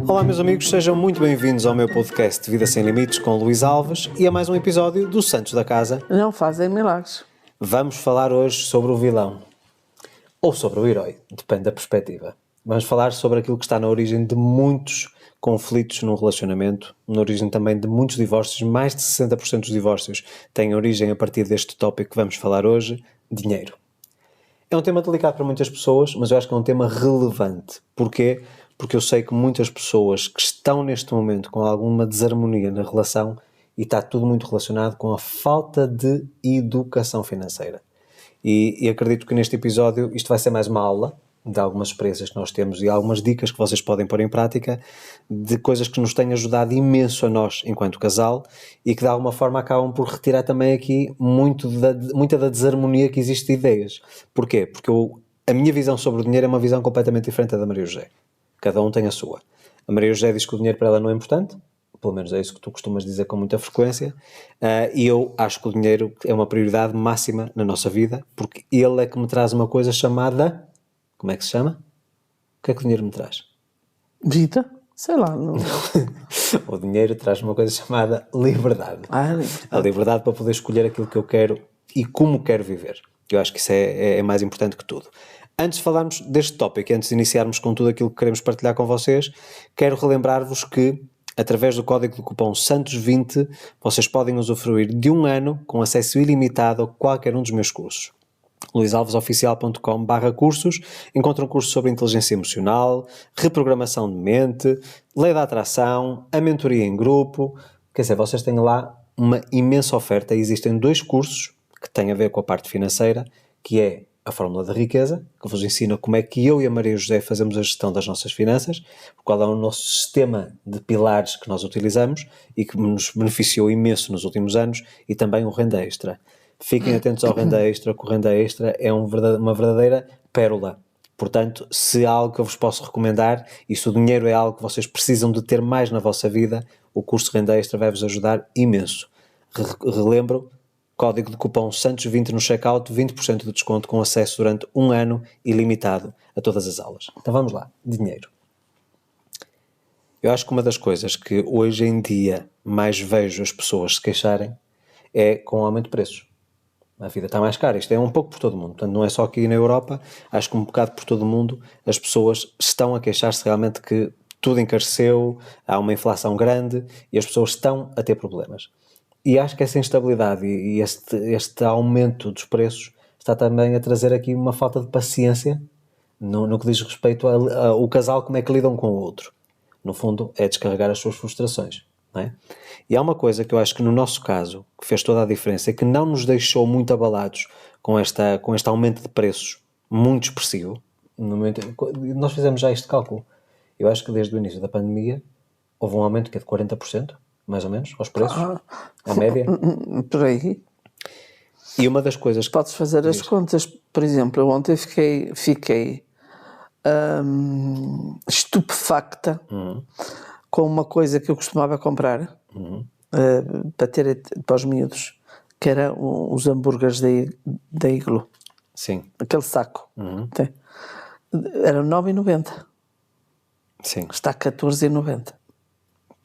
Olá meus amigos, sejam muito bem-vindos ao meu podcast Vida Sem Limites com Luís Alves e a mais um episódio do Santos da Casa. Não fazem milagres. Vamos falar hoje sobre o vilão, ou sobre o herói, depende da perspectiva. Vamos falar sobre aquilo que está na origem de muitos conflitos no relacionamento, na origem também de muitos divórcios. Mais de 60% dos divórcios têm origem a partir deste tópico que vamos falar hoje, dinheiro. É um tema delicado para muitas pessoas, mas eu acho que é um tema relevante. Porquê? Porque eu sei que muitas pessoas que estão neste momento com alguma desarmonia na relação, e está tudo muito relacionado com a falta de educação financeira. E acredito que neste episódio isto vai ser mais uma aula de algumas experiências que nós temos e algumas dicas que vocês podem pôr em prática de coisas que nos têm ajudado imenso a nós enquanto casal e que de alguma forma acabam por retirar também aqui muita da desarmonia que existe de ideias. Porquê? Porque a minha visão sobre o dinheiro é uma visão completamente diferente da Maria José. Cada um tem a sua. A Maria José diz que o dinheiro para ela não é importante, pelo menos é isso que tu costumas dizer com muita frequência, e eu acho que o dinheiro é uma prioridade máxima na nossa vida, porque ele é que me traz uma coisa chamada... Como é que se chama? O que é que o dinheiro me traz? Vida? Sei lá. Não... O dinheiro traz uma coisa chamada liberdade. A liberdade para poder escolher aquilo que eu quero e como quero viver. Eu acho que isso é mais importante que tudo. Antes de falarmos deste tópico, antes de iniciarmos com tudo aquilo que queremos partilhar com vocês, quero relembrar-vos que, através do código de cupom SANTOS20, vocês podem usufruir de 1 ano com acesso ilimitado a qualquer um dos meus cursos. luisalvesoficial.com/cursos encontram cursos sobre inteligência emocional, reprogramação de mente, lei da atração, a mentoria em grupo. Quer dizer, vocês têm lá uma imensa oferta e existem 2 cursos que têm a ver com a parte financeira, que é a Fórmula da Riqueza, que vos ensina como é que eu e a Maria José fazemos a gestão das nossas finanças, qual é o nosso sistema de pilares que nós utilizamos e que nos beneficiou imenso nos últimos anos, e também o Renda Extra. Fiquem atentos ao Renda Extra, que o Renda Extra é uma verdadeira pérola. Portanto, se há algo que eu vos posso recomendar, e se o dinheiro é algo que vocês precisam de ter mais na vossa vida, o curso Renda Extra vai-vos ajudar imenso. Relembro, código de cupom SANTOS20 no checkout, 20% de desconto com acesso durante 1 ano ilimitado a todas as aulas. Então vamos lá, dinheiro. Eu acho que uma das coisas que hoje em dia mais vejo as pessoas se queixarem é com o aumento de preços. A vida está mais cara, isto é um pouco por todo o mundo, portanto não é só aqui na Europa, acho que um bocado por todo o mundo as pessoas estão a queixar-se realmente que tudo encareceu, há uma inflação grande e as pessoas estão a ter problemas. E acho que essa instabilidade e este aumento dos preços está também a trazer aqui uma falta de paciência no que diz respeito ao casal, como é que lidam com o outro. No fundo, é descarregar as suas frustrações, não é? E há uma coisa que eu acho que no nosso caso, que fez toda a diferença, e que não nos deixou muito abalados com este aumento de preços muito expressivo. Nós fizemos já este cálculo. Eu acho que desde o início da pandemia houve um aumento que é de 40%, mais ou menos, aos preços, à média. Por aí. E uma das coisas... Podes fazer as contas. Por exemplo, eu ontem fiquei estupefacta com uma coisa que eu costumava comprar para ter para os miúdos, que era os hambúrgueres da Iglo. Sim. Aquele saco. Era 9,90. Sim. Está a 14,90.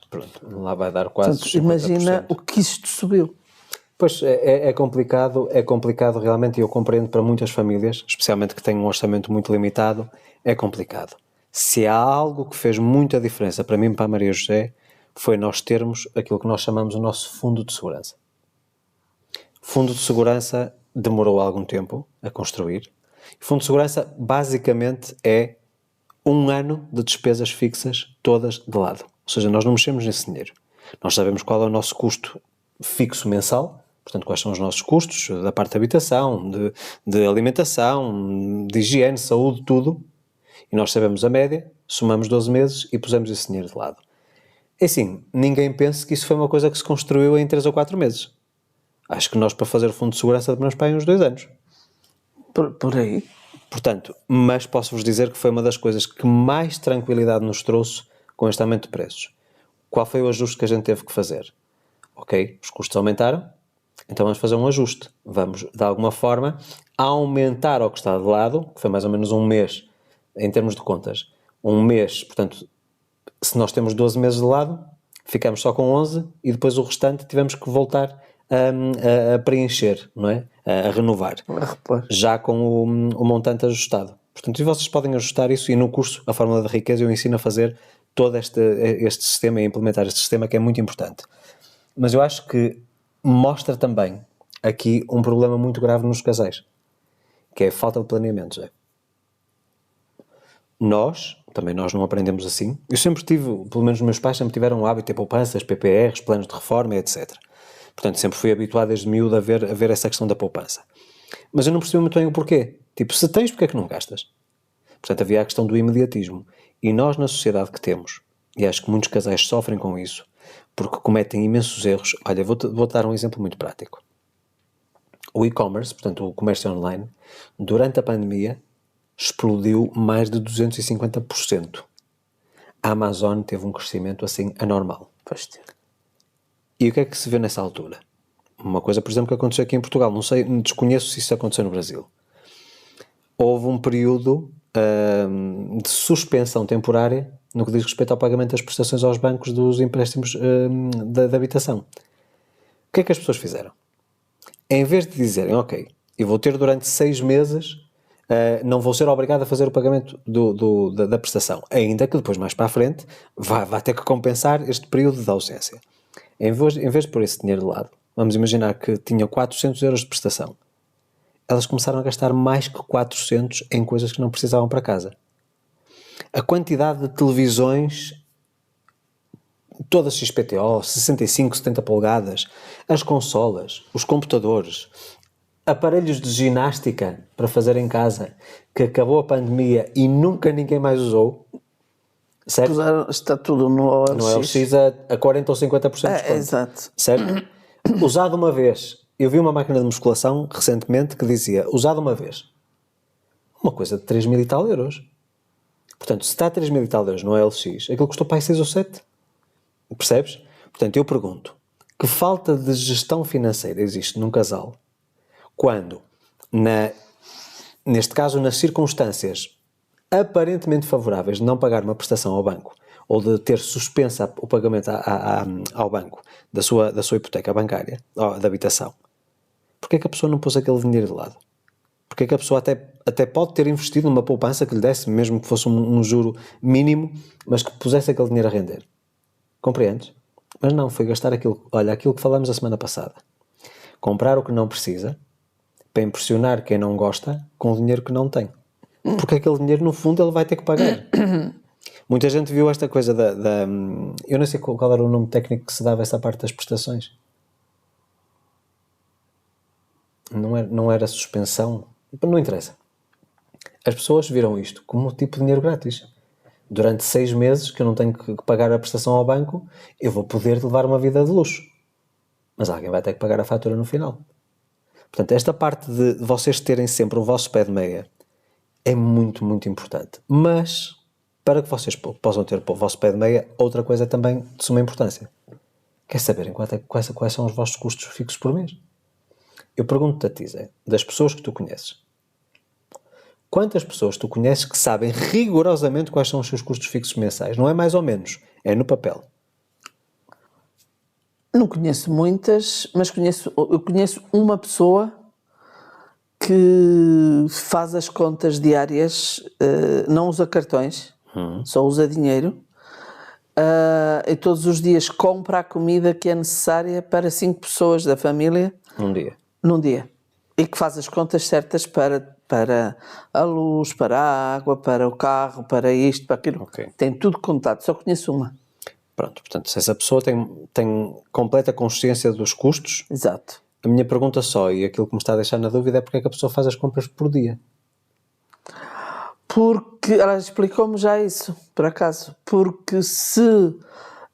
Pronto, lá vai dar quase. Portanto, imagina o que isto subiu. Pois é complicado realmente, e eu compreendo para muitas famílias, especialmente que têm um orçamento muito limitado, é complicado. Se há algo que fez muita diferença para mim e para a Maria José, foi nós termos aquilo que nós chamamos o nosso fundo de segurança. O fundo de segurança demorou algum tempo a construir. O fundo de segurança basicamente é 1 ano de despesas fixas todas de lado. Ou seja, nós não mexemos nesse dinheiro. Nós sabemos qual é o nosso custo fixo mensal, portanto, quais são os nossos custos da parte de habitação, de alimentação, de higiene, saúde, tudo. E nós sabemos a média, somamos 12 meses e pusemos esse dinheiro de lado. É assim, ninguém pense que isso foi uma coisa que se construiu em 3 ou 4 meses. Acho que nós, para fazer o fundo de segurança, demoramos para aí uns 2 anos. Por aí. Portanto, mas posso-vos dizer que foi uma das coisas que mais tranquilidade nos trouxe com este aumento de preços. Qual foi o ajuste que a gente teve que fazer? Ok, os custos aumentaram, então vamos fazer um ajuste. Vamos, de alguma forma, aumentar ao que está de lado, que foi mais ou menos um mês, em termos de contas. Um mês, portanto, se nós temos 12 meses de lado, ficamos só com 11 e depois o restante tivemos que voltar a preencher, não é? A renovar. Já com o montante ajustado. Portanto, e vocês podem ajustar isso, e no curso, a Fórmula da Riqueza, eu ensino a fazer todo este sistema e a implementar este sistema, que é muito importante. Mas eu acho que mostra também aqui um problema muito grave nos casais, que é a falta de planeamento, Zé. Nós não aprendemos assim. Eu sempre tive, pelo menos os meus pais sempre tiveram o hábito de ter poupanças, PPRs, planos de reforma, etc. Portanto, sempre fui habituado desde miúdo a ver essa questão da poupança. Mas eu não percebi muito bem o porquê. Tipo, se tens, porque é que não gastas? Portanto, havia a questão do imediatismo. E nós, na sociedade que temos, e acho que muitos casais sofrem com isso, porque cometem imensos erros. Olha, vou dar um exemplo muito prático. O e-commerce, portanto, o comércio online, durante a pandemia, explodiu mais de 250%. A Amazon teve um crescimento assim anormal. E o que é que se vê nessa altura? Uma coisa, por exemplo, que aconteceu aqui em Portugal, não sei, desconheço se isso aconteceu no Brasil. Houve um período de suspensão temporária no que diz respeito ao pagamento das prestações aos bancos dos empréstimos de habitação. O que é que as pessoas fizeram? Em vez de dizerem, ok, eu vou ter durante 6 meses, não vou ser obrigado a fazer o pagamento da prestação, ainda que depois, mais para a frente, vai ter que compensar este período de ausência. Em vez de pôr esse dinheiro de lado, vamos imaginar que tinha 400 euros de prestação. Elas começaram a gastar mais que 400 em coisas que não precisavam para casa. A quantidade de televisões, todas XPTO, 65, 70 polegadas, as consolas, os computadores, aparelhos de ginástica para fazer em casa, que acabou a pandemia e nunca ninguém mais usou, certo? Está tudo no OLX. No OLX a 40 ou 50% de desconto. Exato. Certo? Usado uma vez. Eu vi uma máquina de musculação recentemente que dizia, usado uma vez. Uma coisa de 3 mil e tal euros. Portanto, se está a 3 mil e tal euros no OLX, aquilo custou para aí 6 ou 7. Percebes? Portanto, eu pergunto, que falta de gestão financeira existe num casal quando, neste caso, nas circunstâncias aparentemente favoráveis de não pagar uma prestação ao banco ou de ter suspensa o pagamento ao banco da sua hipoteca bancária, da habitação, porque é que a pessoa não pôs aquele dinheiro de lado? Porque é que a pessoa até pode ter investido numa poupança que lhe desse, mesmo que fosse um juro mínimo, mas que pusesse aquele dinheiro a render? Compreendes? Mas não, foi gastar aquilo que falámos a semana passada. Comprar o que não precisa, para impressionar quem não gosta, com o dinheiro que não tem. Porque aquele dinheiro, no fundo, ele vai ter que pagar. Muita gente viu esta coisa eu não sei qual era o nome técnico que se dava a essa parte das prestações. Não era suspensão. Não interessa. As pessoas viram isto como tipo de dinheiro grátis. Durante 6 meses que eu não tenho que pagar a prestação ao banco, eu vou poder levar uma vida de luxo. Mas alguém vai ter que pagar a fatura no final. Portanto, esta parte de vocês terem sempre o vosso pé de meia é muito, muito importante. Mas, para que vocês possam ter o vosso pé de meia, outra coisa também de suma importância. Quer saberem quais são os vossos custos fixos por mês? Eu pergunto-te a ti, Zé, das pessoas que tu conheces, quantas pessoas tu conheces que sabem rigorosamente quais são os seus custos fixos mensais? Não é mais ou menos, é no papel. Não conheço muitas, mas eu conheço uma pessoa que faz as contas diárias, não usa cartões, só usa dinheiro, e todos os dias compra a comida que é necessária para 5 pessoas da família. Num dia. E que faz as contas certas para a luz, para a água, para o carro, para isto, para aquilo. Okay. Tem tudo contado, só conheço uma. Pronto, portanto, se essa pessoa tem completa consciência dos custos... Exato. A minha pergunta só, e aquilo que me está a deixar na dúvida, é porque é que a pessoa faz as compras por dia? Porque ela explicou-me já isso, por acaso. Porque se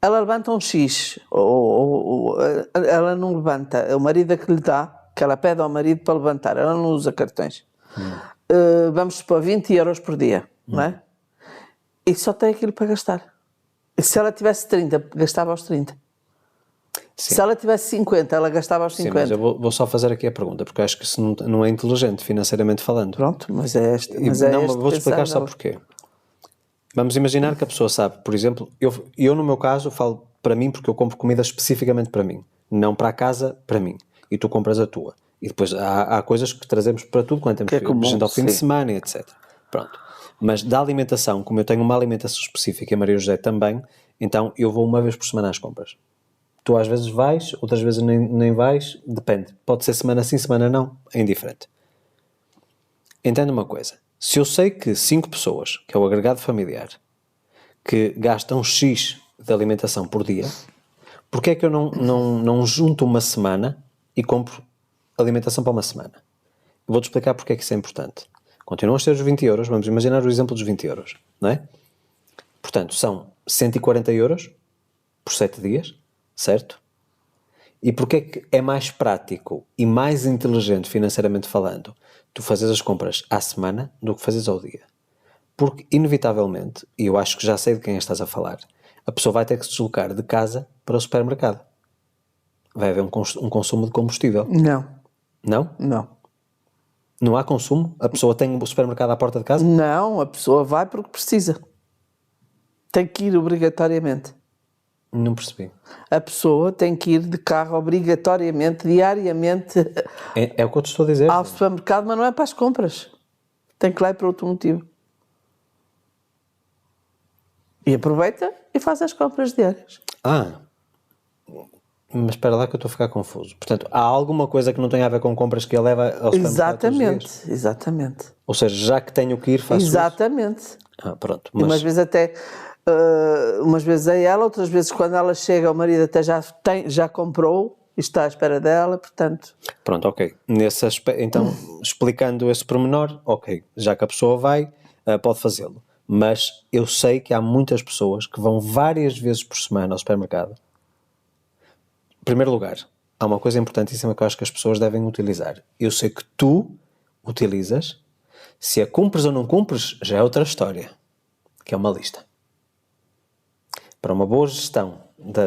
ela levanta um X, ou ela não levanta, o marido é que lhe dá, que ela pede ao marido para levantar, ela não usa cartões. Vamos supor 20 euros por dia, não é? E só tem aquilo para gastar. Se ela tivesse 30, gastava aos 30. Sim. Se ela tivesse 50, ela gastava aos 50. Sim, mas eu vou só fazer aqui a pergunta, porque eu acho que isso não é inteligente financeiramente falando. Pronto, mas é este. Mas vou-te explicar só porquê. Vamos imaginar que a pessoa sabe, por exemplo, eu no meu caso falo para mim porque eu compro comida especificamente para mim, não para a casa, para mim. E tu compras a tua. E depois há coisas que trazemos para tudo quando temos gente ao fim de semana, etc. Pronto. Mas da alimentação, como eu tenho uma alimentação específica e a Maria José também, então eu vou uma vez por semana às compras. Tu às vezes vais, outras vezes nem vais, depende. Pode ser semana sim, semana não, é indiferente. Entenda uma coisa. Se eu sei que 5 pessoas, que é o agregado familiar, que gastam X de alimentação por dia, porque é que eu não junto uma semana e compro alimentação para uma semana? Eu vou-te explicar porque é que isso é importante. Continuam a ser os 20 euros, vamos imaginar o exemplo dos 20 euros, não é? Portanto, são 140 euros por 7 dias, certo? E porque é que é mais prático e mais inteligente financeiramente falando tu fazes as compras à semana do que fazes ao dia? Porque, inevitavelmente, e eu acho que já sei de quem estás a falar, a pessoa vai ter que se deslocar de casa para o supermercado. Vai haver um consumo de combustível. Não. Não? Não. Não há consumo? A pessoa tem o supermercado à porta de casa? Não, a pessoa vai porque precisa. Tem que ir obrigatoriamente. Não percebi. A pessoa tem que ir de carro obrigatoriamente, diariamente, É o que eu te estou a dizer. ao supermercado, mas não é para as compras. Tem que ir lá por outro motivo. E aproveita e faz as compras diárias. Mas espera lá que eu estou a ficar confuso. Portanto, há alguma coisa que não tem a ver com compras que ele leva ao supermercado todos os dias? Exatamente. Ou seja, já que tenho que ir, faço Exatamente. isso? Pronto. Mas... Umas vezes até... umas vezes é ela, outras vezes quando ela chega, o marido até já comprou e está à espera dela, portanto... Pronto, ok. Nesse aspecto, então, explicando esse pormenor, ok. Já que a pessoa vai, pode fazê-lo. Mas eu sei que há muitas pessoas que vão várias vezes por semana ao supermercado. Em primeiro lugar, há uma coisa importantíssima que eu acho que as pessoas devem utilizar. Eu sei que tu utilizas. Se a cumpres ou não cumpres, já é outra história. Que é uma lista. Para uma boa gestão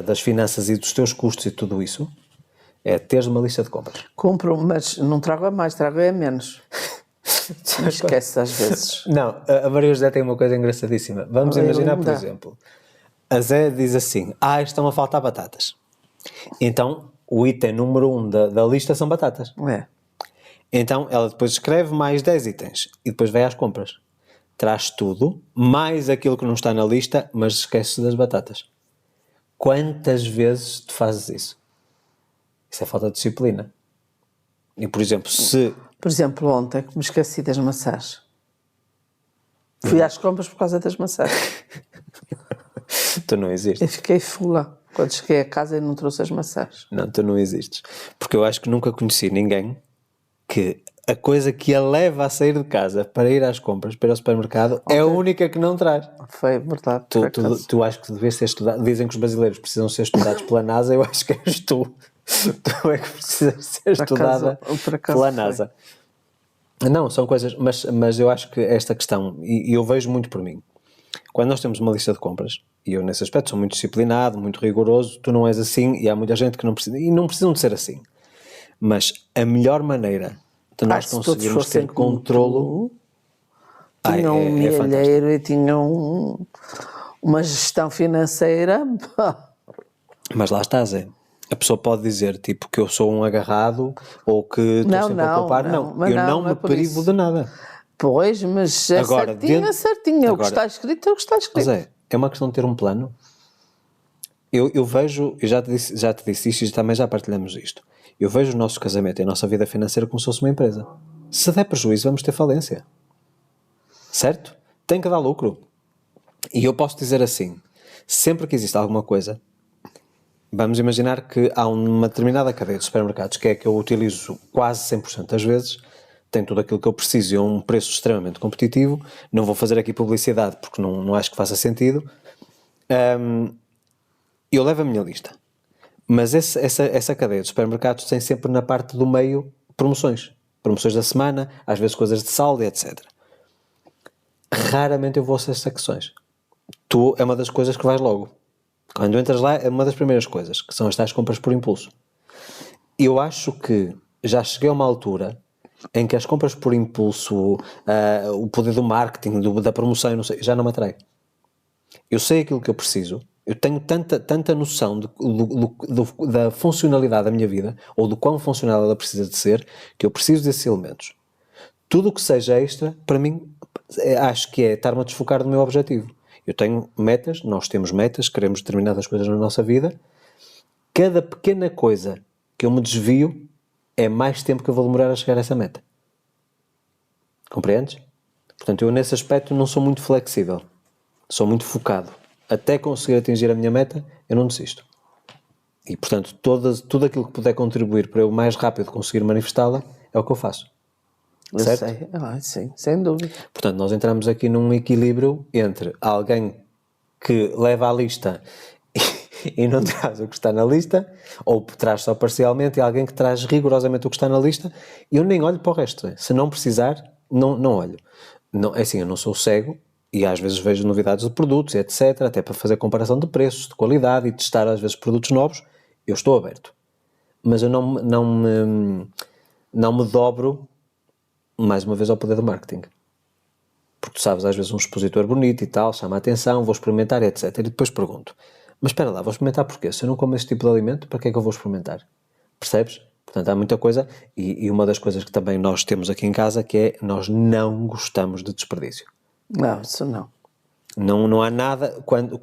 das finanças e dos teus custos e tudo isso, é teres uma lista de compras. Compro, mas não trago a mais, trago a menos. Esquece às vezes. Não, a Maria José tem uma coisa engraçadíssima. Vamos imaginar, por exemplo, a Zé diz assim, estão a faltar batatas. Então, o item número 1 da lista são batatas. É. Então, ela depois escreve mais 10 itens e depois vai às compras. Traz tudo, mais aquilo que não está na lista, mas esquece das batatas. Quantas vezes tu fazes isso? Isso é falta de disciplina. E, por exemplo, Por exemplo, ontem que me esqueci das maçãs. Fui às compras por causa das maçãs. Tu não existes. Eu fiquei fula. Quando cheguei a casa e não trouxe as maçãs. Não, tu não existes. Porque eu acho que nunca conheci ninguém que a coisa que a leva a sair de casa para ir às compras, para ir ao supermercado, é a única que não traz. Foi verdade. Tu acho que devias ser estudado. Dizem que os brasileiros precisam ser estudados pela NASA, eu acho que és tu. Tu é que precisas ser estudada pela NASA. Não, são coisas, mas eu acho que esta questão, e eu vejo muito por mim, quando nós temos uma lista de compras, e eu nesse aspecto sou muito disciplinado, muito rigoroso, tu não és assim, e há muita gente que não precisa, e não precisam de ser assim. Mas a melhor maneira de nós conseguirmos ter controlo... Tinham um milheiro e tinham uma gestão financeira... Mas lá está, Zé. A pessoa pode dizer, tipo, que eu sou um agarrado ou que estou sempre a poupar. Não, eu não me privo de nada. Pois, mas é agora, certinho. É o que está escrito, é o que está escrito. Mas é uma questão de ter um plano. Eu vejo, eu já te disse isto e também já partilhamos isto. Eu vejo o nosso casamento e a nossa vida financeira como se fosse uma empresa. Se der prejuízo, vamos ter falência. Certo? Tem que dar lucro. E eu posso dizer assim, sempre que existe alguma coisa, vamos imaginar que há uma determinada cadeia de supermercados que é que eu utilizo quase 100% das vezes, tem tudo aquilo que eu preciso e a um preço extremamente competitivo. Não vou fazer aqui publicidade porque não acho que faça sentido. Eu levo a minha lista. Mas essa cadeia de supermercados tem sempre na parte do meio promoções. Promoções da semana, às vezes coisas de saldo, etc. Raramente eu vou a essas secções. Tu é uma das coisas que vais logo. Quando entras lá, é uma das primeiras coisas, que são as tais compras por impulso. Eu acho que já cheguei a uma altura em que as compras por impulso, o poder do marketing, da promoção, não sei, já não me atrai. Eu sei aquilo que eu preciso, eu tenho tanta noção da funcionalidade da minha vida, ou do quão funcional ela precisa de ser, que eu preciso desses elementos. Tudo o que seja extra, para mim, acho que é estar-me a desfocar do meu objetivo. Eu tenho metas, nós temos metas, queremos determinadas coisas na nossa vida. Cada pequena coisa que eu me desvio é mais tempo que eu vou demorar a chegar a essa meta. Compreendes? Portanto, eu nesse aspecto não sou muito flexível. Sou muito focado. Até conseguir atingir a minha meta, eu não desisto. E, portanto, tudo aquilo que puder contribuir para eu mais rápido conseguir manifestá-la, é o que eu faço. Eu Certo? sei. Sim, sem dúvida. Portanto, nós entramos aqui num equilíbrio entre alguém que leva a lista e não traz o que está na lista, ou traz só parcialmente, e alguém que traz rigorosamente o que está na lista, e eu nem olho para o resto. Se não precisar, não olho. Não, é assim, eu não sou cego, e às vezes vejo novidades de produtos, etc., até para fazer comparação de preços, de qualidade, e testar às vezes produtos novos, eu estou aberto. Mas eu não me dobro, mais uma vez, ao poder do marketing. Porque tu sabes, às vezes um expositor bonito e tal, chama a atenção, vou experimentar, etc. E depois pergunto, mas espera lá, vou experimentar porquê? Se eu não como esse tipo de alimento, para que é que eu vou experimentar? Percebes? Portanto, há muita coisa, e uma das coisas que também nós temos aqui em casa, que é, nós não gostamos de desperdício. Não, isso não. Não há nada, quando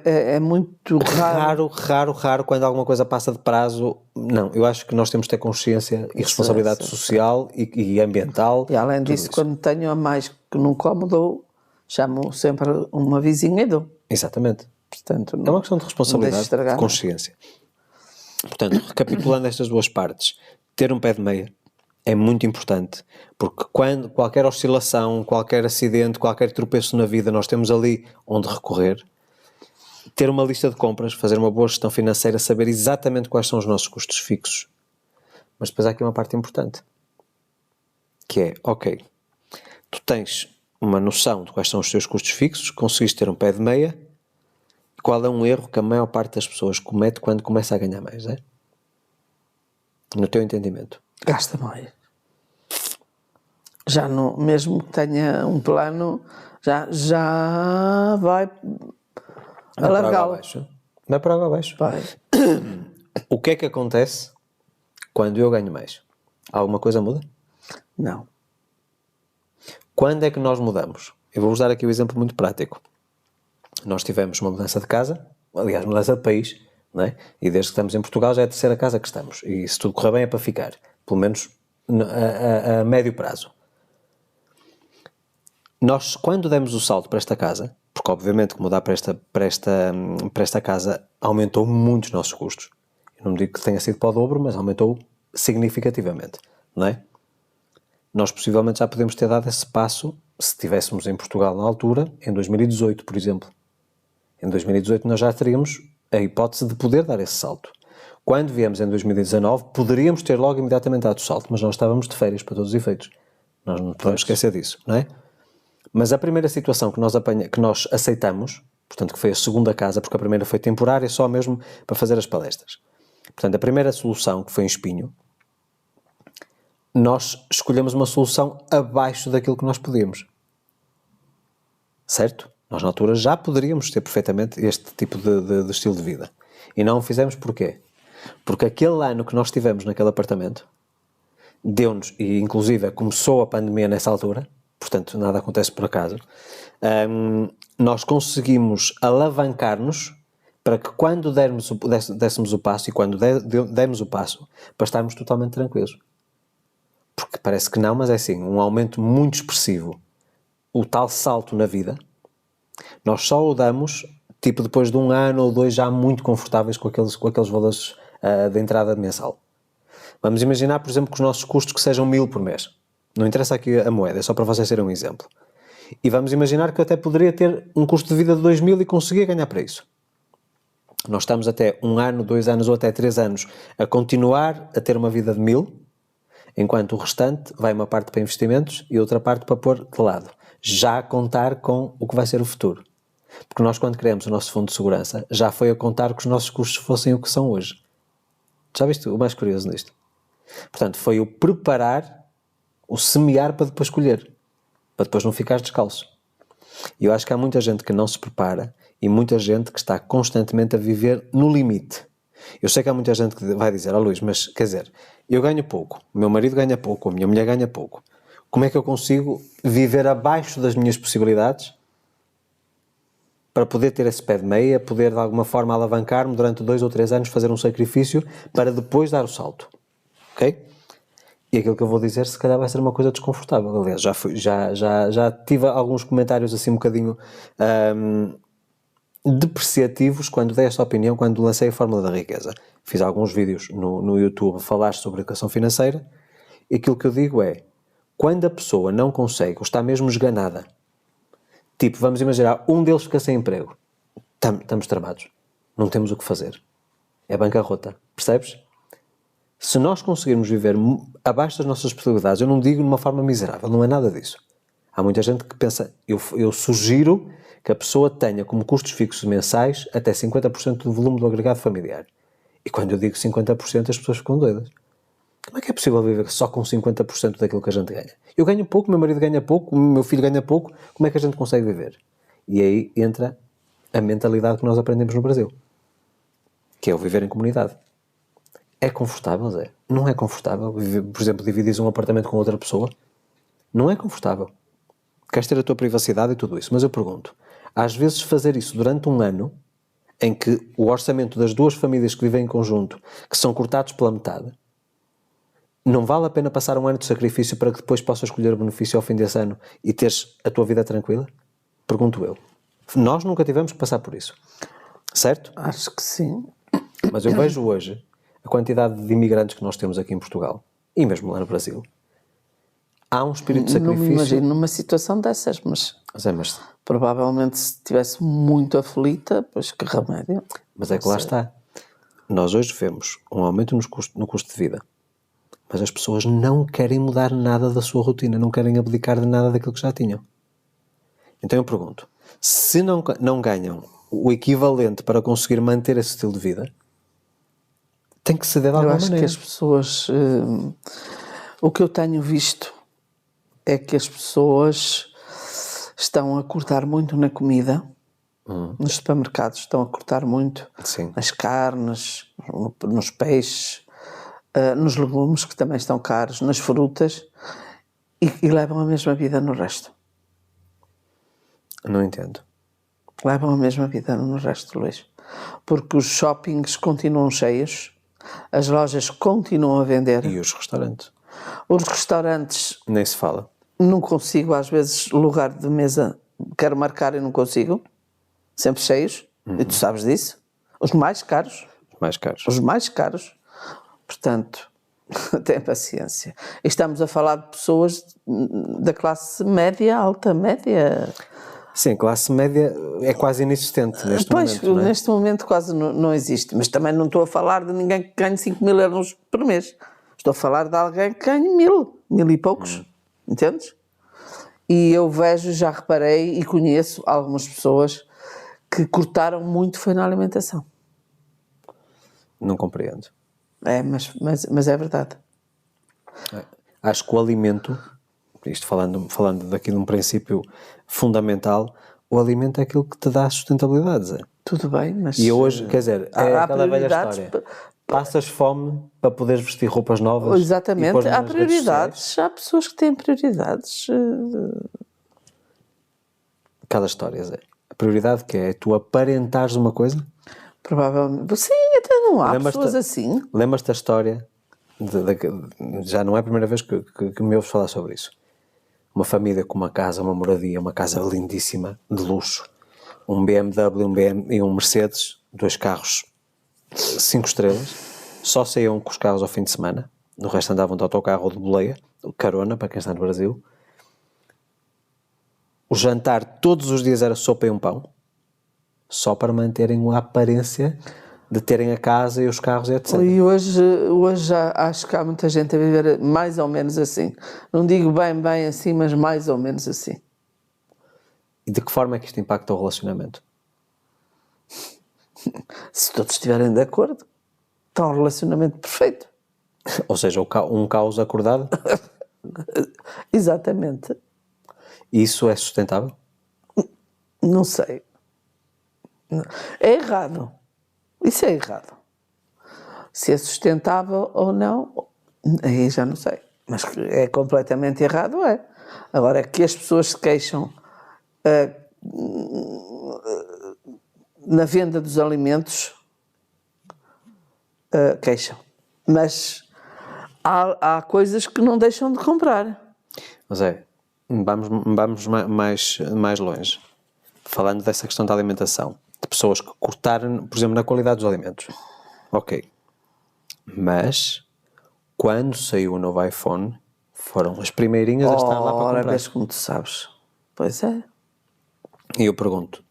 É muito raro. raro, quando alguma coisa passa de prazo, não, eu acho que nós temos de ter consciência e responsabilidade social e ambiental. E além disso, isso. quando tenho a mais que não como, chamo sempre uma vizinha e dou. Exatamente. Portanto, É uma questão de responsabilidade, estragar, de consciência. Portanto, recapitulando estas duas partes, ter um pé de meia é muito importante, porque quando qualquer oscilação, qualquer acidente, qualquer tropeço na vida, nós temos ali onde recorrer. Ter uma lista de compras, fazer uma boa gestão financeira, saber exatamente quais são os nossos custos fixos. Mas depois há aqui uma parte importante, que é, ok, tu tens uma noção de quais são os teus custos fixos, conseguiste ter um pé de meia. Qual é um erro que a maior parte das pessoas comete quando começa a ganhar mais, é? No teu entendimento. Gasta mais. Já não, mesmo que tenha um plano, já vai alargá-lo. Vai para água abaixo. Vai. O que é que acontece quando eu ganho mais? Alguma coisa muda? Não. Quando é que nós mudamos? Eu vou-vos dar aqui um exemplo muito prático. Nós tivemos uma mudança de casa, aliás, mudança de país, não é? E desde que estamos em Portugal já é a terceira casa que estamos. E se tudo correr bem é para ficar, pelo menos a médio prazo. Nós, quando demos o salto para esta casa, porque obviamente que mudar para esta casa aumentou muito os nossos custos. Eu não digo que tenha sido para o dobro, mas aumentou significativamente, não é? Nós possivelmente já podemos ter dado esse passo se estivéssemos em Portugal na altura, em 2018, por exemplo. Em 2018 nós já teríamos a hipótese de poder dar esse salto. Quando viemos em 2019, poderíamos ter logo imediatamente dado o salto, mas nós estávamos de férias para todos os efeitos. Nós não podemos esquecer disso, não é? Mas a primeira situação que nós aceitamos, portanto que foi a segunda casa, porque a primeira foi temporária, só mesmo para fazer as palestras. Portanto, a primeira solução, que foi em Espinho, nós escolhemos uma solução abaixo daquilo que nós podíamos. Certo? Nós, na altura, já poderíamos ter perfeitamente este tipo de estilo de vida. E não o fizemos porquê? Porque aquele ano que nós tivemos naquele apartamento, deu-nos, e inclusive começou a pandemia nessa altura, portanto nada acontece por acaso, nós conseguimos alavancar-nos para que quando dessemos o passo, e quando demos o passo, para estarmos totalmente tranquilos. Porque parece que não, mas é assim, um aumento muito expressivo, o tal salto na vida, nós só o damos, tipo, depois de 1 ano ou 2 já muito confortáveis com aqueles valores de entrada mensal. Vamos imaginar, por exemplo, que os nossos custos que sejam 1000 por mês. Não interessa aqui a moeda, é só para vocês terem um exemplo. E vamos imaginar que eu até poderia ter um custo de vida de 2000 e conseguia ganhar para isso. Nós estamos até 1 ano, 2 anos ou até 3 anos a continuar a ter uma vida de 1000, enquanto o restante vai uma parte para investimentos e outra parte para pôr de lado. Já a contar com o que vai ser o futuro. Porque nós, quando criamos o nosso fundo de segurança, já foi a contar que os nossos custos fossem o que são hoje. Já viste o mais curioso nisto? Portanto, foi o preparar, o semear para depois colher. Para depois não ficar descalço. E eu acho que há muita gente que não se prepara e muita gente que está constantemente a viver no limite. Eu sei que há muita gente que vai dizer, Luís, mas quer dizer, eu ganho pouco, o meu marido ganha pouco, a minha mulher ganha pouco. Como é que eu consigo viver abaixo das minhas possibilidades para poder ter esse pé de meia, poder de alguma forma alavancar-me durante 2 ou 3 anos, fazer um sacrifício para depois dar o salto? Ok? E aquilo que eu vou dizer, se calhar vai ser uma coisa desconfortável. Aliás, já tive alguns comentários assim um bocadinho depreciativos quando dei esta opinião, quando lancei a Fórmula da Riqueza. Fiz alguns vídeos no YouTube a falar sobre educação financeira e aquilo que eu digo é, quando a pessoa não consegue ou está mesmo esganada, tipo, vamos imaginar, um deles fica sem emprego, estamos tramados, não temos o que fazer. É bancarrota, percebes? Se nós conseguirmos viver abaixo das nossas possibilidades, eu não digo de uma forma miserável, não é nada disso. Há muita gente que pensa, eu sugiro que a pessoa tenha como custos fixos mensais até 50% do volume do agregado familiar. E quando eu digo 50%, as pessoas ficam doidas. Como é que é possível viver só com 50% daquilo que a gente ganha? Eu ganho pouco, meu marido ganha pouco, meu filho ganha pouco, como é que a gente consegue viver? E aí entra a mentalidade que nós aprendemos no Brasil, que é o viver em comunidade. É confortável, Zé? Não é confortável. Por exemplo, dividir um apartamento com outra pessoa? Não é confortável. Queres ter a tua privacidade e tudo isso. Mas eu pergunto, às vezes fazer isso durante um ano, em que o orçamento das duas famílias que vivem em conjunto, que são cortados pela metade, não vale a pena passar um ano de sacrifício para que depois possas escolher o benefício ao fim desse ano e teres a tua vida tranquila? Pergunto eu. Nós nunca tivemos que passar por isso. Certo? Acho que sim. Mas eu vejo hoje a quantidade de imigrantes que nós temos aqui em Portugal, e mesmo lá no Brasil. Há um espírito de sacrifício. Não me imagino numa situação dessas, mas provavelmente se estivesse muito aflita, pois que remédio. Mas é que lá está. Nós hoje vemos um aumento no custo de vida, mas as pessoas não querem mudar nada da sua rotina, não querem abdicar de nada daquilo que já tinham. Então eu pergunto, se não ganham o equivalente para conseguir manter esse estilo de vida, tem que ceder de alguma maneira. Eu acho que as pessoas... o que eu tenho visto é que as pessoas estão a cortar muito na comida, nos supermercados estão a cortar muito, Sim. nas carnes, nos peixes, nos legumes, que também estão caros, nas frutas, e levam a mesma vida no resto. Não entendo. Levam a mesma vida no resto, Luís. Porque os shoppings continuam cheios, as lojas continuam a vender. E os restaurantes? Os restaurantes... Nem se fala. Não consigo, às vezes, lugar de mesa, quero marcar e não consigo. Sempre cheios. E tu sabes disso. Os mais caros. Os mais caros. Portanto, tem paciência. E estamos a falar de pessoas da classe média, alta média. Sim, classe média é quase inexistente neste momento. Pois, neste momento quase não existe. Mas também não estou a falar de ninguém que ganhe 5.000 euros por mês. Estou a falar de alguém que ganhe 1.000 e poucos. Entendes? E eu vejo, já reparei e conheço algumas pessoas que cortaram muito foi na alimentação. Não compreendo. É, mas é verdade. Acho que o alimento, isto falando daqui de um princípio fundamental, o alimento é aquilo que te dá sustentabilidade, Zé. Tudo bem, mas... E hoje, quer dizer, é aquela velha história. Passas fome para poderes vestir roupas novas. Exatamente, há prioridades, há pessoas que têm prioridades. Cada história, Zé. A prioridade que é tu aparentares uma coisa? Provavelmente. Sim, até não há pessoas assim. Lembras-te da história, já não é a primeira vez que me ouves falar sobre isso. Uma família com uma casa, uma moradia, uma casa lindíssima, de luxo, um BMW e um Mercedes, 2 carros 5 estrelas, só saíam com os carros ao fim de semana, no resto andavam de autocarro ou de boleia, carona, para quem está no Brasil. O jantar todos os dias era sopa e um pão, só para manterem a aparência de terem a casa e os carros e etc. E hoje já acho que há muita gente a viver mais ou menos assim. Não digo bem assim, mas mais ou menos assim. E de que forma é que isto impacta o relacionamento? Se todos estiverem de acordo, está um relacionamento perfeito. Ou seja, um caos acordado? Exatamente. Isso é sustentável? Não sei. É errado. Isso é errado. Se é sustentável ou não, aí já não sei. Mas que é completamente errado, é. Agora, que as pessoas se queixam na venda dos alimentos, queixam. Mas há coisas que não deixam de comprar. Mas vamos mais longe. Falando dessa questão da alimentação. De pessoas que cortaram, por exemplo, na qualidade dos alimentos. Ok. Mas, quando saiu o novo iPhone, foram as primeirinhas a estar lá para comprar. Ora, vês como tu sabes. Pois é. E eu pergunto.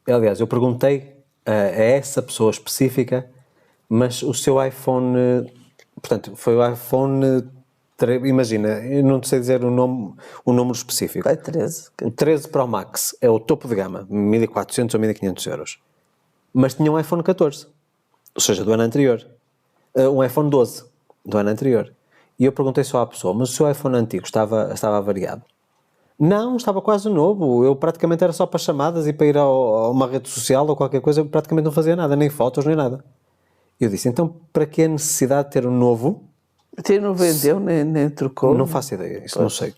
Aliás, eu perguntei a essa pessoa específica, mas o seu iPhone... Portanto, foi o iPhone... Imagina, eu não sei dizer o número específico. É 13. O 13 Pro Max é o topo de gama, 1.400 ou 1.500 euros. Mas tinha um iPhone 14, ou seja, do ano anterior. Um iPhone 12, do ano anterior. E eu perguntei só à pessoa, mas o seu iPhone antigo estava avariado? Não, estava quase novo. Eu praticamente era só para chamadas e para ir a uma rede social ou qualquer coisa, eu praticamente não fazia nada, nem fotos, nem nada. Eu disse, então para que a necessidade de ter um novo? Até não vendeu, nem trocou. Não faço ideia, isso não sei.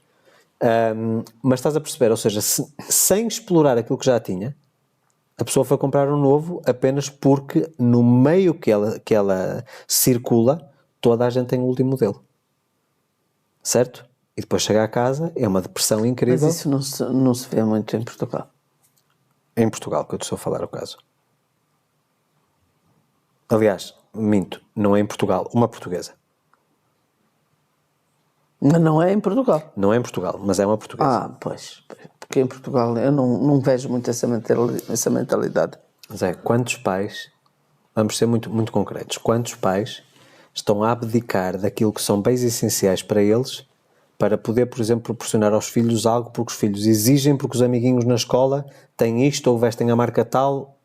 Mas estás a perceber, ou seja, sem explorar aquilo que já tinha, a pessoa foi comprar um novo apenas porque no meio que ela circula, toda a gente tem o último modelo. Certo? E depois chega a casa, é uma depressão incrível. Mas isso não se vê muito em Portugal. Em Portugal, que eu te estou a falar o caso. Aliás, minto, não é em Portugal, uma portuguesa. Mas não é em Portugal. Não é em Portugal, mas é uma portuguesa. Ah, pois. Porque em Portugal eu não vejo muito essa mentalidade. Mas quantos pais, vamos ser muito, muito concretos, quantos pais estão a abdicar daquilo que são bens essenciais para eles para poder, por exemplo, proporcionar aos filhos algo porque os filhos exigem, porque os amiguinhos na escola têm isto ou vestem a marca tal,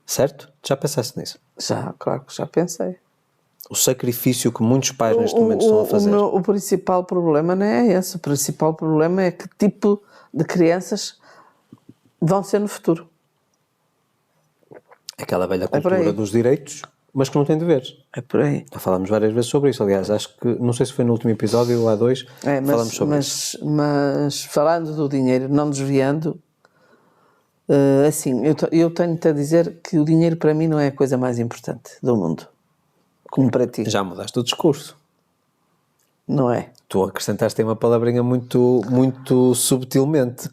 certo? Já pensaste nisso? Já, claro que já pensei. O sacrifício que muitos pais neste momento estão a fazer. O principal problema não é esse. O principal problema é que tipo de crianças vão ser no futuro. Aquela velha cultura dos direitos, mas que não tem deveres. É por aí. Já falámos várias vezes sobre isso. Aliás, acho que, não sei se foi no último episódio ou há dois, falámos sobre isso. Mas falando do dinheiro, não desviando, assim, eu tenho-te a dizer que o dinheiro para mim não é a coisa mais importante do mundo. Como para ti. Já mudaste o discurso. Não é? Tu acrescentaste aí uma palavrinha muito, muito subtilmente.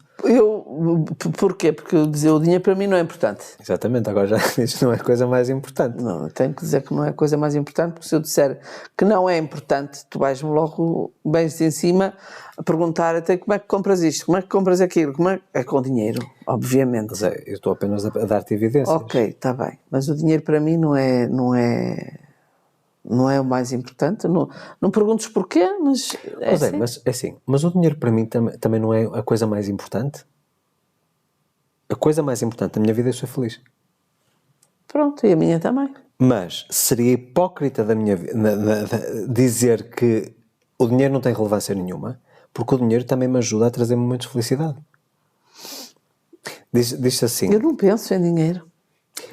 Porquê? Porque eu dizer o dinheiro para mim não é importante. Exatamente, agora já dizes que não é a coisa mais importante. Não, eu tenho que dizer que não é a coisa mais importante, porque se eu disser que não é importante, tu vais-me logo bens em cima a perguntar até como é que compras isto, como é que compras aquilo, é com dinheiro, obviamente. Mas eu estou apenas a dar-te evidências. Ok, está bem, mas o dinheiro para mim não é o mais importante. Não perguntes porquê, mas mas o dinheiro para mim também não é a coisa mais importante. A coisa mais importante da minha vida é ser feliz. Pronto, e a minha também. Mas seria hipócrita da minha dizer que o dinheiro não tem relevância nenhuma, porque o dinheiro também me ajuda a trazer momentos de felicidade. Diz-se assim. Eu não penso em dinheiro.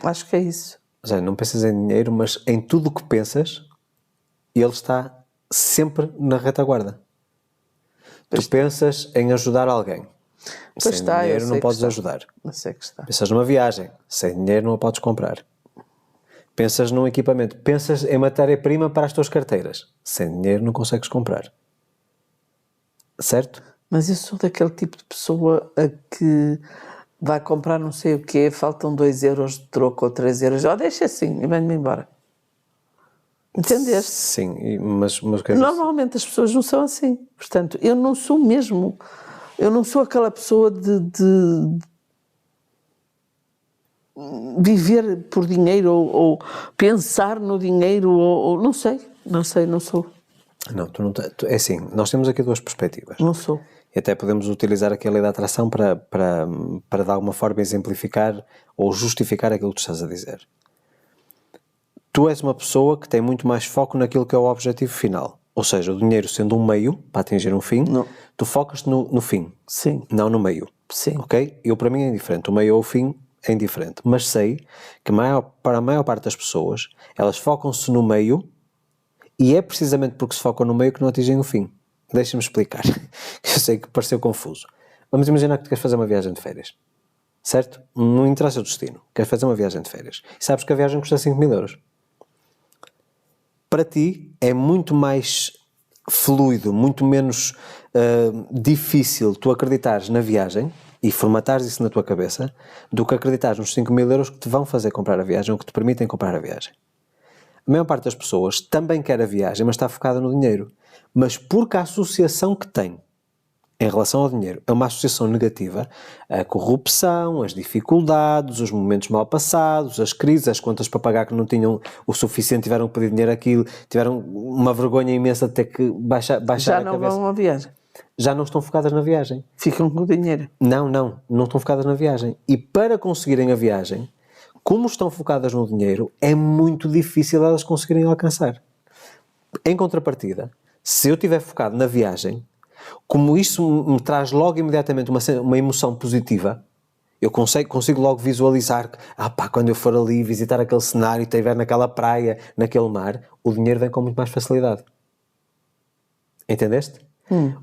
Acho que é isso. Já não pensas em dinheiro, mas em tudo o que pensas, ele está sempre na retaguarda. Tu pensas em ajudar alguém. Pois sem está, dinheiro não podes está. ajudar. Eu sei que está. Pensas numa viagem. Sem dinheiro não a podes comprar. Pensas num equipamento. Pensas em matéria-prima para as tuas carteiras. Sem dinheiro não consegues comprar. Certo? Mas eu sou daquele tipo de pessoa a que vai comprar não sei o quê, faltam 2 euros de troco ou 3 euros. Deixa assim e venho-me embora. Entendeste? Sim, mas o que é Normalmente as pessoas não são assim. Portanto, eu não sou mesmo... Eu não sou aquela pessoa de viver por dinheiro ou pensar no dinheiro ou não sei, não sou. Não, é assim, nós temos aqui duas perspectivas. Não sou. E até podemos utilizar aqui a lei da atração para de alguma forma exemplificar ou justificar aquilo que tu estás a dizer. Tu és uma pessoa que tem muito mais foco naquilo que é o objetivo final. Ou seja, o dinheiro sendo um meio para atingir um fim, tu focas-te no fim, Sim. não no meio. Sim. Ok? Eu, para mim, é indiferente. O meio ou o fim é indiferente. Mas sei que para a maior parte das pessoas, elas focam-se no meio e é precisamente porque se focam no meio que não atingem o fim. Deixa-me explicar. Eu sei que pareceu confuso. Vamos imaginar que tu queres fazer uma viagem de férias. Certo? Não interessa o destino. Queres fazer uma viagem de férias. E sabes que a viagem custa 5.000 euros. Para ti é muito mais fluido, muito menos difícil tu acreditares na viagem e formatares isso na tua cabeça do que acreditares nos 5.000 euros que te vão fazer comprar a viagem ou que te permitem comprar a viagem. A maior parte das pessoas também quer a viagem, mas está focada no dinheiro. Mas porque a associação que tem em relação ao dinheiro é uma associação negativa, a corrupção, as dificuldades, os momentos mal passados, as crises, as contas para pagar que não tinham o suficiente, tiveram que pedir dinheiro àquilo, tiveram uma vergonha imensa de ter que baixar a cabeça. Já não vão à viagem. Já não estão focadas na viagem. Ficam com o dinheiro. Não estão focadas na viagem. E para conseguirem a viagem, como estão focadas no dinheiro, é muito difícil elas conseguirem alcançar. Em contrapartida, se eu estiver focado na viagem, como isso me traz logo imediatamente uma emoção positiva, eu consigo logo visualizar que, quando eu for ali visitar aquele cenário e estiver naquela praia, naquele mar, o dinheiro vem com muito mais facilidade. Entendeste?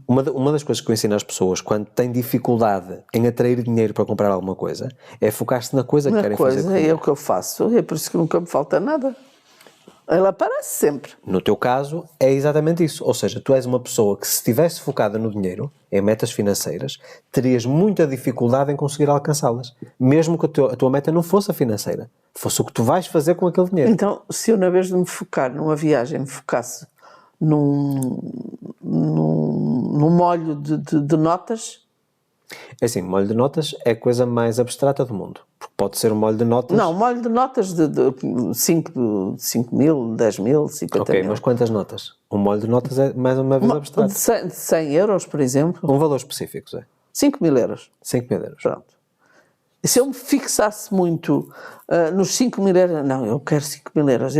Uma das coisas que eu ensino às pessoas quando têm dificuldade em atrair dinheiro para comprar alguma coisa é focar-se na coisa que querem fazer. É o que eu faço, é por isso que nunca me falta nada. Ela aparece sempre. No teu caso, é exatamente isso. Ou seja, tu és uma pessoa que se estivesse focada no dinheiro, em metas financeiras, terias muita dificuldade em conseguir alcançá-las. Mesmo que a tua meta não fosse a financeira. Fosse o que tu vais fazer com aquele dinheiro. Então, se eu, na vez de me focar numa viagem, me focasse num molho de notas... É assim, molho de notas é a coisa mais abstrata do mundo. Porque pode ser um molho de notas... Não, molho de notas de 5 mil, 10 mil, 50 mil. Ok, mas quantas notas? Um molho de notas é mais uma vez abstrato. De 100 euros, por exemplo. Um valor específico, Zé. 5.000 euros. 5.000 euros. Pronto. E se eu me fixasse muito nos 5.000 euros... Não, eu quero 5.000 euros.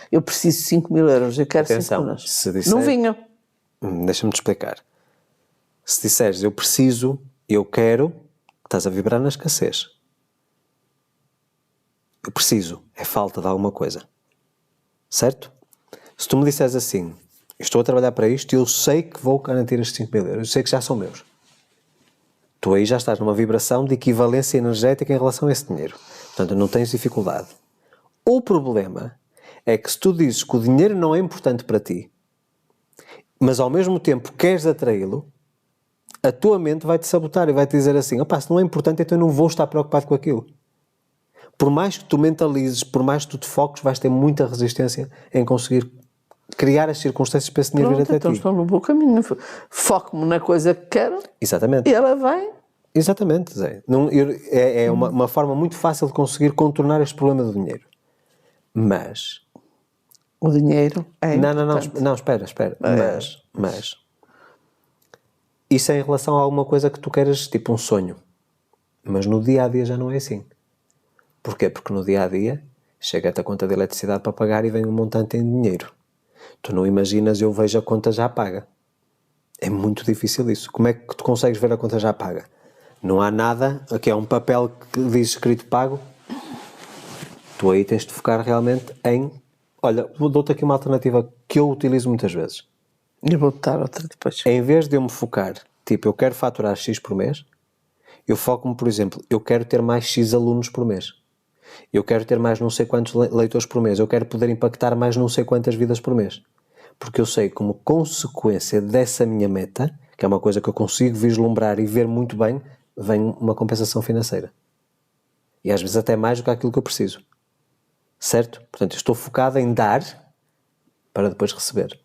Eu preciso de 5.000 euros. Eu quero 5.000 euros. Se disser... Não vinham. Deixa-me te explicar. Se disseres eu preciso, eu quero, estás a vibrar na escassez. Eu preciso, é falta de alguma coisa. Certo? Se tu me disseres assim, eu estou a trabalhar para isto e eu sei que vou garantir estes 5.000 euros, eu sei que já são meus. Tu aí já estás numa vibração de equivalência energética em relação a esse dinheiro. Portanto, não tens dificuldade. O problema é que se tu dizes que o dinheiro não é importante para ti, mas ao mesmo tempo queres atraí-lo, a tua mente vai-te sabotar e vai-te dizer assim, se não é importante, então eu não vou estar preocupado com aquilo. Por mais que tu mentalizes, por mais que tu te foques, vais ter muita resistência em conseguir criar as circunstâncias para esse dinheiro vir até então ti. estou no bom caminho. Foco-me na coisa que quero. Exatamente. E ela vem. Exatamente, Zé. É uma forma muito fácil de conseguir contornar este problema do dinheiro. Mas... O dinheiro é importante. Não, espera. Mas... Isso é em relação a alguma coisa que tu queres, tipo um sonho. Mas no dia-a-dia já não é assim. Porquê? Porque no dia-a-dia chega-te a conta de eletricidade para pagar e vem um montante em dinheiro. Tu não imaginas, eu vejo a conta já paga. É muito difícil isso. Como é que tu consegues ver a conta já paga? Não há nada, aqui é um papel que diz escrito pago. Tu aí tens de focar realmente em... Olha, dou-te aqui uma alternativa que eu utilizo muitas vezes. E vou botar outra depois. Em vez de eu me focar, tipo, eu quero faturar X por mês, eu foco-me, por exemplo, eu quero ter mais X alunos por mês. Eu quero ter mais não sei quantos leitores por mês. Eu quero poder impactar mais não sei quantas vidas por mês. Porque eu sei, como consequência dessa minha meta, que é uma coisa que eu consigo vislumbrar e ver muito bem, vem uma compensação financeira. E às vezes até mais do que aquilo que eu preciso. Certo? Portanto, eu estou focado em dar para depois receber.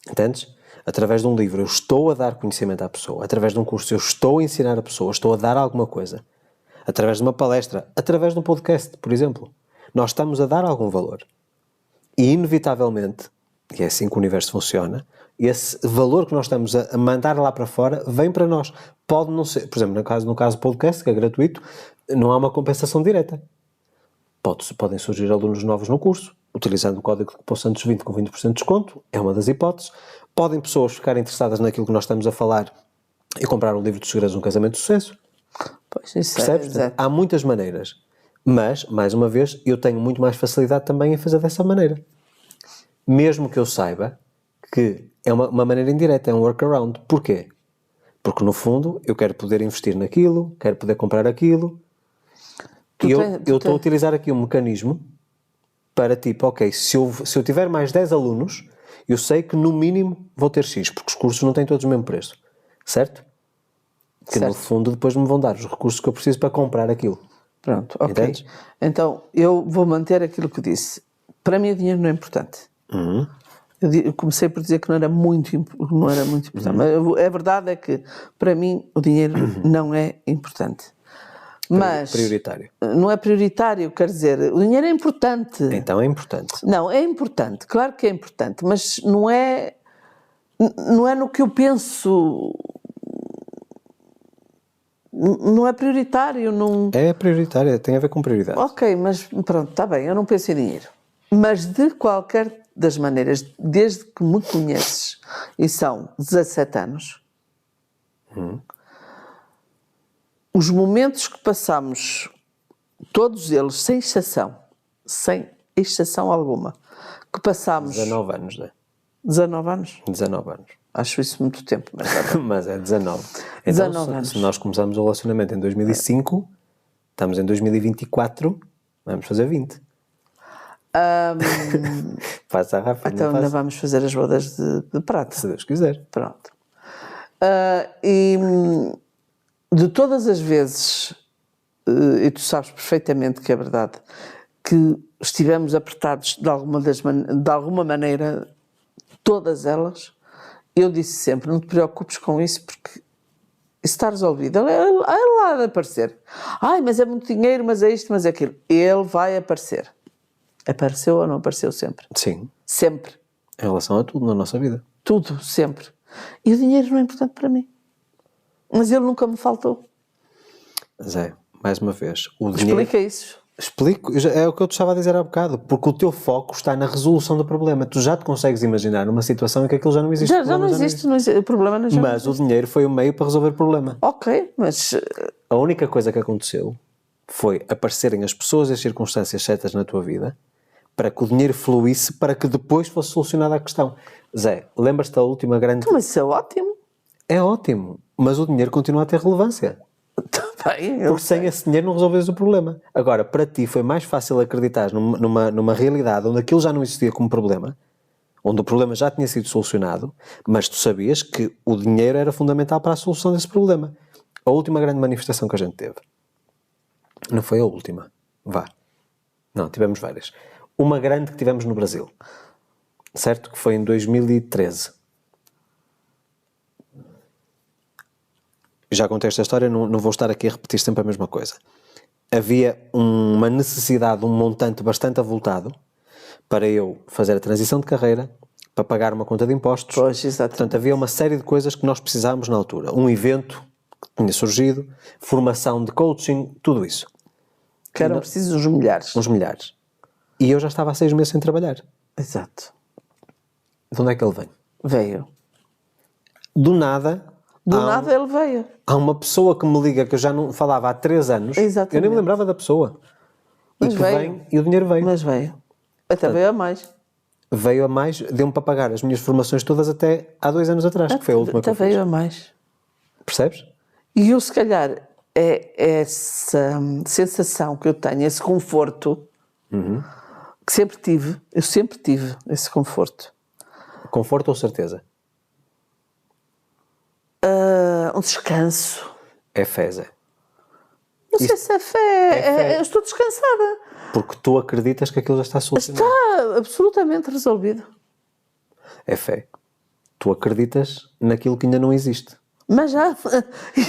Entendes? Através de um livro eu estou a dar conhecimento à pessoa. Através de um curso eu estou a ensinar a pessoa. Estou a dar alguma coisa. Através de uma palestra. Através de um podcast, por exemplo. Nós estamos a dar algum valor. E inevitavelmente, e é assim que o universo funciona, esse valor que nós estamos a mandar lá para fora vem para nós. Pode não ser, por exemplo, no caso do podcast, que é gratuito, não há uma compensação direta. Podem surgir alunos novos no curso, utilizando o código de cupom Santos20 com 20% de desconto, é uma das hipóteses. Podem pessoas ficarem interessadas naquilo que nós estamos a falar e comprar o livro dos segredos de um casamento de sucesso. Pois, isso Percebes? Há muitas maneiras. Mas, mais uma vez, eu tenho muito mais facilidade também em fazer dessa maneira. Mesmo que eu saiba que é uma maneira indireta, é um workaround. Porquê? Porque, no fundo, eu quero poder investir naquilo, quero poder comprar aquilo. E eu estou a utilizar aqui um mecanismo para, tipo, ok, se eu tiver mais 10 alunos, eu sei que, no mínimo, vou ter X, porque os cursos não têm todos o mesmo preço. Certo? Que, no fundo, depois me vão dar os recursos que eu preciso para comprar aquilo. Pronto, ok. Entendes? Então, eu vou manter aquilo que disse. Para mim, o dinheiro não é importante. Eu comecei por dizer que não era muito importante. Mas a verdade é que, para mim, o dinheiro não é importante. Mas prioritário. Não é prioritário, quer dizer, o dinheiro é importante. Então é importante. Não, é importante, claro que é importante, mas não é no que eu penso, não é prioritário. Não... É prioritário, tem a ver com prioridade. Ok, mas pronto, está bem, eu não penso em dinheiro. Mas de qualquer das maneiras, desde que me conheces, e são 17 anos, os momentos que passamos, todos eles, sem exceção alguma, que passamos... 19 anos, não é? 19 anos? 19 anos. Acho isso muito tempo, mas mas é 19. Então, 19 anos. Se nós começamos o relacionamento em 2005, estamos em 2024, vamos fazer 20. Passa rápido. Então ainda vamos fazer as bodas de prata. Se Deus quiser. Pronto. E de todas as vezes, e tu sabes perfeitamente que é verdade, que estivemos apertados de alguma maneira, todas elas, eu disse sempre, não te preocupes com isso porque isso está resolvido. Ele lá de aparecer. Ai, mas é muito dinheiro, mas é isto, mas é aquilo. Ele vai aparecer. Apareceu ou não apareceu sempre? Sim. Sempre. Em relação a tudo na nossa vida. Tudo, sempre. E o dinheiro não é importante para mim. Mas ele nunca me faltou. Zé, mais uma vez, o dinheiro... Explica isso. Explico, é o que eu te estava a dizer há bocado, porque o teu foco está na resolução do problema. Tu já te consegues imaginar uma situação em que aquilo já não existe. Já não existe, o problema não existe. Mas o dinheiro foi o meio para resolver o problema. Ok, mas... A única coisa que aconteceu foi aparecerem as pessoas e as circunstâncias certas na tua vida para que o dinheiro fluísse, para que depois fosse solucionada a questão. Zé, lembras-te da última grande... Mas isso é ótimo. É ótimo, mas o dinheiro continua a ter relevância. Bem, porque sem esse dinheiro não resolves o problema. Agora, para ti foi mais fácil acreditar numa realidade onde aquilo já não existia como problema, onde o problema já tinha sido solucionado, mas tu sabias que o dinheiro era fundamental para a solução desse problema. A última grande manifestação que a gente teve, não foi a última, não, tivemos várias. Uma grande que tivemos no Brasil, certo? Que foi em 2013. Já contei esta história, não vou estar aqui a repetir sempre a mesma coisa. Havia uma necessidade, um montante bastante avultado para eu fazer a transição de carreira, para pagar uma conta de impostos. Pois, exatamente. Portanto, havia uma série de coisas que nós precisávamos na altura. Um evento que tinha surgido, formação de coaching, tudo isso. Que eram precisos uns milhares. Uns milhares. E eu já estava há 6 meses sem trabalhar. Exato. De onde é que ele vem? Veio. Do nada... Do nada ele veio. Há uma pessoa que me liga que eu já não falava há 3 anos. Exatamente. Eu nem me lembrava da pessoa. Mas e que veio. vem, e o dinheiro veio. Mas veio. Até veio a mais. Veio a mais, deu-me para pagar as minhas formações todas até há 2 anos atrás, que foi a última que eu Até fiz. veio a mais. Percebes? E eu, se calhar, é essa sensação que eu tenho, esse conforto, que sempre tive, eu sempre tive esse conforto. Conforto ou certeza? Um descanso. É fé, Zé. Não sei se é fé. fé. Eu estou descansada. Porque tu acreditas que aquilo já está solucionado. Está absolutamente resolvido. É fé. Tu acreditas naquilo que ainda não existe. Mas já...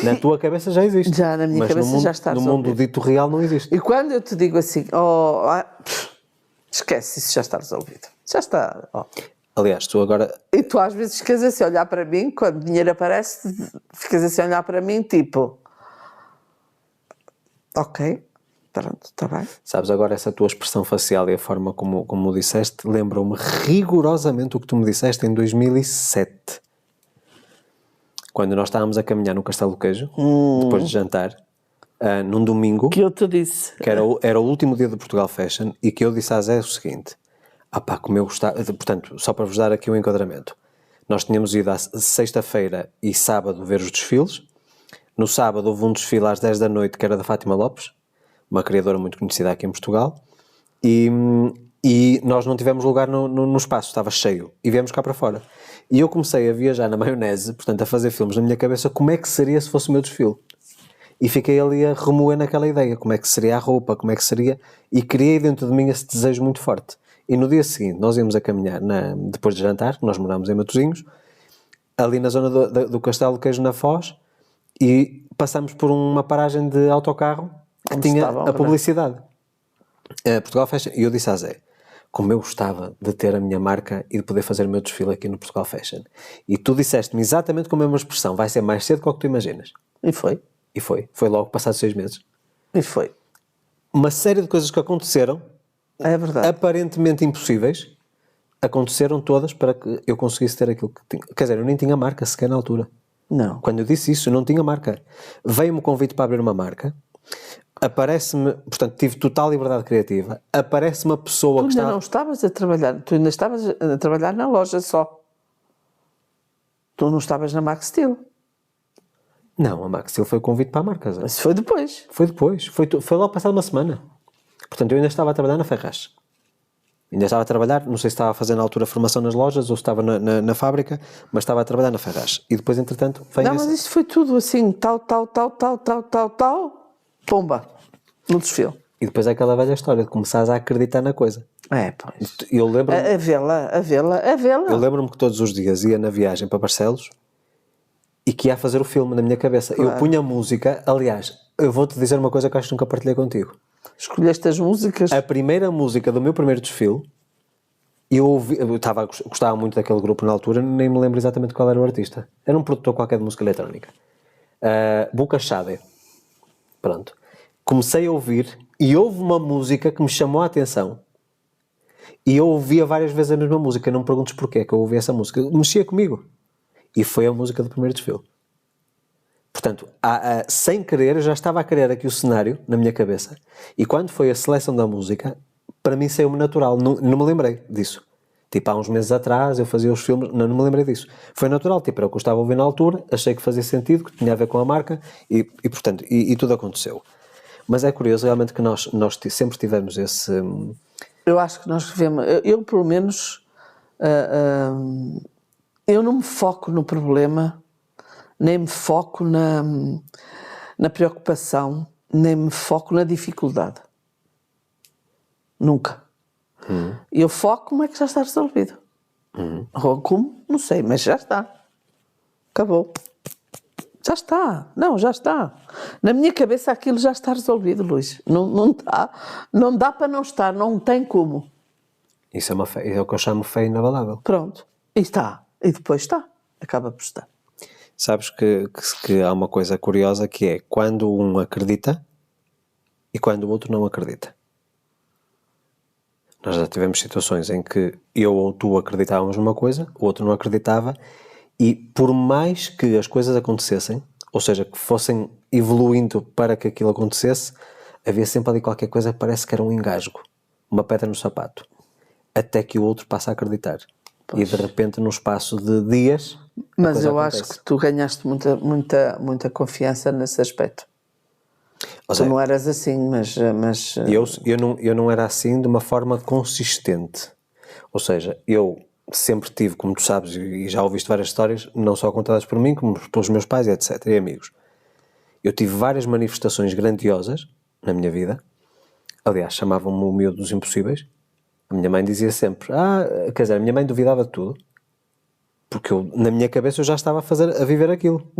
Na tua cabeça já existe. Já, na minha mas cabeça no mundo, já está no resolvido. mundo dito real não existe. E quando eu te digo assim, esquece, isso já está resolvido. Já está. Aliás, tu agora... E tu às vezes ficas assim a olhar para mim, quando o dinheiro aparece, ficas assim a olhar para mim, tipo... Ok, pronto, está bem. Sabes, agora essa tua expressão facial e a forma como o disseste lembram-me rigorosamente o que tu me disseste em 2007. Quando nós estávamos a caminhar no Castelo do Queijo, depois de jantar, num domingo, Que eu te disse. que era o último dia do Portugal Fashion, e que eu disse à Zé o seguinte: pá, como eu gostava... Portanto, só para vos dar aqui um enquadramento. Nós tínhamos ido à sexta-feira e sábado ver os desfiles. No sábado houve um desfile às 10 da noite que era da Fátima Lopes, uma criadora muito conhecida aqui em Portugal, e nós não tivemos lugar no espaço, estava cheio, e viemos cá para fora. E eu comecei a viajar na maionese, portanto a fazer filmes na minha cabeça, como é que seria se fosse o meu desfile. E fiquei ali a remoer naquela ideia, como é que seria a roupa, como é que seria, e criei dentro de mim esse desejo muito forte. E no dia seguinte nós íamos a caminhar, depois de jantar, nós morámos em Matosinhos, ali na zona do Castelo do Queijo na Foz, e passamos por uma paragem de autocarro que tinha a publicidade. Portugal Fashion. E eu disse a Zé, como eu gostava de ter a minha marca e de poder fazer o meu desfile aqui no Portugal Fashion. E tu disseste-me exatamente com a mesma expressão, vai ser mais cedo do que tu imaginas. E foi. E foi. Foi logo passados 6 meses. E foi. Uma série de coisas que aconteceram, É verdade. aparentemente impossíveis, aconteceram todas para que eu conseguisse ter aquilo que tinha. Quer dizer, eu nem tinha marca sequer na altura. Não. Quando eu disse isso, eu não tinha marca. Veio-me o convite para abrir uma marca. Aparece-me, portanto, tive total liberdade criativa. Aparece uma pessoa Tu que ainda está... não estavas a trabalhar, tu ainda estavas a trabalhar na loja só. Tu não estavas na Max Steel. Não, a Max Steel foi o convite para a marca. Zé. Isso foi depois. Foi depois. Foi logo passado uma semana. Portanto, eu ainda estava a trabalhar na Ferraz. Ainda estava a trabalhar, não sei se estava a fazer na altura formação nas lojas ou se estava na fábrica, mas estava a trabalhar na Ferraz. E depois, entretanto, vem Não, mas isto foi tudo assim, tal, pomba, no desfile. E depois é aquela velha história de começares a acreditar na coisa. É, pois. Eu lembro-me... A vê-la. Eu lembro-me que todos os dias ia na viagem para Barcelos e que ia a fazer o filme na minha cabeça. Claro. Eu punha música, aliás, eu vou-te dizer uma coisa que acho que nunca partilhei contigo. Escolheste as músicas? A primeira música do meu primeiro desfile, eu gostava muito daquele grupo na altura, nem me lembro exatamente qual era o artista. Era um produtor qualquer de música eletrónica. Boca Chade. Pronto. Comecei a ouvir e houve uma música que me chamou a atenção. E eu ouvia várias vezes a mesma música. Não me perguntes porquê que eu ouvi essa música. Mexia comigo. E foi a música do primeiro desfile. Portanto, sem querer, eu já estava a criar aqui o cenário na minha cabeça. E quando foi a seleção da música, para mim saiu-me natural. Não me lembrei disso. Tipo, há uns meses atrás eu fazia os filmes, não me lembrei disso. Foi natural, tipo, era o que eu estava a ouvir na altura, achei que fazia sentido, que tinha a ver com a marca e portanto, tudo aconteceu. Mas é curioso realmente que nós sempre tivemos esse... Eu acho que nós devemos... Eu pelo menos... eu não me foco no problema, nem me foco na preocupação, nem me foco na dificuldade. Nunca. Eu foco como é que já está resolvido. Ou como? Não sei, mas já está. Acabou. Já está. Não, já está. Na minha cabeça aquilo já está resolvido, Luís. Não dá para não estar, não tem como. Isso é o que eu chamo fé inabalável. Pronto. E está. E depois está. Acaba por estar. Sabes que há uma coisa curiosa que é quando um acredita e quando o outro não acredita. Nós já tivemos situações em que eu ou tu acreditávamos numa coisa, o outro não acreditava, e por mais que as coisas acontecessem, ou seja, que fossem evoluindo para que aquilo acontecesse, havia sempre ali qualquer coisa que parece que era um engasgo, uma pedra no sapato, até que o outro passa a acreditar. Pois. E de repente, num espaço de dias... Mas eu acho que tu ganhaste muita confiança nesse aspecto. Tu não eras assim, mas... Eu não era assim de uma forma consistente. Ou seja, eu sempre tive, como tu sabes, e já ouviste várias histórias, não só contadas por mim, como pelos meus pais, etc., e amigos. Eu tive várias manifestações grandiosas na minha vida. Aliás, chamavam-me o miúdo dos impossíveis. A minha mãe dizia sempre... quer dizer, a minha mãe duvidava de tudo. Porque na minha cabeça eu já estava a viver aquilo.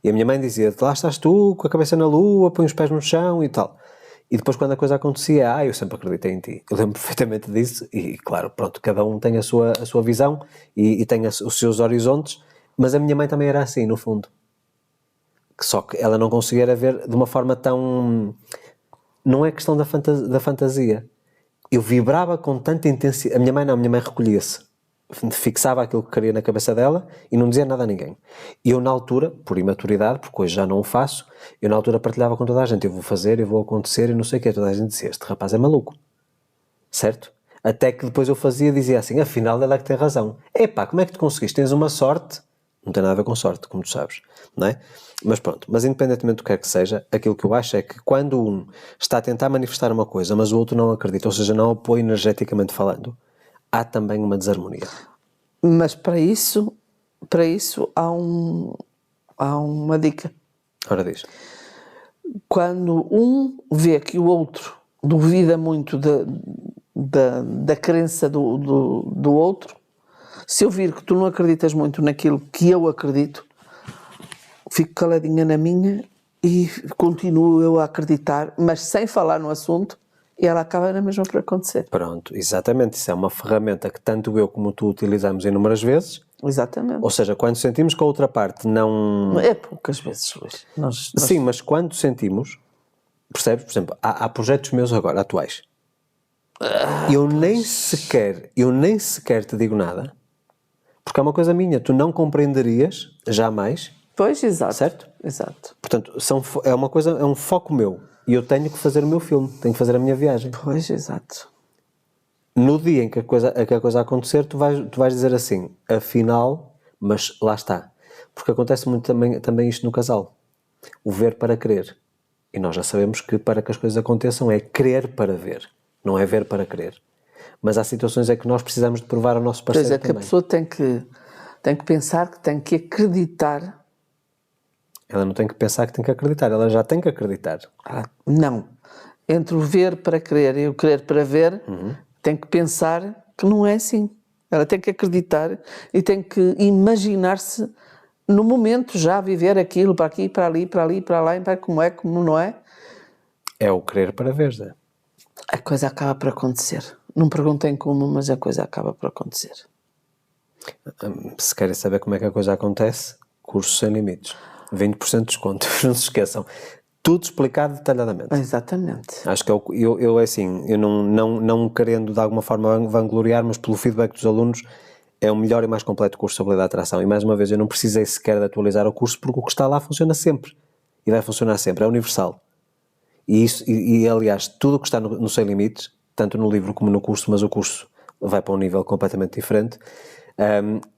E a minha mãe dizia, lá estás tu, com a cabeça na lua, põe os pés no chão e tal. E depois quando a coisa acontecia, eu sempre acreditei em ti. Eu lembro perfeitamente disso e claro, pronto, cada um tem a sua visão e tem os seus horizontes, mas a minha mãe também era assim, no fundo. Só que ela não conseguia ver de uma forma tão... Não é questão da fantasia. Eu vibrava com tanta intensidade. A minha mãe não, a minha mãe recolhia-se. Fixava aquilo que queria na cabeça dela e não dizia nada a ninguém. E eu na altura, por imaturidade, porque hoje já não o faço, eu na altura partilhava com toda a gente, eu vou fazer, eu vou acontecer e não sei o quê. Toda a gente dizia, este rapaz é maluco. Certo? Até que depois eu fazia e dizia assim, afinal ela é que tem razão. Epá, como é que tu conseguiste? Tens uma sorte. Não tem nada a ver com sorte, como tu sabes, não é? Mas pronto, mas independentemente do que quer que seja, aquilo que eu acho é que quando um está a tentar manifestar uma coisa, mas o outro não acredita, ou seja, não apoia energeticamente falando, há também uma desarmonia. Mas para isso há uma dica. Ora diz. Quando um vê que o outro duvida muito da crença do outro, se eu vir que tu não acreditas muito naquilo que eu acredito, fico caladinha na minha e continuo eu a acreditar, mas sem falar no assunto, e ela acaba na mesma por acontecer. Pronto, exatamente. Isso é uma ferramenta que tanto eu como tu utilizamos inúmeras vezes. Exatamente. Ou seja, quando sentimos que a outra parte não... É poucas vezes, Luís. Sim, mas quando sentimos, percebes? Por exemplo, há projetos meus agora, atuais. Eu nem sequer te digo nada, porque é uma coisa minha, tu não compreenderias jamais. Pois, exato. Certo? Exato. Portanto, é uma coisa, é um foco meu. E eu tenho que fazer o meu filme, tenho que fazer a minha viagem. Pois, exato. No dia em que a coisa acontecer, tu vais dizer assim, afinal, mas lá está. Porque acontece muito também isto no casal. O ver para crer. E nós já sabemos que para que as coisas aconteçam é crer para ver, não é ver para crer. Mas há situações em que nós precisamos de provar ao nosso parceiro Pois é, que também. a pessoa tem que pensar, que tem que acreditar. Ela não tem que pensar que tem que acreditar, ela já tem que acreditar. Não. Entre o ver para crer e o crer para ver, tem que pensar que não é assim. Ela tem que acreditar e tem que imaginar-se no momento já viver aquilo, para aqui, para ali, para ali, para lá, para como é, como não é. É o crer para ver, Zé. A coisa acaba por acontecer. Não perguntem como, mas a coisa acaba por acontecer. Se querem saber como é que a coisa acontece, curso sem limites. 20% de desconto, não se esqueçam. Tudo explicado detalhadamente. Exatamente. Acho que eu assim, eu não querendo de alguma forma vangloriar, mas pelo feedback dos alunos, é o melhor e mais completo curso sobre a lei da atração. E mais uma vez, eu não precisei sequer de atualizar o curso, porque o que está lá funciona sempre. E vai funcionar sempre, é universal. E aliás, tudo o que está no Sem Limites, tanto no livro como no curso, mas o curso vai para um nível completamente diferente,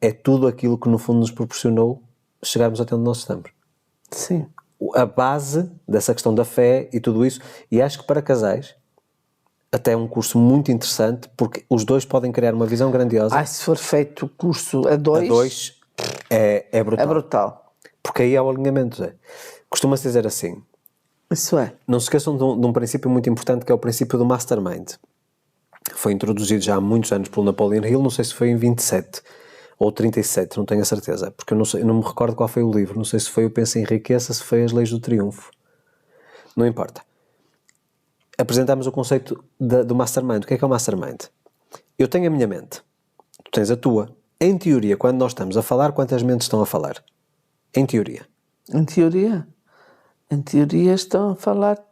é tudo aquilo que no fundo nos proporcionou chegarmos até onde nós estamos. Sim. A base dessa questão da fé e tudo isso, e acho que para casais até é um curso muito interessante, porque os dois podem criar uma visão grandiosa. Se for feito o curso a dois é brutal. é brutal. Porque aí há o alinhamento, Zé. Costuma-se dizer assim, Isso é. não se esqueçam de um princípio muito importante, que é o princípio do mastermind. Foi introduzido já há muitos anos pelo Napoleon Hill, não sei se foi em 27 ou 37, não tenho a certeza, porque eu não me recordo qual foi o livro, não sei se foi o Pensa em Riqueza, se foi As Leis do Triunfo. Não importa. Apresentámos o conceito do mastermind. O que é o mastermind? Eu tenho a minha mente, tu tens a tua. Em teoria, quando nós estamos a falar, quantas mentes estão a falar? Em teoria. Em teoria estão a falar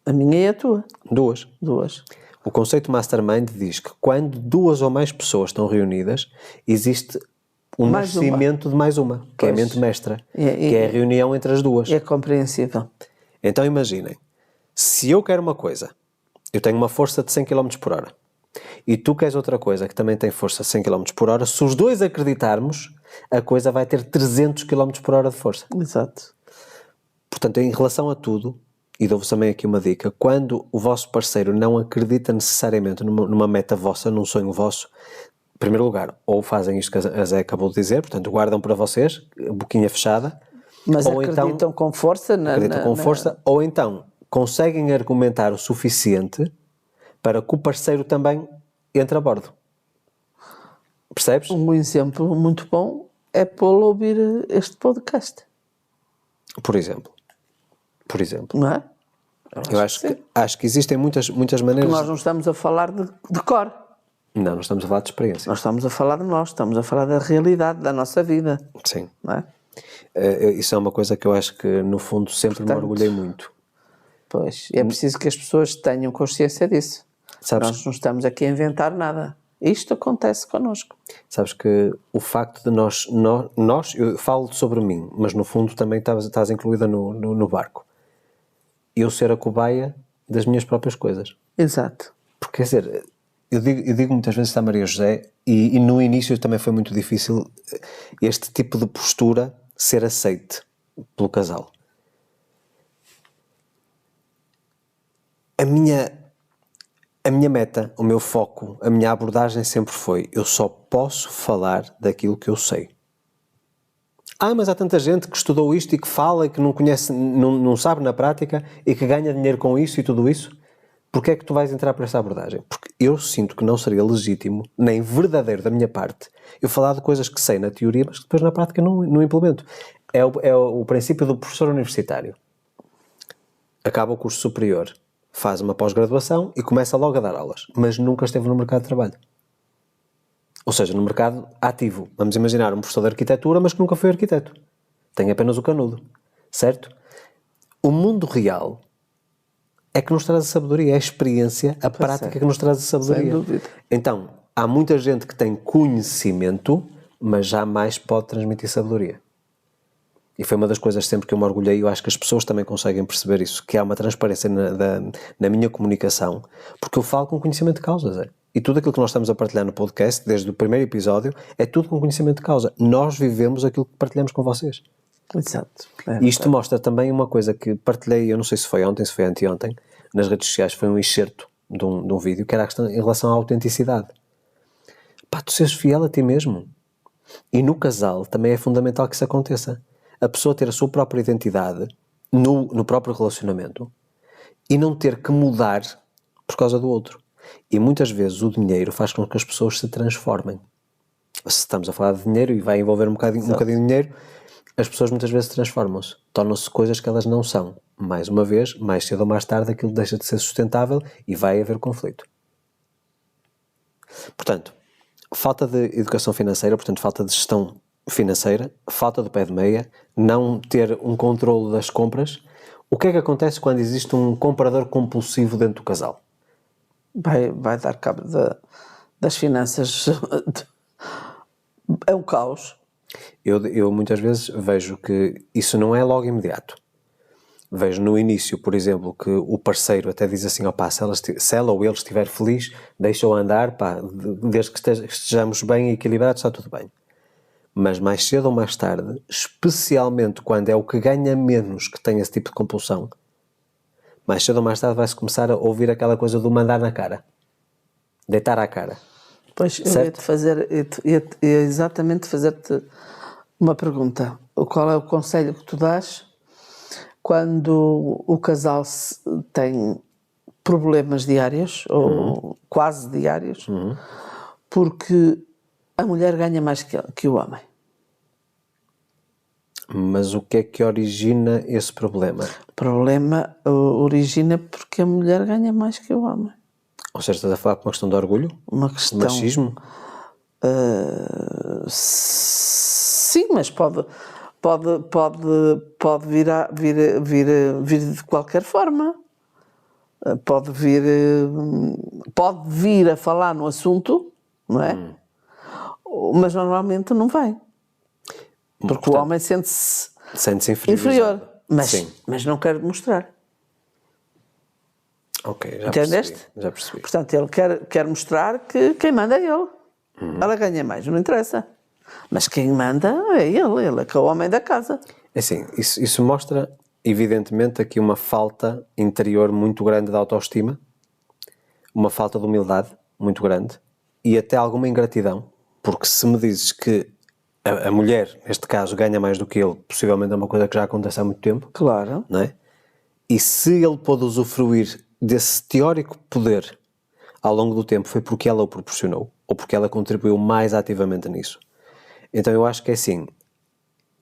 a minha e a tua. Duas. O conceito mastermind diz que quando duas ou mais pessoas estão reunidas, existe nascimento de mais uma, que é a mente mestra, que é a reunião entre as duas. É compreensível. Então imaginem, se eu quero uma coisa, eu tenho uma força de 100 km por hora, e tu queres outra coisa que também tem força de 100 km por hora, se os dois acreditarmos, a coisa vai ter 300 km por hora de força. Exato. Portanto, em relação a tudo, e dou-vos também aqui uma dica, quando o vosso parceiro não acredita necessariamente numa meta vossa, num sonho vosso, em primeiro lugar, ou fazem isto que a Zé acabou de dizer, portanto, guardam para vocês, boquinha fechada. Mas ou acreditam então, com força ou então conseguem argumentar o suficiente para que o parceiro também entre a bordo. Percebes? Um exemplo muito bom é pô-lo a ouvir este podcast. Por exemplo. Não é? Eu acho que existem muitas maneiras. Nós não estamos a falar de cor. Não estamos a falar de experiência. Nós estamos a falar de nós, estamos a falar da realidade, da nossa vida. Sim. Não é? Isso é uma coisa que eu acho que, no fundo, sempre me orgulhei muito. Pois, é preciso que as pessoas tenham consciência disso. Sabes, Nós não estamos aqui a inventar nada. Isto acontece connosco. sabes que o facto de nós, eu falo sobre mim, mas no fundo também estás incluída no barco. Eu ser a cobaia das minhas próprias coisas. Exato. Porque, quer dizer, eu digo muitas vezes à Maria José, e no início também foi muito difícil este tipo de postura ser aceite pelo casal. A minha meta, o meu foco, a minha abordagem sempre foi: eu só posso falar daquilo que eu sei. Mas há tanta gente que estudou isto e que fala e que não conhece, não sabe na prática e que ganha dinheiro com isso e tudo isso. Porquê é que tu vais entrar por essa abordagem? Porque eu sinto que não seria legítimo, nem verdadeiro da minha parte, eu falar de coisas que sei na teoria, mas que depois na prática não implemento. É o princípio do professor universitário. Acaba o curso superior, faz uma pós-graduação e começa logo a dar aulas, mas nunca esteve no mercado de trabalho. Ou seja, no mercado ativo. Vamos imaginar um professor de arquitetura, mas que nunca foi arquiteto. Tem apenas o canudo. Certo? O mundo real é que nos traz a sabedoria, é a experiência, a prática que nos traz a sabedoria. Sem dúvida. Então, há muita gente que tem conhecimento, mas jamais pode transmitir sabedoria. E foi uma das coisas sempre que eu me orgulhei, e eu acho que as pessoas também conseguem perceber isso, que há uma transparência na minha comunicação, porque eu falo com conhecimento de causa, Zé. E tudo aquilo que nós estamos a partilhar no podcast, desde o primeiro episódio, é tudo com conhecimento de causa. Nós vivemos aquilo que partilhamos com vocês. Exato. E isto mostra também uma coisa que partilhei, eu não sei se foi ontem, se foi anteontem, nas redes sociais, foi um excerto de um vídeo, que era a questão em relação à autenticidade. Tu seres fiel a ti mesmo. E no casal também é fundamental que isso aconteça. A pessoa ter a sua própria identidade no próprio relacionamento e não ter que mudar por causa do outro. E muitas vezes o dinheiro faz com que as pessoas se transformem. Se estamos a falar de dinheiro e vai envolver um bocadinho de dinheiro, as pessoas muitas vezes transformam-se, tornam-se coisas que elas não são. Mais uma vez, mais cedo ou mais tarde, aquilo deixa de ser sustentável e vai haver conflito. Portanto, falta de educação financeira, portanto, falta de gestão financeira, falta do pé de meia, não ter um controle das compras. O que é que acontece quando existe um comprador compulsivo dentro do casal? Vai dar cabo das finanças. É um caos. Eu muitas vezes vejo que isso não é logo imediato. Vejo no início, por exemplo, que o parceiro até diz assim: se ela ou ele estiver feliz, deixa-o andar, desde que estejamos bem equilibrados, está tudo bem. Mas mais cedo ou mais tarde, especialmente quando é o que ganha menos que tem esse tipo de compulsão, mais cedo ou mais tarde vai-se começar a ouvir aquela coisa do mandar na cara. Deitar à cara. Pois, eu ia exatamente fazer-te uma pergunta. Qual é o conselho que tu dás quando o casal tem problemas diários, ou quase diários, porque a mulher ganha mais que o homem? Mas o que é que origina esse problema? O problema origina porque a mulher ganha mais que o homem. Ou seja, estás a falar por uma questão de orgulho? Uma questão... Machismo? Sim, mas pode vir de qualquer forma. Pode vir a falar no assunto, não é? Mas normalmente não vem. Porque portanto, o homem sente-se inferior. Mas não quer mostrar. Ok, já percebi. Portanto, ele quer mostrar que quem manda é ele. Ela ganha mais, não interessa. Mas quem manda é ele é que é o homem da casa. Assim, isso mostra, evidentemente, aqui uma falta interior muito grande de autoestima, uma falta de humildade muito grande e até alguma ingratidão, porque se me dizes que a mulher, neste caso, ganha mais do que ele, possivelmente é uma coisa que já acontece há muito tempo. Claro. Não é? E se ele pôde usufruir desse teórico poder ao longo do tempo, foi porque ela o proporcionou, ou porque ela contribuiu mais ativamente nisso. Então eu acho que é assim,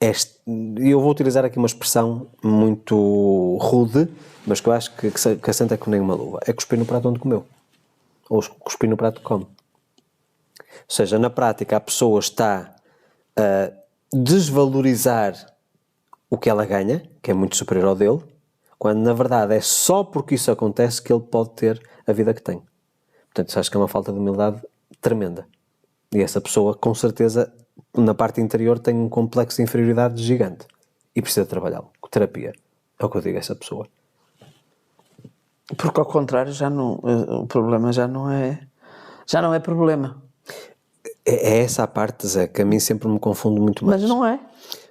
eu vou utilizar aqui uma expressão muito rude, mas que eu acho que assenta com nem uma luva. É cuspir no prato onde comeu. Ou cuspir no prato que come. Ou seja, na prática a pessoa está a desvalorizar o que ela ganha, que é muito superior ao dele, quando na verdade é só porque isso acontece que ele pode ter a vida que tem. Portanto, isso acho que é uma falta de humildade tremenda. E essa pessoa, com certeza, na parte interior tem um complexo de inferioridade gigante e precisa trabalhá-lo. Terapia. É o que eu digo a essa pessoa. Porque ao contrário, o problema já não é problema. É essa a parte, Zé, que a mim sempre me confunde muito mais. Mas não é.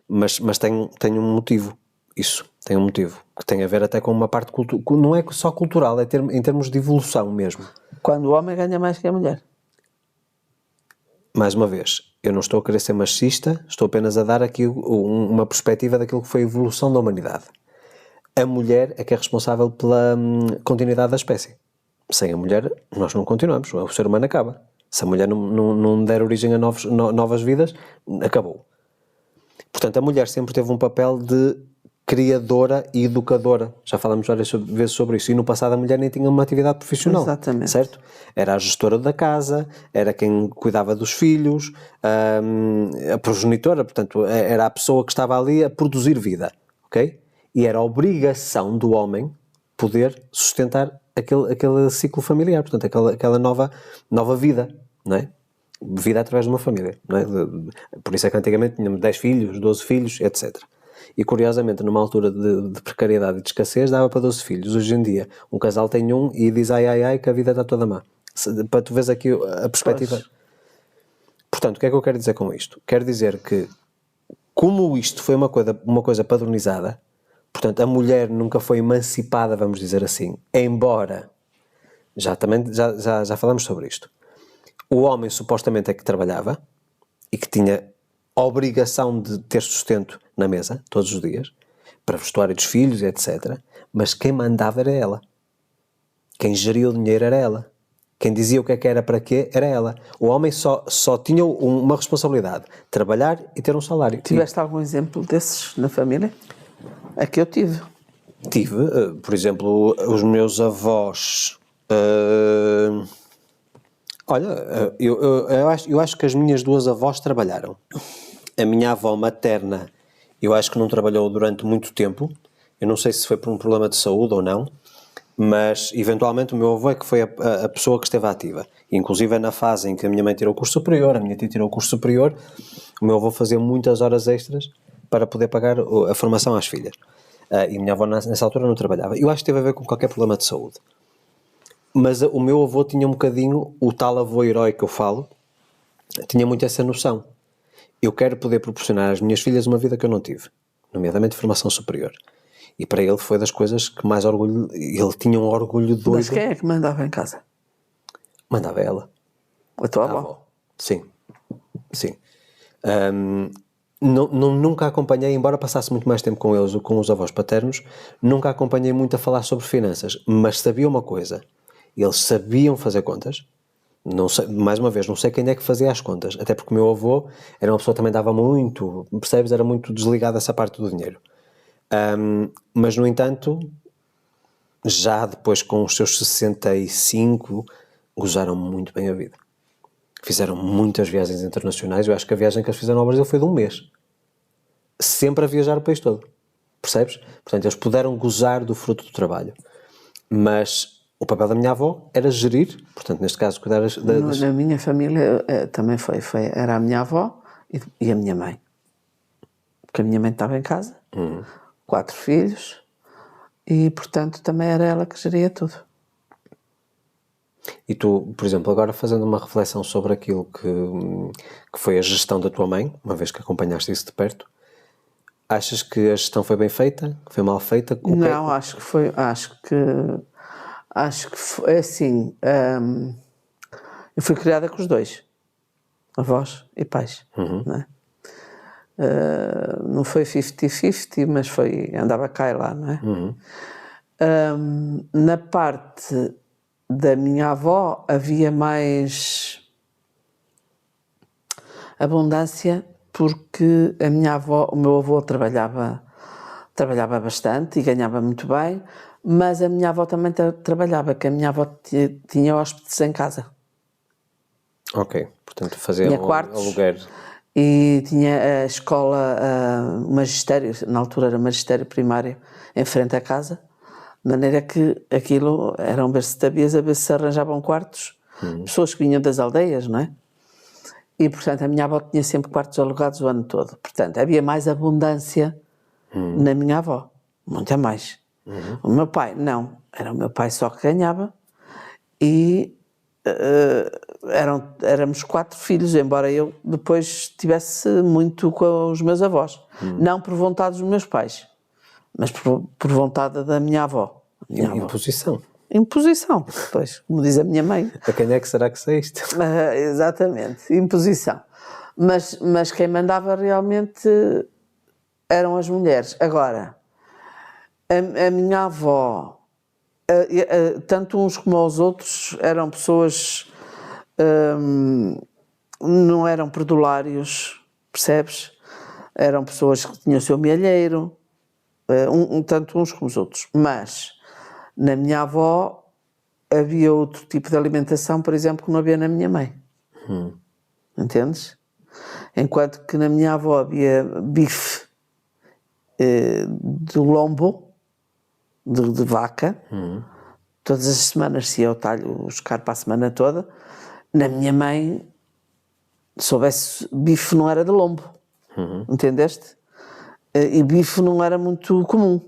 Mas tem um motivo. Isso, tem um motivo. Que tem a ver até com uma parte cultural. Não é só cultural, é em termos de evolução mesmo. Quando o homem ganha mais que a mulher. Mais uma vez, eu não estou a querer ser machista, estou apenas a dar aqui uma perspectiva daquilo que foi a evolução da humanidade. A mulher é que é responsável pela continuidade da espécie. Sem a mulher, nós não continuamos, o ser humano acaba. Se a mulher não der origem a novas vidas, acabou. Portanto, a mulher sempre teve um papel de criadora e educadora. Já falamos várias vezes sobre isso. E no passado a mulher nem tinha uma atividade profissional. Exatamente. Certo? Era a gestora da casa, era quem cuidava dos filhos, a progenitora, portanto, era a pessoa que estava ali a produzir vida. Ok? E era a obrigação do homem poder sustentar aquele ciclo familiar, portanto, aquela nova vida, não é? Vida através de uma família, não é? Por isso é que antigamente tínhamos 10 filhos, 12 filhos, etc. E curiosamente, numa altura de precariedade e de escassez, dava para 12 filhos. Hoje em dia, um casal tem um e diz ai, que a vida está toda má. Para tu veres aqui a perspectiva. Pois. Portanto, o que é que eu quero dizer com isto? Quero dizer que, como isto foi uma coisa padronizada, portanto, a mulher nunca foi emancipada, vamos dizer assim, embora, já falamos sobre isto, o homem supostamente é que trabalhava e que tinha a obrigação de ter sustento na mesa, todos os dias, para vestuário dos filhos, etc. Mas quem mandava era ela. Quem geria o dinheiro era ela. Quem dizia o que é que era para quê era ela. O homem só tinha uma responsabilidade, trabalhar e ter um salário. Tiveste algum exemplo desses na família? É que eu tive. Tive, por exemplo, os meus avós... Olha, eu acho que as minhas duas avós trabalharam. A minha avó materna, eu acho que não trabalhou durante muito tempo. Eu não sei se foi por um problema de saúde ou não, mas eventualmente o meu avô é que foi a pessoa que esteve ativa. Inclusive é na fase em que a minha mãe tirou o curso superior, a minha tia tirou o curso superior, o meu avô fazia muitas horas extras para poder pagar a formação às filhas. E a minha avó nessa altura não trabalhava. Eu acho que teve a ver com qualquer problema de saúde. Mas o meu avô tinha um bocadinho, o tal avô herói que eu falo, tinha muito essa noção. Eu quero poder proporcionar às minhas filhas uma vida que eu não tive, nomeadamente formação superior. E para ele foi das coisas que mais orgulho, ele tinha um orgulho doido. Mas quem é que mandava em casa? Mandava ela. A tua avó? Sim. Nunca acompanhei, embora passasse muito mais tempo com eles do que com os avós paternos, nunca acompanhei muito a falar sobre finanças, mas sabia uma coisa, eles sabiam fazer contas. Não sei, mais uma vez, não sei quem é que fazia as contas, até porque o meu avô era uma pessoa que também dava muito, percebes, era muito desligado dessa parte do dinheiro. Mas no entanto, já depois com os seus 65, gozaram muito bem a vida. Fizeram muitas viagens internacionais. Eu acho que a viagem que eles fizeram ao Brasil foi de um mês. Sempre a viajar o país todo. Percebes? Portanto, eles puderam gozar do fruto do trabalho. Mas o papel da minha avó era gerir, portanto, neste caso, cuidar das... Na minha família também era a minha avó e a minha mãe. Porque a minha mãe estava em casa, 4 filhos, e, portanto, também era ela que geria tudo. E tu, por exemplo, agora fazendo uma reflexão sobre aquilo que foi a gestão da tua mãe, uma vez que acompanhaste isso de perto, achas que a gestão foi bem feita? Foi mal feita? Não, acho que foi assim, eu fui criada com os dois, avós e pais, não é? Não foi 50-50, mas andava cá e lá, não é? Na parte da minha avó havia mais abundância porque o meu avô trabalhava bastante e ganhava muito bem, mas a minha avó também trabalhava, que a minha avó tinha hóspedes em casa. Ok, portanto fazia Tinha quartos aluguer. e tinha a escola, o magistério, na altura era magistério primário, em frente à casa, de maneira que aquilo era um berço-tabias, a ver se arranjavam quartos, pessoas que vinham das aldeias, não é? E, portanto, a minha avó tinha sempre quartos alugados o ano todo. Portanto, havia mais abundância na minha avó, muito a mais. O meu pai, não. Era o meu pai só que ganhava e éramos 4 filhos, embora eu depois estivesse muito com os meus avós. Não por vontade dos meus pais, mas por vontade da minha avó. Imposição. Imposição, pois, como diz a minha mãe. A quem é que será que saíste? Exatamente, imposição. Mas quem mandava realmente eram as mulheres. Agora, a minha avó, tanto uns como os outros, eram pessoas, não eram perdulários, percebes? Eram pessoas que tinham o seu mielheiro, tanto uns como os outros. Mas, na minha avó, havia outro tipo de alimentação, por exemplo, que não havia na minha mãe. Entendes? Enquanto que na minha avó havia bife de lombo, de vaca, todas as semanas se ia ao talho buscar para a semana toda. Na minha mãe, se houvesse bife, não era de lombo. Entendeste? E bife não era muito comum.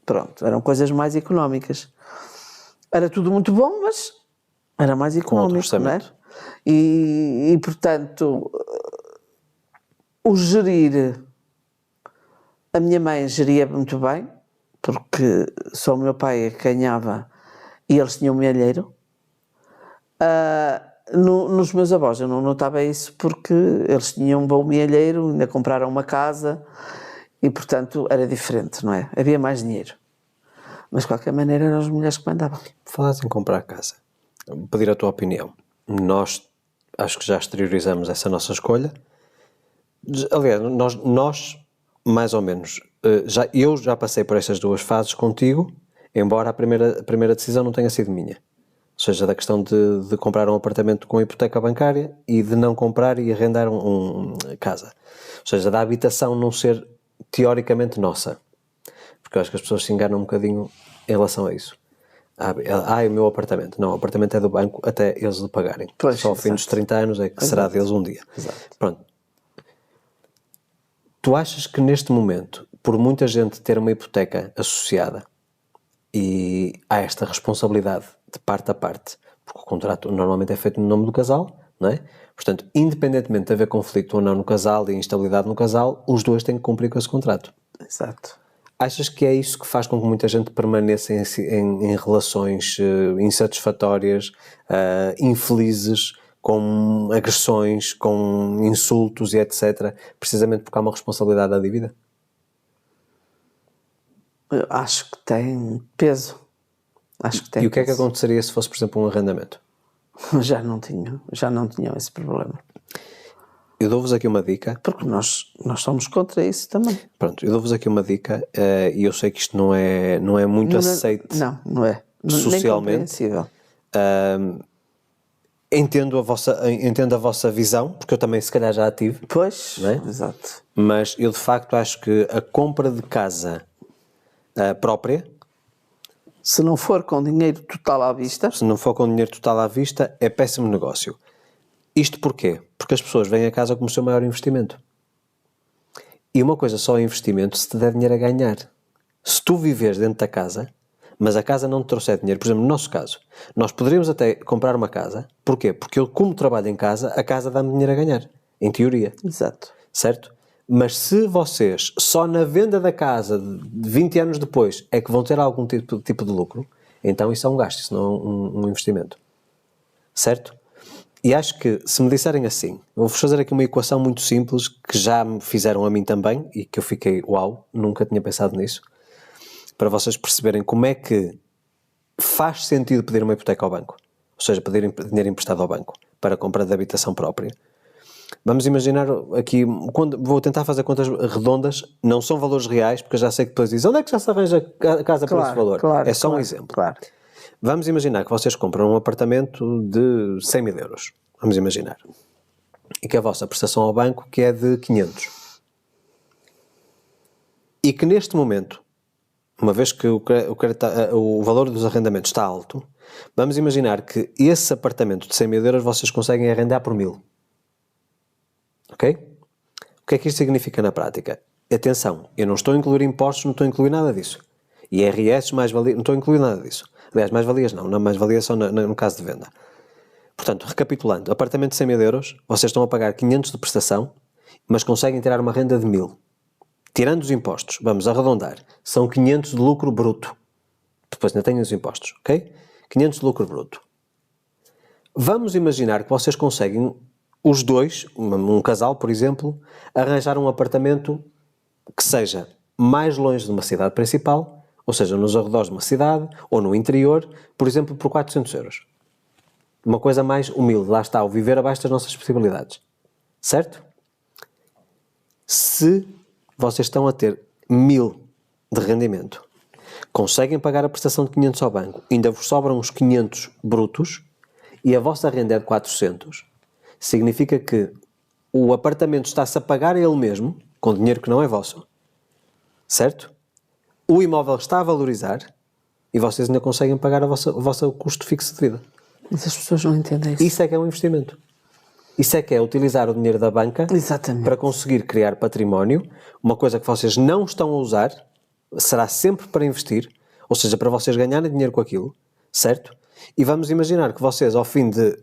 Pronto, eram coisas mais económicas. Era tudo muito bom, mas era mais económico, não é? E portanto, o gerir, a minha mãe geria muito bem, porque só o meu pai é que ganhava e eles tinham um mielheiro. Nos meus avós eu não notava isso, porque eles tinham um bom mielheiro, ainda compraram uma casa e portanto era diferente, não é? Havia mais dinheiro. Mas de qualquer maneira eram as mulheres que mandavam. Falaste em comprar casa. Pedir a tua opinião. Nós acho que já exteriorizamos essa nossa escolha. Aliás, nós mais ou menos, eu já passei por estas 2 fases contigo, embora a primeira decisão não tenha sido minha. Ou seja, da questão de comprar um apartamento com hipoteca bancária e de não comprar e arrendar uma casa. Ou seja, da habitação não ser teoricamente nossa. Porque eu acho que as pessoas se enganam um bocadinho em relação a isso. O meu apartamento. Não, o apartamento é do banco até eles lhe pagarem. Pois, só ao fim dos 30 anos é que será deles um dia. Exato. Pronto. Tu achas que neste momento, por muita gente ter uma hipoteca associada e há esta responsabilidade de parte a parte, porque o contrato normalmente é feito no nome do casal, não é? Portanto, independentemente de haver conflito ou não no casal e instabilidade no casal, os dois têm que cumprir com esse contrato. Exato. Achas que é isso que faz com que muita gente permaneça em relações insatisfatórias, infelizes, com agressões, com insultos e etc., precisamente porque há uma responsabilidade da dívida? Eu acho que tem peso. Acho que tem E o que é que peso. aconteceria se fosse, por exemplo, um arrendamento? Já não tinham esse problema. Eu dou-vos aqui uma dica. Porque nós somos contra isso também. Pronto, eu dou-vos aqui uma dica e eu sei que isto não é muito aceito Não é. socialmente. Nem compreensível. Entendo a vossa visão, porque eu também se calhar já a tive. Pois, não é? exato. Mas eu de facto acho que a compra de casa própria, Se não for com dinheiro total à vista, se não for com dinheiro total à vista, é péssimo negócio. Isto porquê? Porque as pessoas vêm a casa como o seu maior investimento. E uma coisa só é investimento se te der dinheiro a ganhar. Se tu viveres dentro da casa, mas a casa não te trouxer dinheiro, por exemplo, no nosso caso, nós poderíamos até comprar uma casa. Porquê? Porque eu, como trabalho em casa, a casa dá-me dinheiro a ganhar. Em teoria. exato. Certo? Mas se vocês, só na venda da casa, de 20 anos depois, é que vão ter algum tipo de lucro, então isso é um gasto, isso não é um investimento. Certo? E acho que, se me disserem assim, vou-vos fazer aqui uma equação muito simples, que já me fizeram a mim também, e que eu fiquei, uau, nunca tinha pensado nisso, para vocês perceberem como é que faz sentido pedir uma hipoteca ao banco. Ou seja, pedir dinheiro emprestado ao banco, para a compra de habitação própria. Vamos imaginar aqui, vou tentar fazer contas redondas, não são valores reais, porque eu já sei que depois dizem, onde é que já se arranja casa por esse valor? É só um exemplo. Claro. Vamos imaginar que vocês compram um apartamento de 100 mil euros. Vamos imaginar. E que a vossa prestação ao banco que é de 500. E que neste momento, uma vez que o valor dos arrendamentos está alto, vamos imaginar que esse apartamento de 100 mil euros vocês conseguem arrendar por 1000. Ok? O que é que isto significa na prática? Atenção, eu não estou a incluir impostos, não estou a incluir nada disso. IRS, mais-valia, não estou a incluir nada disso. Aliás, mais-valias não mais-valia só no caso de venda. Portanto, recapitulando, apartamento de 100 mil euros, vocês estão a pagar 500 de prestação, mas conseguem tirar uma renda de 1000. Tirando os impostos, vamos arredondar, são 500 de lucro bruto. Depois ainda tenho os impostos, ok? 500 de lucro bruto. Vamos imaginar que vocês conseguem, os dois, um casal, por exemplo, arranjar um apartamento que seja mais longe de uma cidade principal, ou seja, nos arredores de uma cidade, ou no interior, por exemplo, por 400 euros. Uma coisa mais humilde, lá está, o viver abaixo das nossas possibilidades. Certo? Se vocês estão a ter 1000 de rendimento, conseguem pagar a prestação de 500 ao banco, ainda vos sobram os 500 brutos, e a vossa renda é de 400, significa que o apartamento está-se a pagar a ele mesmo, com dinheiro que não é vosso. Certo? O imóvel está a valorizar, e vocês ainda conseguem pagar o vosso custo fixo de vida. Mas as pessoas não entendem isso. Isso é que é um investimento. Isso é que é utilizar o dinheiro da banca para conseguir criar património, uma coisa que vocês não estão a usar, será sempre para investir, ou seja, para vocês ganharem dinheiro com aquilo, certo? E vamos imaginar que vocês, ao fim de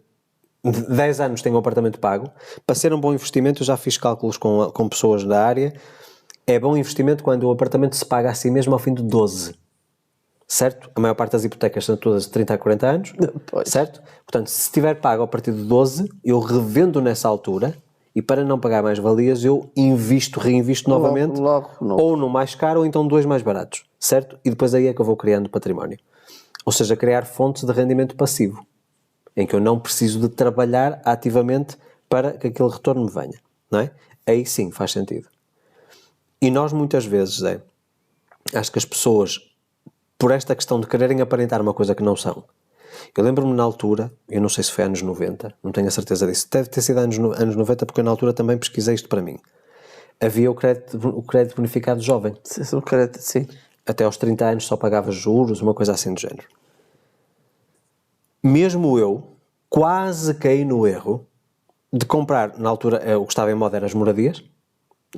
10 anos, têm um apartamento pago. Para ser um bom investimento, eu já fiz cálculos com pessoas da área, é bom investimento quando o apartamento se paga a si mesmo ao fim de 12. Certo? A maior parte das hipotecas são todas de 30 a 40 anos, Pois. certo? Portanto, se estiver pago a partir de 12, eu revendo nessa altura e para não pagar mais valias, eu reinvisto novamente, logo. ou no mais caro ou então dois mais baratos, certo? E depois aí é que eu vou criando património. Ou seja, criar fontes de rendimento passivo, em que eu não preciso de trabalhar ativamente para que aquele retorno me venha, não é? Aí sim faz sentido. E nós muitas vezes, acho que as pessoas, por esta questão de quererem aparentar uma coisa que não são. Eu lembro-me na altura, eu não sei se foi anos 90, não tenho a certeza disso, deve ter sido anos 90, porque eu na altura também pesquisei isto para mim. Havia o crédito bonificado jovem. O crédito, sim. Até aos 30 anos só pagava juros, uma coisa assim do género. Mesmo eu, quase caí no erro de comprar, na altura, o que estava em moda eram as moradias,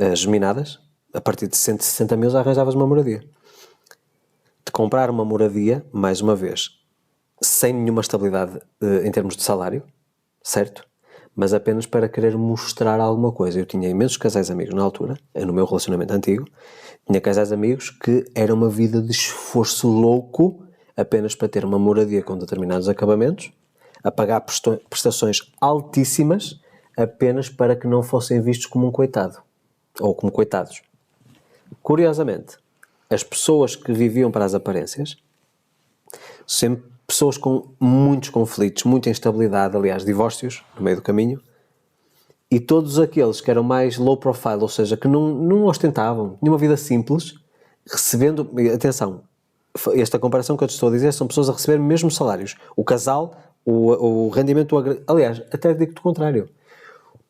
as geminadas, a partir de 160 mil já arranjavas uma moradia. De comprar uma moradia, mais uma vez, sem nenhuma estabilidade em termos de salário, certo? Mas apenas para querer mostrar alguma coisa. Eu tinha imensos casais amigos na altura, no meu relacionamento antigo, tinha casais amigos que era uma vida de esforço louco apenas para ter uma moradia com determinados acabamentos, a pagar prestações altíssimas apenas para que não fossem vistos como um coitado, ou como coitados. Curiosamente, as pessoas que viviam para as aparências, sempre pessoas com muitos conflitos, muita instabilidade, aliás, divórcios no meio do caminho, e todos aqueles que eram mais low profile, ou seja, que não ostentavam, tinham uma vida simples, recebendo, atenção, esta comparação que eu te estou a dizer, são pessoas a receber mesmo salários. O casal, o rendimento, aliás, até digo-te o contrário,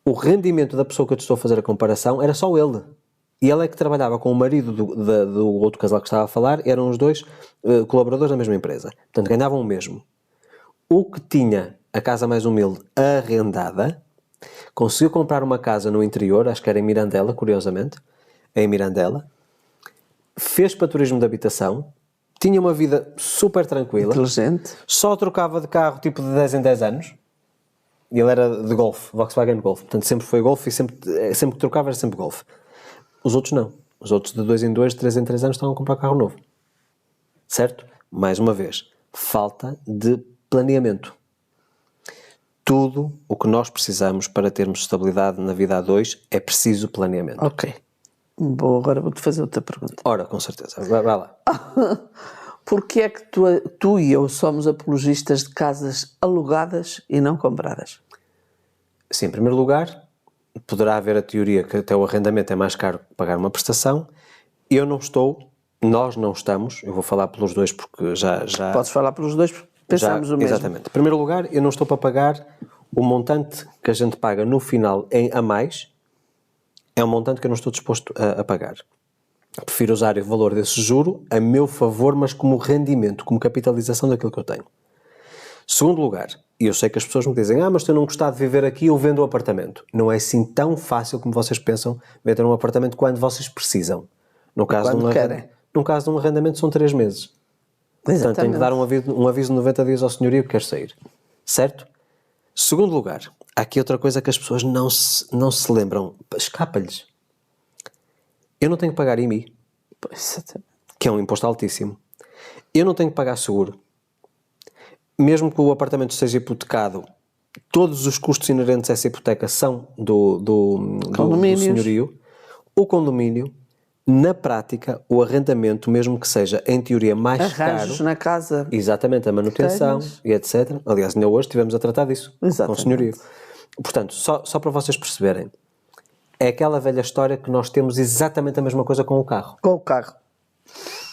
o rendimento da pessoa que eu te estou a fazer a comparação era só ele. E ele é que trabalhava com o marido do outro casal que estava a falar, eram os dois colaboradores da mesma empresa. Portanto, ganhavam o mesmo. O que tinha a casa mais humilde arrendada, conseguiu comprar uma casa no interior, acho que era em Mirandela, curiosamente, em Mirandela, fez para turismo de habitação, tinha uma vida super tranquila, inteligente, só trocava de carro tipo de 10 em 10 anos, e ele era de Golf, Volkswagen Golf, portanto sempre foi Golf e sempre que trocava era sempre Golf. Os outros não. Os outros de 2 em 2, 3 em 3 anos estão a comprar carro novo. Certo? Mais uma vez, falta de planeamento. Tudo o que nós precisamos para termos estabilidade na vida a dois é preciso planeamento. Ok. Bom, agora vou-te fazer outra pergunta. Ora, com certeza. Vai lá. Porquê é que tu e eu somos apologistas de casas alugadas e não compradas? Sim, em primeiro lugar, poderá haver a teoria que até o arrendamento é mais caro que pagar uma prestação. Nós não estamos, eu vou falar pelos dois porque já Podes falar pelos dois, porque pensamos o mesmo. Exatamente. Em primeiro lugar, eu não estou para pagar o montante que a gente paga no final a mais, é um montante que eu não estou disposto a pagar. Prefiro usar o valor desse juro a meu favor, mas como rendimento, como capitalização daquilo que eu tenho. Segundo lugar, e eu sei que as pessoas me dizem, mas se eu não gostar de viver aqui, eu vendo o apartamento. Não é assim tão fácil como vocês pensam vender um apartamento quando vocês precisam. No caso de um arrendamento são 3 meses. Exatamente. Portanto, tenho que dar um aviso de 90 dias ao senhorio que quer sair. Certo? Segundo lugar, há aqui outra coisa que as pessoas não se lembram. Escapa-lhes. Eu não tenho que pagar IMI, que é um imposto altíssimo. Eu não tenho que pagar seguro. Mesmo que o apartamento seja hipotecado, todos os custos inerentes a essa hipoteca são do senhorio. O condomínio, na prática, o arrendamento, mesmo que seja em teoria mais arranjos caro, na casa, exatamente, a manutenção e etc. Aliás, ainda hoje estivemos a tratar disso com o senhorio. Portanto, só para vocês perceberem, é aquela velha história que nós temos exatamente a mesma coisa com o carro. Com o carro.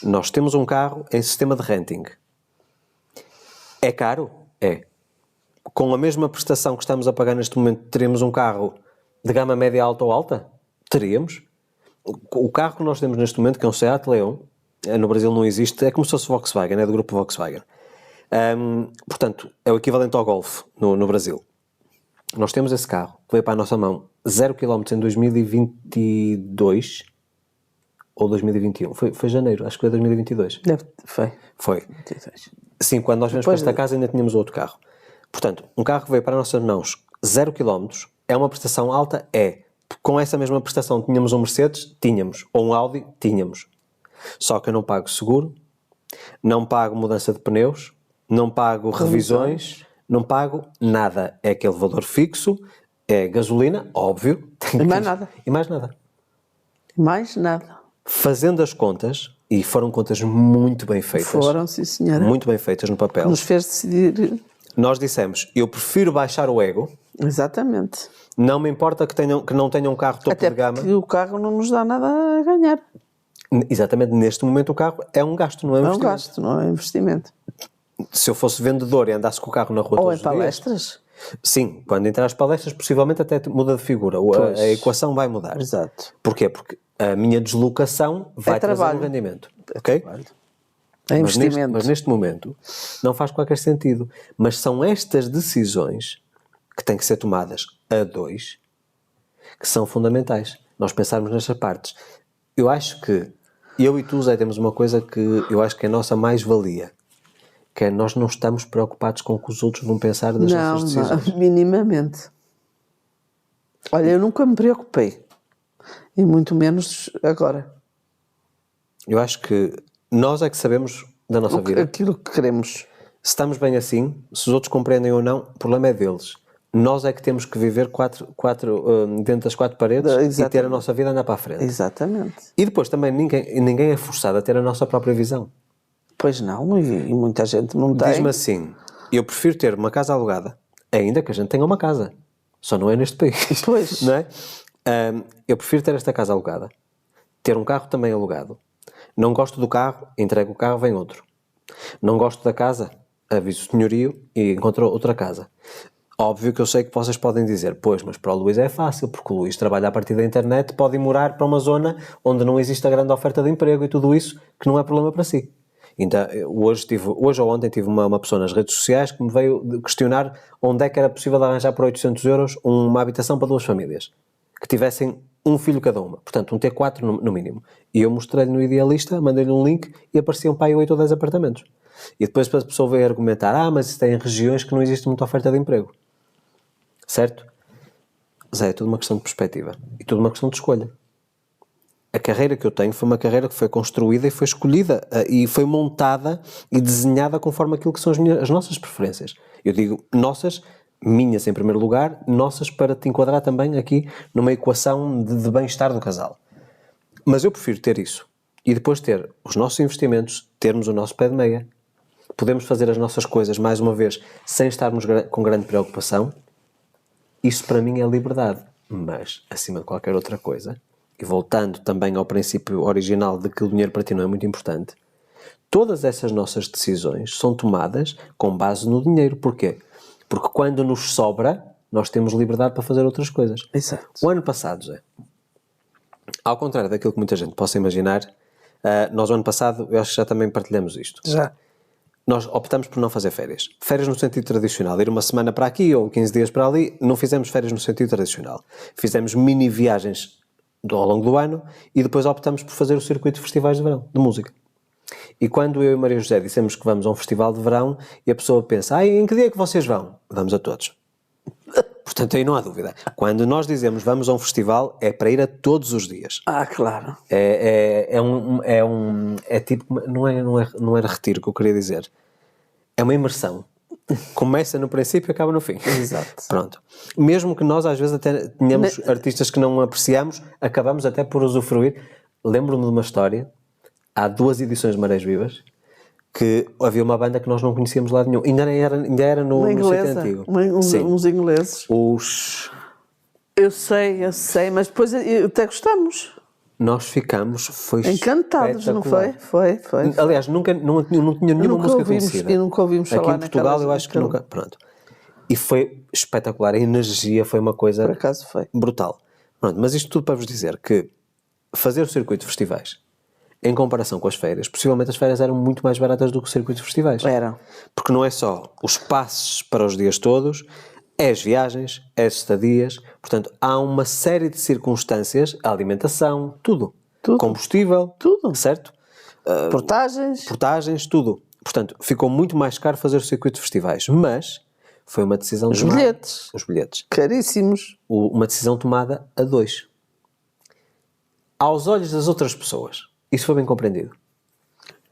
Nós temos um carro em sistema de renting. É caro? É. Com a mesma prestação que estamos a pagar neste momento, teríamos um carro de gama média alta ou alta? Teríamos. O carro que nós temos neste momento, que é um Seat Leon, no Brasil não existe, é como se fosse Volkswagen, é do grupo Volkswagen. Portanto, é o equivalente ao Golf no Brasil. Nós temos esse carro, que veio para a nossa mão 0 km em 2022 ou 2021. Foi janeiro, acho que foi 2022. Foi. 22. Sim, quando nós viemos para esta casa ainda tínhamos outro carro. Portanto, um carro que veio para as nossas mãos 0 km, é uma prestação alta? É. Com essa mesma prestação tínhamos um Mercedes? Tínhamos. Ou um Audi? Tínhamos. Só que eu não pago seguro, não pago mudança de pneus, não pago revisões, não pago nada. É aquele valor fixo, é gasolina, óbvio. E mais nada. E mais nada. Mais nada. Fazendo as contas, e foram contas muito bem feitas. Foram, sim senhora. Muito bem feitas no papel. Nos fez decidir. Nós dissemos, eu prefiro baixar o ego. Exatamente. Não me importa que não tenham um carro topo de gama. Até porque o carro não nos dá nada a ganhar. Exatamente, neste momento o carro é um gasto, não é um investimento. É um gasto, não é investimento. Se eu fosse vendedor e andasse com o carro na rua ou todos em palestras. Sim, quando entrar às palestras possivelmente até muda de figura. A equação vai mudar. Exato. Porquê? Porque a minha deslocação vai trazer um rendimento. Ok? É investimento. Mas neste momento não faz qualquer sentido. Mas são estas decisões que têm que ser tomadas a dois que são fundamentais. Nós pensarmos nestas partes. Eu acho que eu e tu, Zé, temos uma coisa que eu acho que é a nossa mais-valia, que é nós não estamos preocupados com o que os outros vão pensar das nossas decisões. Não, minimamente. Olha, eu nunca me preocupei. E muito menos agora. Eu acho que nós é que sabemos da nossa vida. Aquilo que queremos. Se estamos bem assim, se os outros compreendem ou não, o problema é deles. Nós é que temos que viver dentro das 4 paredes. Exatamente. E ter a nossa vida andar para a frente. Exatamente. E depois também ninguém é forçado a ter a nossa própria visão. Pois não, e muita gente não tem. Diz-me assim, eu prefiro ter uma casa alugada, ainda que a gente tenha uma casa. Só não é neste país. Pois. Não é? Eu prefiro ter esta casa alugada, ter um carro também alugado. Não gosto do carro, entrego o carro, vem outro. Não gosto da casa, aviso o senhorio e encontro outra casa. Óbvio que eu sei que vocês podem dizer, pois, mas para o Luís é fácil, porque o Luís trabalha a partir da internet, pode ir morar para uma zona onde não existe a grande oferta de emprego e tudo isso, que não é problema para si. Então, hoje ou ontem tive uma pessoa nas redes sociais que me veio questionar onde é que era possível arranjar por 800 euros uma habitação para 2 famílias, que tivessem um filho cada uma, portanto um T4 no mínimo. E eu mostrei-lhe no Idealista, mandei-lhe um link e apareciam para aí 8 ou 10 apartamentos. E depois a pessoa veio argumentar, mas isso tem regiões que não existe muita oferta de emprego. Certo? Zé, é tudo uma questão de perspectiva e tudo uma questão de escolha. A carreira que eu tenho foi uma carreira que foi construída e foi escolhida e foi montada e desenhada conforme aquilo que são as nossas preferências. Eu digo nossas, minhas em primeiro lugar, nossas para te enquadrar também aqui numa equação de bem-estar do casal. Mas eu prefiro ter isso e depois ter os nossos investimentos, termos o nosso pé de meia, podemos fazer as nossas coisas mais uma vez sem estarmos com grande preocupação. Isso para mim é liberdade. Mas, acima de qualquer outra coisa, e voltando também ao princípio original de que o dinheiro para ti não é muito importante, todas essas nossas decisões são tomadas com base no dinheiro. Porquê? Porque quando nos sobra, nós temos liberdade para fazer outras coisas. Exato. O ano passado, Zé, ao contrário daquilo que muita gente possa imaginar, nós o ano passado, eu acho que já também partilhamos isto. Já. Nós optamos por não fazer férias. Férias no sentido tradicional. Ir uma semana para aqui ou 15 dias para ali. Não fizemos férias no sentido tradicional. Fizemos mini viagens ao longo do ano e depois optamos por fazer o circuito de festivais de verão, de música. E quando eu e Maria José dissemos que vamos a um festival de verão e a pessoa pensa, em que dia é que vocês vão? Vamos a todos. Portanto, aí não há dúvida. Quando nós dizemos vamos a um festival, é para ir a todos os dias. Claro. É tipo, não era retiro que eu queria dizer. É uma imersão. Começa no princípio e acaba no fim. Exato. Pronto. Mesmo que nós às vezes até tenhamos artistas que não apreciamos, acabamos até por usufruir. Lembro-me de uma história, há 2 edições de Marés Vivas, que havia uma banda que nós não conhecíamos lá nenhum. Ainda era no sítio antigo. Uns ingleses. Eu sei, mas depois até gostamos. Nós ficamos, foi encantados, não foi? Foi. Aliás, não tinha nenhuma música conhecida. E nunca ouvimos falar aqui em Portugal, eu acho que nunca. Pronto. E foi espetacular. A energia foi uma coisa por acaso foi brutal. Pronto, mas isto tudo para vos dizer que fazer o circuito de festivais, em comparação com as férias, possivelmente as férias eram muito mais baratas do que o circuito de festivais. Eram. Porque não é só os passes para os dias todos, é as viagens, é as estadias. Portanto, há uma série de circunstâncias, a alimentação, tudo. Combustível, tudo. Certo? Portagens, tudo. Portanto, ficou muito mais caro fazer o circuito de festivais, mas foi uma decisão tomada. Os bilhetes. Caríssimos. Uma decisão tomada a 2. Aos olhos das outras pessoas, isso foi bem compreendido.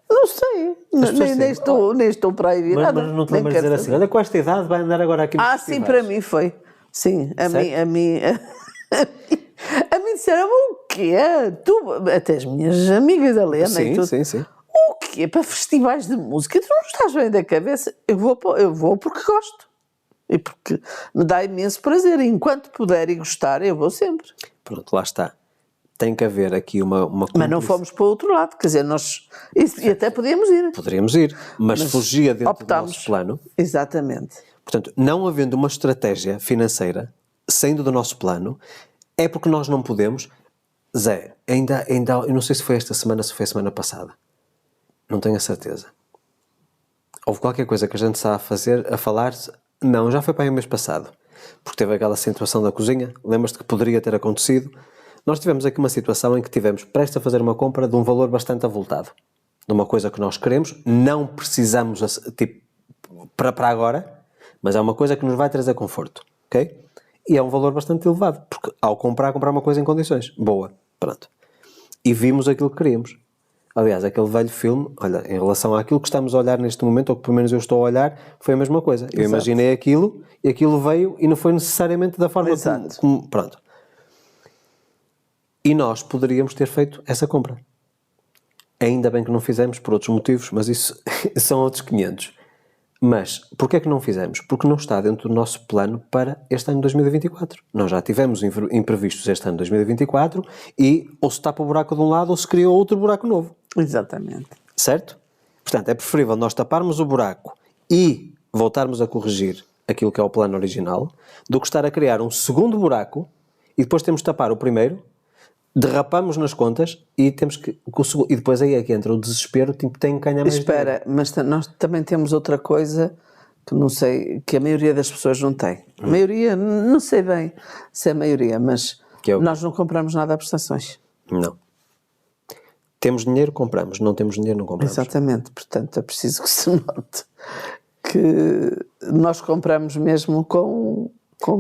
Não sei. Nem estou para aí virada. Mas não te lembras de dizer assim, olha, com esta idade vai andar agora aqui nos festivais. Sim, para mim foi. Sim, a mim disseram o quê? Até as minhas amigas, a Helena sim, e tudo. Sim. O quê? Para festivais de música? Tu não estás bem da cabeça? Eu vou porque gosto. E porque me dá imenso prazer. Enquanto puder e gostar, eu vou sempre. Pronto, lá está. Tem que haver aqui uma Mas não fomos para o outro lado. Quer dizer, e até podíamos ir. Poderíamos ir, mas fugia dentro optámos. Do nosso plano. Exatamente. Portanto, não havendo uma estratégia financeira, saindo do nosso plano, é porque nós não podemos. Zé, ainda eu não sei se foi esta semana, se foi a semana passada. Não tenho a certeza. Houve qualquer coisa que a gente está a falar. Não, já foi para aí o mês passado. Porque teve aquela situação da cozinha. Lembras-te que poderia ter acontecido? Nós tivemos aqui uma situação em que tivemos prestes a fazer uma compra de um valor bastante avultado. De uma coisa que nós queremos, não precisamos tipo, para agora, mas é uma coisa que nos vai trazer conforto, ok? E é um valor bastante elevado, porque ao comprar uma coisa em condições. Boa, pronto. E vimos aquilo que queríamos. Aliás, aquele velho filme, olha, em relação àquilo que estamos a olhar neste momento, ou que pelo menos eu estou a olhar, foi a mesma coisa. Eu imaginei aquilo, e aquilo veio, e não foi necessariamente da forma como... Pronto. E nós poderíamos ter feito essa compra. Ainda bem que não fizemos por outros motivos, mas isso são outros 500. Mas, porquê é que não fizemos? Porque não está dentro do nosso plano para este ano 2024. Nós já tivemos imprevistos este ano 2024 e ou se tapa o buraco de um lado ou se cria outro buraco novo. Exatamente. Certo? Portanto, é preferível nós taparmos o buraco e voltarmos a corrigir aquilo que é o plano original do que estar a criar um segundo buraco e depois temos de tapar o primeiro, derrapamos nas contas e temos que... E depois aí é que entra o desespero, tipo, tem que ganhar mais dinheiro. Mas nós também temos outra coisa que não sei, que a maioria das pessoas não tem. A maioria, não sei bem se é a maioria, mas nós não compramos nada a prestações. Não. Temos dinheiro, compramos. Não temos dinheiro, não compramos. Exatamente. Portanto, é preciso que se note que nós compramos mesmo com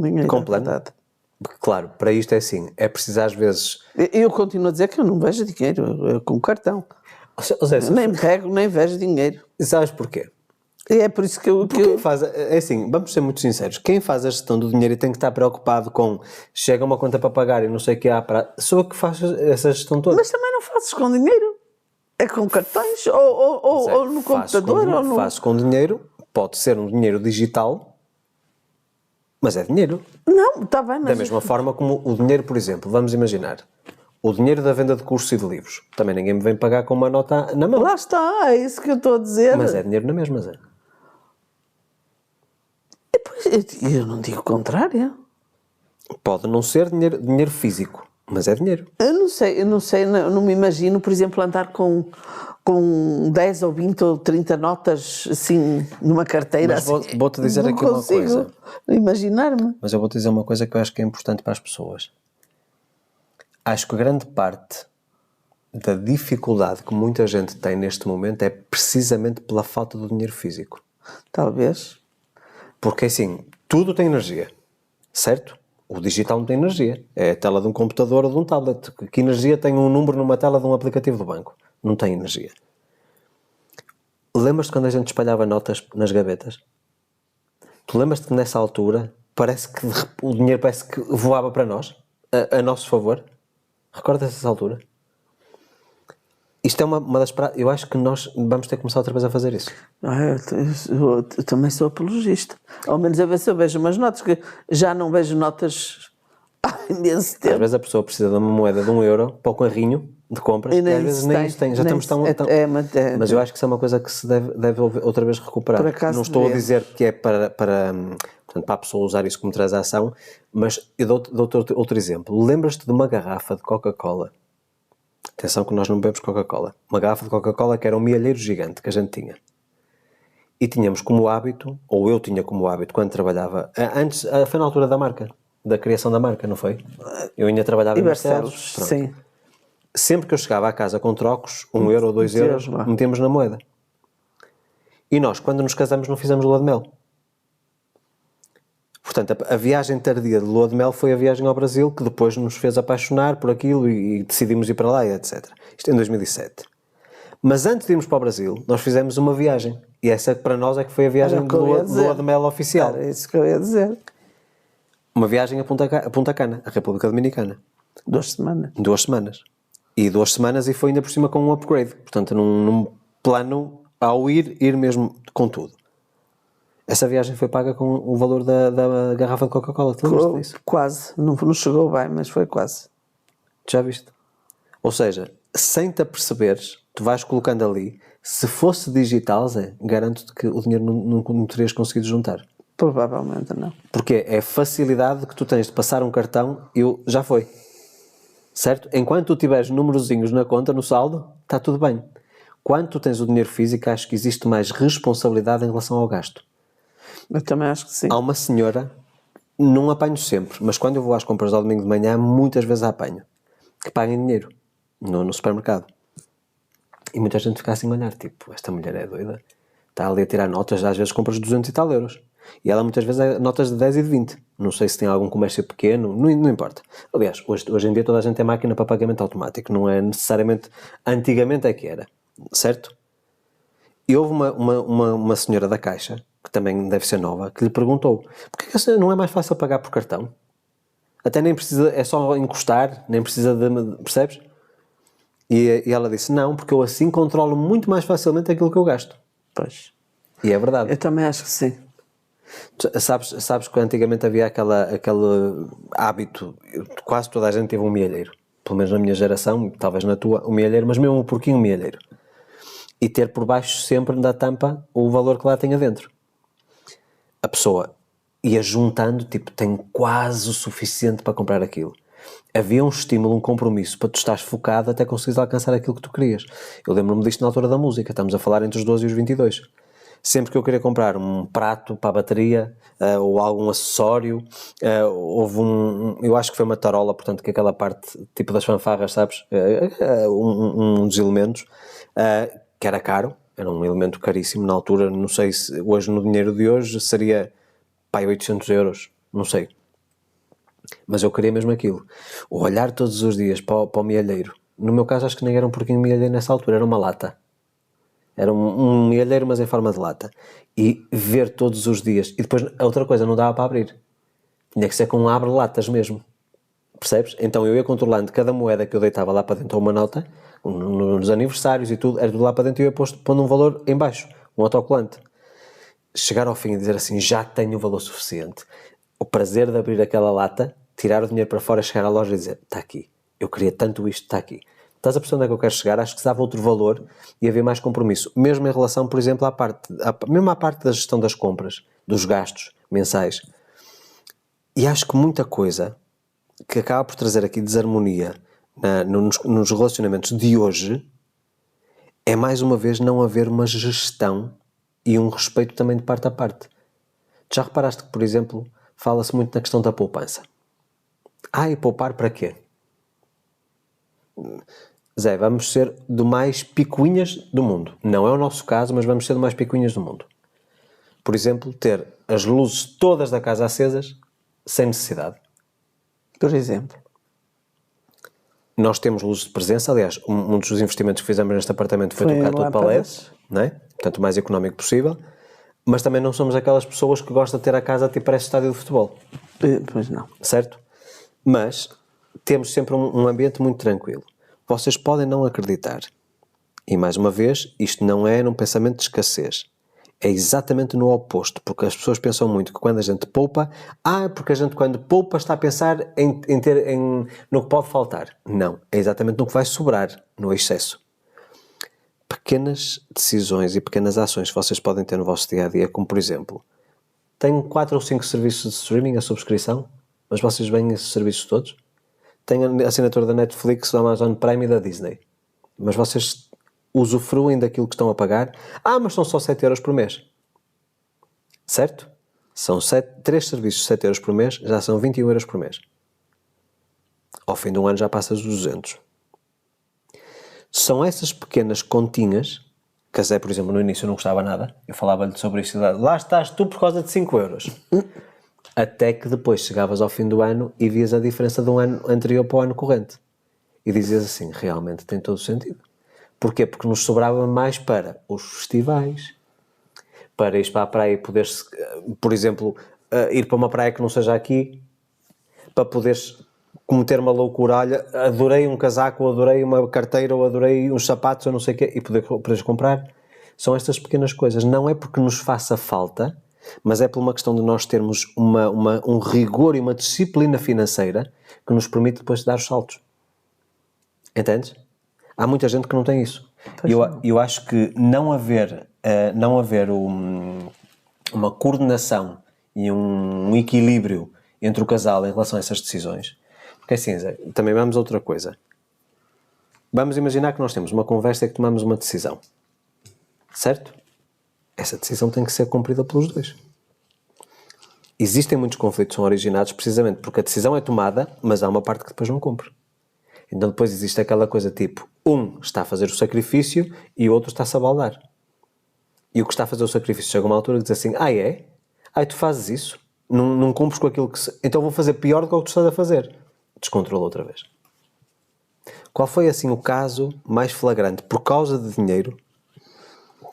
dinheiro. Com plano. Claro, para isto é assim, é preciso às vezes... Eu continuo a dizer que eu não vejo dinheiro, com cartão. Nem pego, nem vejo dinheiro. E sabes porquê? E é por isso que eu... É assim, vamos ser muito sinceros, quem faz a gestão do dinheiro e tem que estar preocupado com chega uma conta para pagar e não sei o que há para... Sou eu que faço essa gestão toda. Mas também não fazes com dinheiro. É com cartões ou no computador. Faço com dinheiro, pode ser um dinheiro digital... Mas é dinheiro. Não, está bem, Da mas... mesma forma como o dinheiro, por exemplo, vamos imaginar, o dinheiro da venda de cursos e de livros. Também ninguém me vem pagar com uma nota na mão. Lá está, é isso que eu estou a dizer. Mas é dinheiro na mesma, Zé. E depois, eu não digo o contrário. Pode não ser dinheiro físico, mas é dinheiro. Eu não sei, não me imagino, por exemplo, andar com 10 ou 20 ou 30 notas assim numa carteira. Mas Assim, vou-te dizer não aqui uma consigo coisa. imaginar-me. Mas eu vou-te dizer uma coisa que eu acho que é importante para as pessoas. Acho que grande parte da dificuldade que muita gente tem neste momento é precisamente pela falta do dinheiro físico. Talvez. Porque assim, tudo tem energia, certo? O digital não tem energia. É a tela de um computador ou de um tablet. Que energia tem um número numa tela de um aplicativo do banco? Não tem energia. Lembras-te quando a gente espalhava notas nas gavetas? Tu lembras-te que nessa altura parece que o dinheiro parece que voava para nós? A nosso favor? Recordas essa altura? Isto é uma das práticas. Eu acho que nós vamos ter que começar outra vez a fazer isso. Eu também sou apologista. Ao menos a ver se eu vejo umas notas, que já não vejo notas há imenso Às tempo. vezes a pessoa precisa de uma moeda de €1 para o carrinho de compras, E nem e às vezes isso nem tem, isso tem. Já nem estamos tão... isso- tão- é- Mas eu acho que isso é uma coisa que se deve outra vez recuperar. Por acaso Não estou a devemos. dizer que é portanto, para a pessoa usar isso como transação, mas eu dou-te outro exemplo. Lembras-te de uma garrafa de Coca-Cola? Atenção que nós não bebemos Coca-Cola. Uma garrafa de Coca-Cola que era um mielheiro gigante que a gente tinha. E tínhamos como hábito, ou eu tinha como hábito, quando trabalhava... Antes, foi na altura da marca, da criação da marca, não foi? Eu ainda trabalhava E em Barcelos. Barcelos, Pronto. sim. Sempre que eu chegava à casa com trocos, €1 ou €2, lá. metemos na moeda. E nós, quando nos casamos, não fizemos lua de mel. Portanto, a viagem tardia de lua de mel foi a viagem ao Brasil, que depois nos fez apaixonar por aquilo e decidimos ir para lá e etc. Isto em 2007. Mas antes de irmos para o Brasil, nós fizemos uma viagem. E essa para nós é que foi a viagem Era o de que eu ia lua dizer. de mel oficial. Era isso que eu ia dizer. Uma viagem a Punta Cana, a República Dominicana. 2 semanas. 2 semanas. E 2 semanas e foi ainda por cima com um upgrade. Portanto, num plano ao ir mesmo com tudo. Essa viagem foi paga com o valor da garrafa de Coca-Cola. Tu lembras disso? Quase. Não chegou bem, mas foi quase. Já viste? Ou seja, sem te aperceberes, tu vais colocando ali. Se fosse digital, Zé, garanto-te que o dinheiro não terias conseguido juntar. Provavelmente não. Porque é a facilidade que tu tens de passar um cartão e já foi. Certo? Enquanto tu tiveres númerozinhos na conta, no saldo, está tudo bem. Quando tu tens o dinheiro físico, acho que existe mais responsabilidade em relação ao gasto. Eu também acho que sim. Há uma senhora, não apanho sempre, mas quando eu vou às compras ao domingo de manhã, muitas vezes a apanho, que paga em dinheiro no supermercado. E muita gente fica assim a olhar, tipo, esta mulher é doida. Está ali a tirar notas, às vezes compras 200 e tal euros. E ela muitas vezes é notas de 10 e de 20. Não sei se tem algum comércio pequeno, não importa. Aliás, hoje em dia toda a gente tem máquina para pagamento automático, não é necessariamente... Antigamente é que era, certo? E houve uma senhora da Caixa, que também deve ser nova, que lhe perguntou: porquê que não é mais fácil pagar por cartão? Até nem precisa, é só encostar, nem precisa de... Percebes? E ela disse: não, porque eu assim controlo muito mais facilmente aquilo que eu gasto. Pois. E é verdade. Eu também acho que sim. Sabes que antigamente havia aquele hábito, quase toda a gente teve um mielheiro, pelo menos na minha geração, talvez na tua, um mielheiro, mas mesmo um porquinho mielheiro, e ter por baixo sempre da tampa o valor que lá tinha dentro. A pessoa ia juntando, tipo, tem quase o suficiente para comprar aquilo. Havia um estímulo, um compromisso para tu estares focado até conseguires alcançar aquilo que tu querias. Eu lembro-me disto na altura da música, estamos a falar entre os 12 e os 22. Sempre que eu queria comprar um prato para a bateria ou algum acessório, houve eu acho que foi uma tarola, portanto que aquela parte tipo das fanfarras, sabes, um dos elementos que era caro, era um elemento caríssimo na altura, não sei se hoje no dinheiro de hoje seria 800 euros, não sei, mas eu queria mesmo aquilo. O olhar todos os dias para o mielheiro, no meu caso acho que nem era um porquinho mielheiro nessa altura, era uma lata. Era um mielheiro, mas em forma de lata. E ver todos os dias. E depois, a outra coisa, não dava para abrir. Tinha que ser com um abre-latas mesmo. Percebes? Então eu ia controlando cada moeda que eu deitava lá para dentro, ou uma nota, nos aniversários e tudo, era tudo lá para dentro e eu ia pondo um valor em baixo, um autocolante. Chegar ao fim e dizer assim, já tenho o valor suficiente. o prazer de abrir aquela lata, tirar o dinheiro para fora, chegar à loja e dizer, está aqui, eu queria tanto isto, está aqui. Estás a perceber onde é que eu quero chegar? Acho que se dava outro valor e havia mais compromisso. Mesmo em relação, por exemplo, mesmo à parte da gestão das compras, dos gastos mensais. E acho que muita coisa que acaba por trazer aqui desarmonia nos relacionamentos de hoje é, mais uma vez, não haver uma gestão e um respeito também de parte a parte. Já reparaste que, por exemplo, fala-se muito na questão da poupança? E poupar para quê? Zé, vamos ser do mais picuinhas do mundo. Não é o nosso caso, mas vamos ser do mais picuinhas do mundo. Por exemplo, ter as luzes todas da casa acesas sem necessidade. Por exemplo. Nós temos luzes de presença, aliás, um dos investimentos que fizemos neste apartamento foi trocar tudo para LEDs, não é? Portanto, o mais económico possível. Mas também não somos aquelas pessoas que gostam de ter a casa tipo parece estádio de futebol. Pois não. Certo? Mas temos sempre um ambiente muito tranquilo. Vocês podem não acreditar. E mais uma vez, isto não é num pensamento de escassez. É exatamente no oposto, porque as pessoas pensam muito que quando a gente poupa, porque a gente quando poupa está a pensar no que pode faltar. Não, é exatamente no que vai sobrar, no excesso. Pequenas decisões e pequenas ações que vocês podem ter no vosso dia-a-dia, como por exemplo, tenho 4 ou 5 serviços de streaming, a subscrição, mas vocês veem esses serviços todos? Tenho a assinatura da Netflix, da Amazon Prime e da Disney, mas vocês usufruem daquilo que estão a pagar? Mas são só 7 euros por mês. Certo? São 3 serviços de 7 euros por mês, já são 21 euros por mês. Ao fim de um ano já passas dos 200. São essas pequenas continhas, que a Zé, por exemplo, no início não gostava nada, eu falava-lhe sobre isso, lá estás tu por causa de 5 euros. Até que depois chegavas ao fim do ano e vias a diferença de um ano anterior para o ano corrente. E dizias assim, realmente tem todo o sentido. Porquê? Porque nos sobrava mais para os festivais, para ir para a praia e poderes, por exemplo, ir para uma praia que não seja aqui, para poderes cometer uma loucura, olha, adorei um casaco, ou adorei uma carteira, ou adorei uns sapatos, ou não sei o quê, e poderes comprar. São estas pequenas coisas. Não é porque nos faça falta, mas é por uma questão de nós termos um rigor e uma disciplina financeira que nos permite depois dar os saltos. Entendes? Há muita gente que não tem isso. Eu acho que não haver uma coordenação e um equilíbrio entre o casal em relação a essas decisões. Porque assim, Zé, também vamos a outra coisa. Vamos imaginar que nós temos uma conversa e que tomamos uma decisão. Certo? Essa decisão tem que ser cumprida pelos dois. Existem muitos conflitos que são originados precisamente porque a decisão é tomada, mas há uma parte que depois não cumpre. Então depois existe aquela coisa tipo, um está a fazer o sacrifício e o outro está-se a baldar. E o que está a fazer o sacrifício chega a uma altura e diz assim, é? Tu fazes isso? Não cumpres com aquilo que... Então vou fazer pior do que o que tu estás a fazer. Descontrola outra vez. Qual foi assim o caso mais flagrante por causa de dinheiro?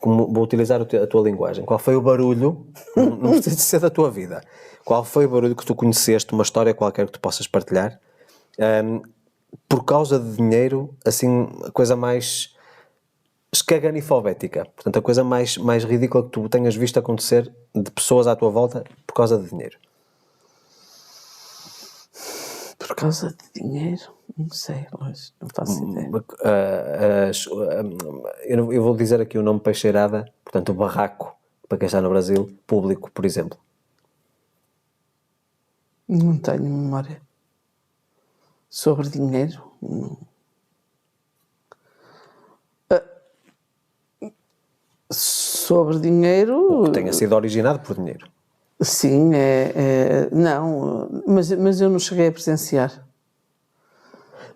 Vou utilizar a tua linguagem. Qual foi o barulho, não precisa de ser da tua vida, qual foi o barulho que tu conheceste, uma história qualquer que tu possas partilhar, por causa de dinheiro, assim, a coisa mais escaganifobética, portanto, a coisa mais ridícula que tu tenhas visto acontecer de pessoas à tua volta por causa de dinheiro? Por causa de dinheiro? Não sei, mas não faço ideia. Eu vou dizer aqui o nome Peixeirada, portanto o barraco, para quem está no Brasil, público, por exemplo. Não tenho memória. Sobre dinheiro? Não. Sobre dinheiro... O que tenha sido originado por dinheiro. Sim, não, mas eu não cheguei a presenciar.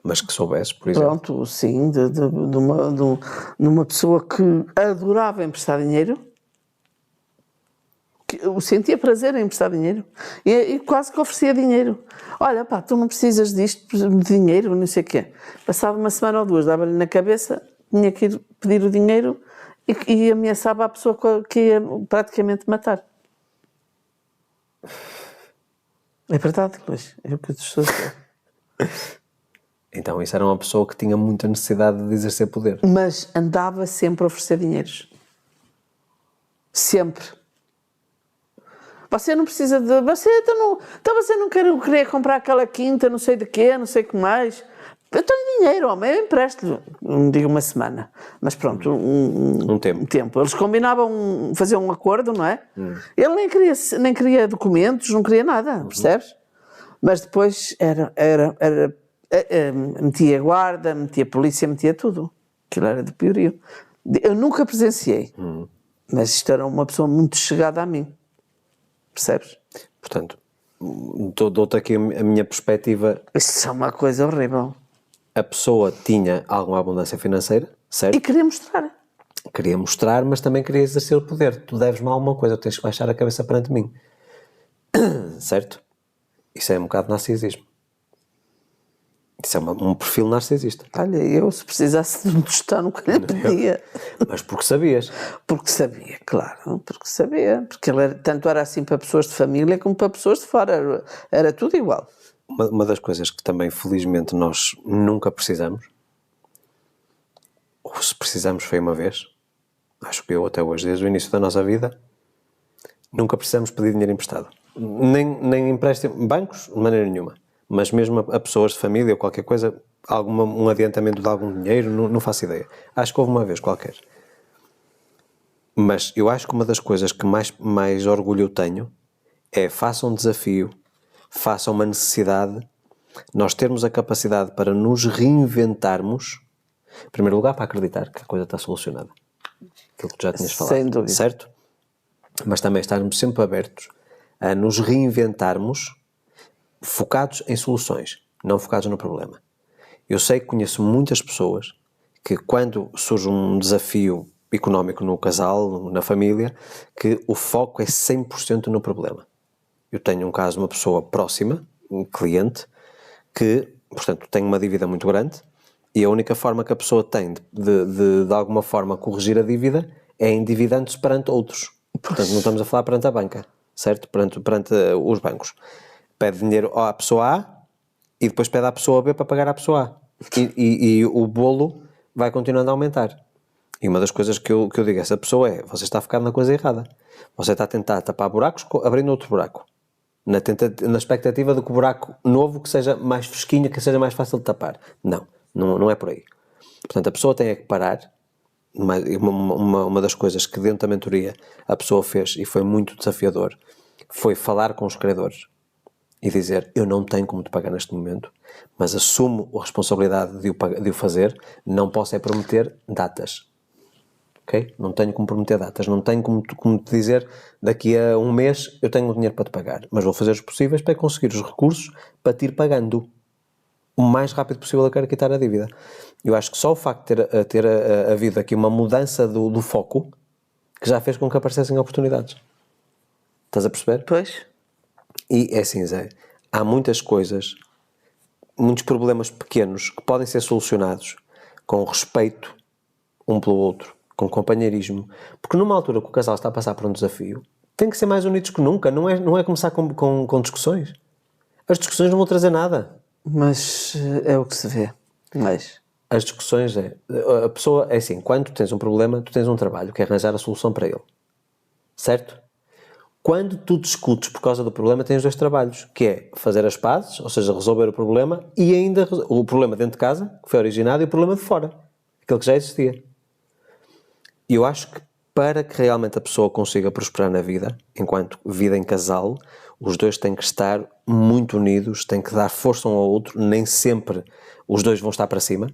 Mas que soubesses, por exemplo. Pronto, sim, de uma pessoa que adorava emprestar dinheiro, que eu sentia prazer em emprestar dinheiro, e quase que oferecia dinheiro. Olha, tu não precisas disto, de dinheiro, não sei o quê. Passava uma semana ou duas, dava-lhe na cabeça, tinha que ir pedir o dinheiro e ameaçava a pessoa que ia praticamente matar. É verdade, Luís, é o que eu te estou a dizer. Então isso era uma pessoa que tinha muita necessidade de exercer poder. Mas andava sempre a oferecer dinheiros. Sempre. Você não precisa de... Você não queria comprar aquela quinta, não sei de quê, não sei o que mais. Eu tenho dinheiro, homem, eu empresto-lhe. Não digo uma semana, mas pronto, um tempo. Eles combinavam, faziam um acordo, não é? Ele nem queria documentos, não queria nada, percebes? Mas depois metia guarda, metia polícia, metia tudo. Aquilo era de piorio. Eu nunca presenciei, mas isto era uma pessoa muito chegada a mim. Percebes? Portanto, dou-te aqui a minha perspectiva. Isso é uma coisa horrível. A pessoa tinha alguma abundância financeira, certo? E queria mostrar. Queria mostrar, mas também queria exercer o poder. Tu deves-me alguma coisa, tens que baixar a cabeça perante mim. Certo? Isso é um bocado narcisismo. Isso é um perfil narcisista. Olha, eu se precisasse de um tostão nunca lhe pedia. Mas porque sabias. Porque sabia, claro. Porque sabia. Porque ele tanto era assim para pessoas de família como para pessoas de fora. Era tudo igual. Uma das coisas que também, felizmente, nós nunca precisamos, ou se precisamos foi uma vez, acho que eu até hoje, desde o início da nossa vida, nunca precisamos pedir dinheiro emprestado. Nem empréstimo, bancos, de maneira nenhuma. Mas mesmo a pessoas de família ou qualquer coisa, um adiantamento de algum dinheiro, não faço ideia. Acho que houve uma vez qualquer. Mas eu acho que uma das coisas que mais orgulho eu tenho é, faça um desafio, faça uma necessidade, nós termos a capacidade para nos reinventarmos, em primeiro lugar para acreditar que a coisa está solucionada. Aquilo que tu já tinhas falado. Sem dúvida. Certo? Mas também estarmos sempre abertos a nos reinventarmos, focados em soluções, não focados no problema. Eu sei que conheço muitas pessoas que, quando surge um desafio económico no casal, na família, que o foco é 100% no problema. Eu tenho um caso de uma pessoa próxima, um cliente, que, portanto, tem uma dívida muito grande e a única forma que a pessoa tem de alguma forma corrigir a dívida é endividando-se perante outros. Portanto, não estamos a falar perante a banca, certo? Perante os bancos. Pede dinheiro à pessoa A e depois pede à pessoa B para pagar à pessoa A. E o bolo vai continuando a aumentar. E uma das coisas que eu digo a essa pessoa é: você está a ficar na coisa errada. Você está a tentar tapar buracos abrindo outro buraco. Na expectativa de que o buraco novo que seja mais fresquinho, que seja mais fácil de tapar. Não é por aí. Portanto, a pessoa tem que parar. Uma das coisas que dentro da mentoria a pessoa fez, e foi muito desafiador, foi falar com os credores e dizer: eu não tenho como te pagar neste momento, mas assumo a responsabilidade de o fazer, não posso é prometer datas. Okay? Não tenho como prometer datas, não tenho como te dizer daqui a um mês eu tenho o dinheiro para te pagar, mas vou fazer os possíveis para conseguir os recursos para te ir pagando o mais rápido possível. Eu quero quitar a dívida. Eu acho que só o facto de ter havido aqui uma mudança do foco que já fez com que aparecessem oportunidades. Estás a perceber? Pois. E é assim, Zé, há muitas coisas, muitos problemas pequenos que podem ser solucionados com respeito um pelo outro, com companheirismo, porque numa altura que o casal está a passar por um desafio, tem que ser mais unidos que nunca, não é começar com discussões. As discussões não vão trazer nada. Mas é o que se vê. Mas as discussões a pessoa é assim: quando tu tens um problema, tu tens um trabalho, que é arranjar a solução para ele, certo? Quando tu discutes por causa do problema, tens dois trabalhos, que é fazer as pazes, ou seja, resolver o problema, e ainda o problema dentro de casa, que foi originado, e o problema de fora, aquele que já existia. E eu acho que para que realmente a pessoa consiga prosperar na vida, enquanto vida em casal, os dois têm que estar muito unidos, têm que dar força um ao outro. Nem sempre os dois vão estar para cima.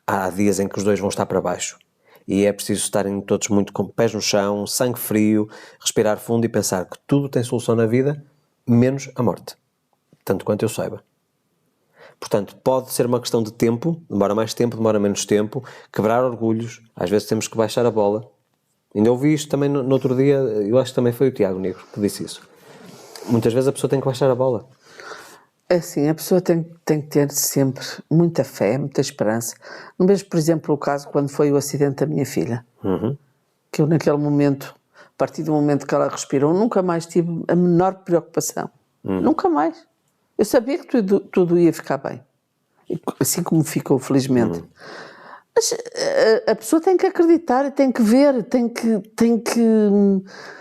Há dias em que os dois vão estar para baixo. E é preciso estarem todos muito com pés no chão, sangue frio, respirar fundo e pensar que tudo tem solução na vida, menos a morte. Tanto quanto eu saiba. Portanto, pode ser uma questão de tempo, demora mais tempo, demora menos tempo, quebrar orgulhos, às vezes temos que baixar a bola. Ainda ouvi isto também no outro dia, eu acho que também foi o Tiago Negro que disse isso. Muitas vezes a pessoa tem que baixar a bola. é assim, a pessoa tem que ter sempre muita fé, muita esperança. Não vejo, por exemplo, o caso quando foi o acidente da minha filha. Que eu naquele momento, a partir do momento que ela respirou, nunca mais tive a menor preocupação. Nunca mais. Eu sabia que tudo ia ficar bem. Assim como ficou, felizmente. Mas a pessoa tem que acreditar, tem que ver, tem que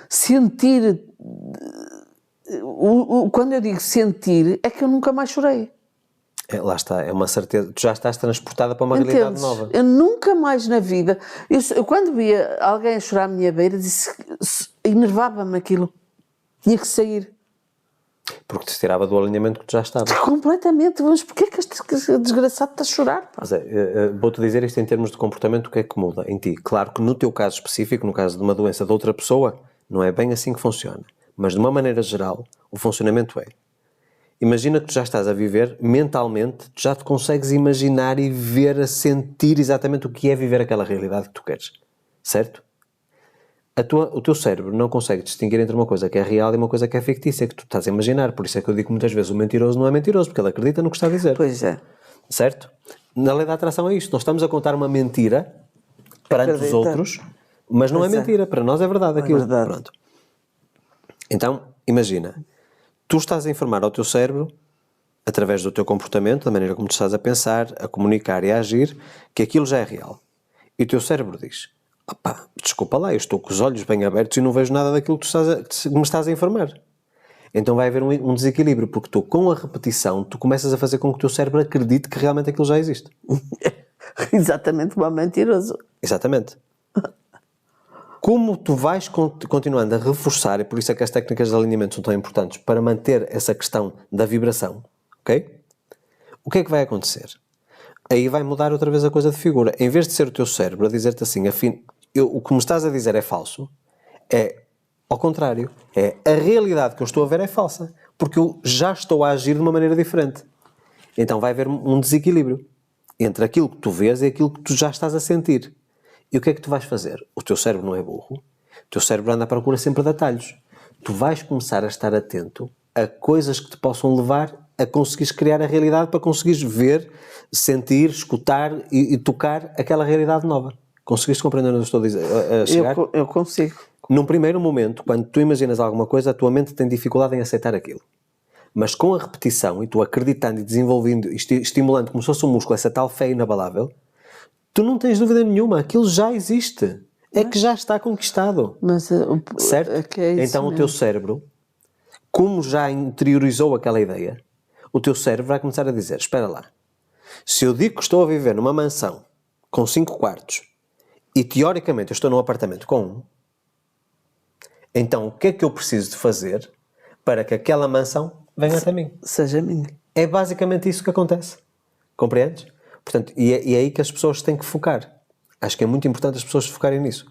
sentir. quando eu digo sentir, é que eu nunca mais chorei. Lá está, é uma certeza. Tu já estás transportada para uma realidade Entendes? nova. Eu nunca mais na vida... Eu quando via alguém a chorar à minha beira, enervava-me aquilo. Tinha que sair. Porque te tirava do alinhamento que tu já estavas. Completamente. Mas porquê que este desgraçado está a chorar? Pá? Mas vou-te dizer isto em termos de comportamento, o que é que muda em ti? Claro que no teu caso específico, no caso de uma doença de outra pessoa, não é bem assim que funciona. Mas de uma maneira geral, o funcionamento é: imagina que tu já estás a viver mentalmente, tu já te consegues imaginar e ver, a sentir exatamente o que é viver aquela realidade que tu queres. Certo? O teu cérebro não consegue distinguir entre uma coisa que é real e uma coisa que é fictícia, que tu estás a imaginar. Por isso é que eu digo muitas vezes: o mentiroso não é mentiroso, porque ele acredita no que está a dizer. Pois é. Certo? Na lei da atração é isto. Nós estamos a contar uma mentira perante os outros, mas não é mentira. Para nós é verdade aquilo. É verdade. Pronto. Então, imagina, tu estás a informar ao teu cérebro, através do teu comportamento, da maneira como tu estás a pensar, a comunicar e a agir, que aquilo já é real. E o teu cérebro diz: opá, desculpa lá, eu estou com os olhos bem abertos e não vejo nada daquilo que me estás a informar. Então vai haver um desequilíbrio, porque tu, com a repetição, tu começas a fazer com que o teu cérebro acredite que realmente aquilo já existe. Exatamente, como mentiroso. Exatamente. Como tu vais continuando a reforçar, e por isso é que as técnicas de alinhamento são tão importantes, para manter essa questão da vibração, ok? O que é que vai acontecer? Aí vai mudar outra vez a coisa de figura. Em vez de ser o teu cérebro a dizer-te assim, o que me estás a dizer é falso, é ao contrário. É a realidade que eu estou a ver é falsa, porque eu já estou a agir de uma maneira diferente. Então vai haver um desequilíbrio entre aquilo que tu vês e aquilo que tu já estás a sentir. E o que é que tu vais fazer? O teu cérebro não é burro. O teu cérebro anda à procura sempre de atalhos. Tu vais começar a estar atento a coisas que te possam levar a conseguires criar a realidade, para conseguires ver, sentir, escutar e tocar aquela realidade nova. Conseguiste compreender onde eu estou a chegar? Eu consigo. Num primeiro momento, quando tu imaginas alguma coisa, a tua mente tem dificuldade em aceitar aquilo. Mas com a repetição, e tu acreditando e desenvolvendo, estimulando como se fosse um músculo, essa tal fé inabalável, tu não tens dúvida nenhuma, aquilo já existe. É que já está conquistado. Mas, certo? É que é isso então mesmo. O teu cérebro, como já interiorizou aquela ideia, o teu cérebro vai começar a dizer: espera lá, se eu digo que estou a viver numa mansão com 5 quartos e teoricamente eu estou num apartamento com 1, então o que é que eu preciso de fazer para que aquela mansão venha até mim? Seja minha. É basicamente isso que acontece. Compreendes? Portanto, e é aí que as pessoas têm que focar. Acho que é muito importante as pessoas focarem nisso.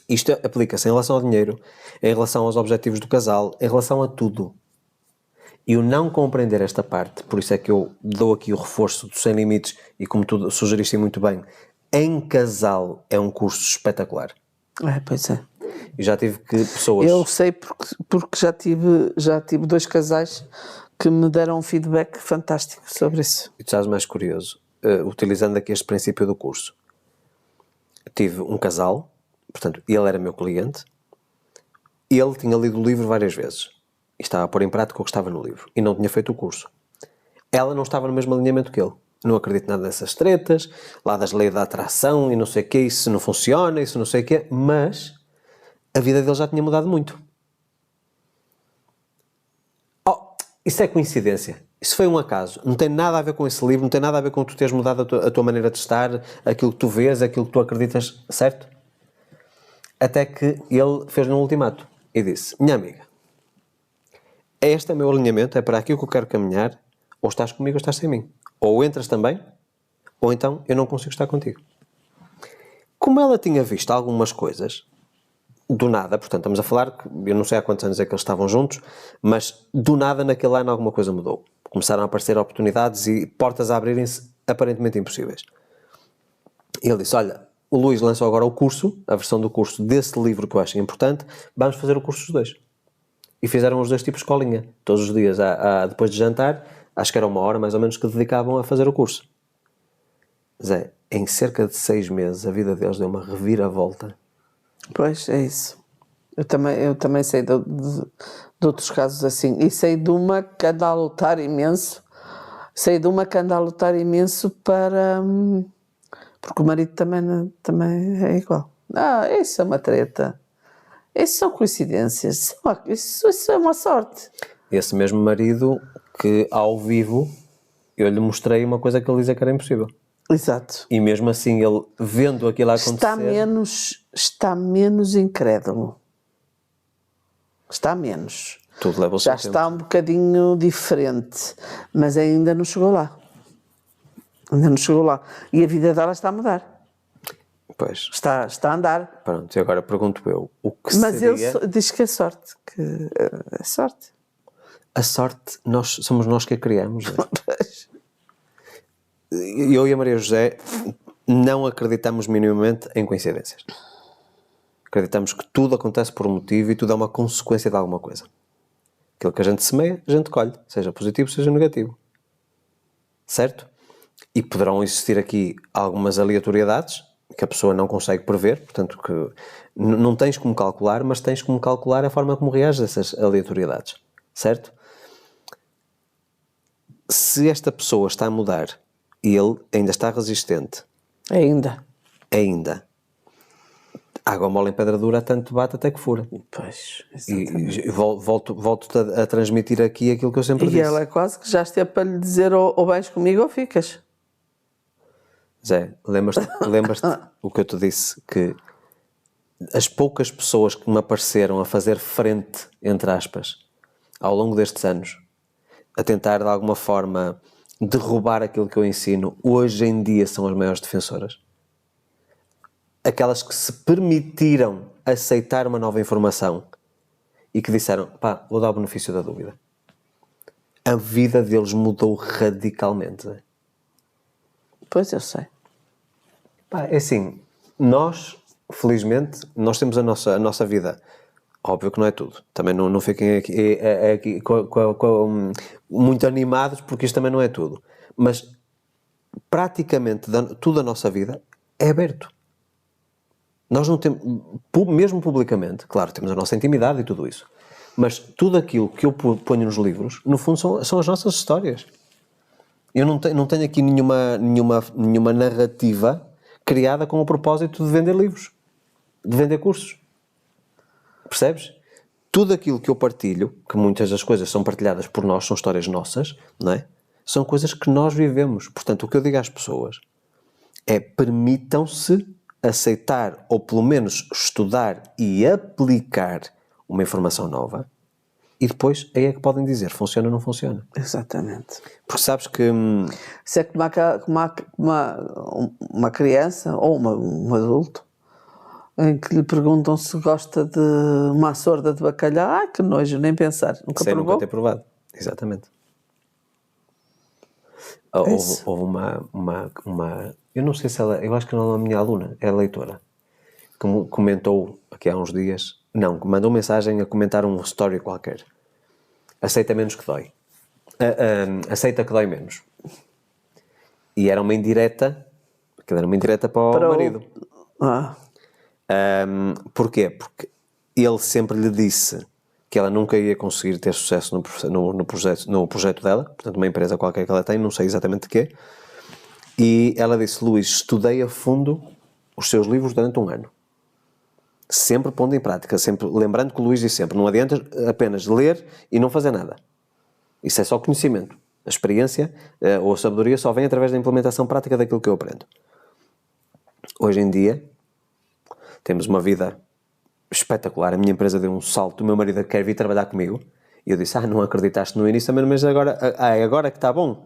Isto aplica-se em relação ao dinheiro, em relação aos objetivos do casal, em relação a tudo. E o não compreender esta parte, por isso é que eu dou aqui o reforço do Sem Limites, e como tu sugeriste muito bem, em casal é um curso espetacular. Pois é. E já tive pessoas... Eu sei porque já tive 2 casais que me deram um feedback fantástico sobre isso. E tu sabes mais curioso, utilizando aqui este princípio do curso. Tive um casal, portanto, ele era meu cliente, ele tinha lido o livro várias vezes e estava a pôr em prática o que estava no livro e não tinha feito o curso. Ela não estava no mesmo alinhamento que ele. Não acredito nada nessas tretas, lá das leis da atração e não sei o quê, isso não funciona, isso não sei o quê, mas a vida dele já tinha mudado muito. Isso é coincidência. Isso foi um acaso. Não tem nada a ver com esse livro, não tem nada a ver com tu teres mudado a tua maneira de estar, aquilo que tu vês, aquilo que tu acreditas, certo? Até que ele fez-lhe um ultimato e disse: minha amiga, este é o meu alinhamento, é para aquilo que eu quero caminhar, ou estás comigo ou estás sem mim. Ou entras também, ou então eu não consigo estar contigo. Como ela tinha visto algumas coisas, do nada, portanto, estamos a falar que eu não sei há quantos anos é que eles estavam juntos, mas do nada naquele ano alguma coisa mudou. Começaram a aparecer oportunidades e portas a abrirem-se aparentemente impossíveis. E ele disse: olha, o Luís lançou agora o curso, a versão do curso desse livro que eu acho importante, vamos fazer o curso os dois. E fizeram os dois tipos de escolinha. Todos os dias, depois de jantar, acho que era 1 hora mais ou menos que dedicavam a fazer o curso. Zé, em cerca de 6 meses a vida deles deu uma reviravolta. Pois, é isso. Eu também sei de outros casos assim. E sei de uma que anda a lutar imenso. Para... Porque o marido também é igual. Isso é uma treta. Isso são coincidências. Isso é uma sorte. Esse mesmo marido que, ao vivo, eu lhe mostrei uma coisa que ele dizia que era impossível. Exato. E mesmo assim, ele, vendo aquilo a acontecer... Está menos incrédulo. Está menos. Tudo leva o seu Já tempo. está um bocadinho diferente, mas ainda não chegou lá. Ainda não chegou lá. E a vida dela está a mudar. Pois. Está a andar. Pronto, e agora pergunto eu, o que Mas seria... ele diz que é sorte. Que é sorte. A sorte, somos nós que a criamos. Não é? Eu e a Maria José não acreditamos minimamente em coincidências. Acreditamos que tudo acontece por um motivo e tudo é uma consequência de alguma coisa. Aquilo que a gente semeia, a gente colhe, seja positivo, seja negativo. Certo? E poderão existir aqui algumas aleatoriedades que a pessoa não consegue prever, portanto que não tens como calcular, mas tens como calcular a forma como reages a essas aleatoriedades. Certo? Se esta pessoa está a mudar e ele ainda está resistente, Ainda. água mole em pedra dura, tanto bate até que fura. Pois, exatamente. E volto a transmitir aqui aquilo que eu sempre disse. E ela é quase que já esteve para lhe dizer ou vais comigo ou ficas. Zé, lembras-te o que eu te disse? Que as poucas pessoas que me apareceram a fazer frente, entre aspas, ao longo destes anos, a tentar de alguma forma derrubar aquilo que eu ensino, hoje em dia são as maiores defensoras. Aquelas que se permitiram aceitar uma nova informação e que disseram, pá, vou dar o benefício da dúvida. A vida deles mudou radicalmente. Zé. Pois eu sei. Pá, é assim, nós, felizmente, nós temos a nossa vida. Óbvio que não é tudo. Também não fiquem aqui muito animados, porque isto também não é tudo. Mas praticamente tudo a nossa vida é aberto. Nós não temos, mesmo publicamente, claro, temos a nossa intimidade e tudo isso. Mas tudo aquilo que eu ponho nos livros, no fundo, são as nossas histórias. Eu não tenho aqui nenhuma narrativa criada com o propósito de vender livros, de vender cursos. Percebes? Tudo aquilo que eu partilho, que muitas das coisas são partilhadas por nós, são histórias nossas, não é? São coisas que nós vivemos. Portanto, o que eu digo às pessoas é permitam-se aceitar, ou pelo menos estudar e aplicar uma informação nova, e depois aí é que podem dizer, funciona ou não funciona. Exatamente. Porque sabes que... Isso é como uma criança ou um adulto em que lhe perguntam se gosta de uma sorda de bacalhau. Ah, que nojo, nem pensar. Nunca Sem provou? nunca ter provado. Exatamente. Isso. Houve uma... Eu não sei se ela... Eu acho que não é a minha aluna, é a leitora. Que comentou aqui há uns dias... Não, mandou mensagem a comentar um story qualquer. Aceita menos que dói. Aceita que dói menos. E era uma indireta... Aquilo era uma indireta para o marido. Porquê? Porque ele sempre lhe disse que ela nunca ia conseguir ter sucesso no projeto dela, portanto uma empresa qualquer que ela tem, não sei exatamente de quê, e ela disse, Luís, estudei a fundo os seus livros durante um ano, sempre pondo em prática, sempre lembrando que o Luís disse sempre, não adianta apenas ler e não fazer nada, isso é só conhecimento, a experiência ou a sabedoria só vem através da implementação prática daquilo que eu aprendo. Hoje em dia temos uma vida espetacular, a minha empresa deu um salto, o meu marido quer vir trabalhar comigo, e eu disse, não acreditaste no início, mas agora que está bom,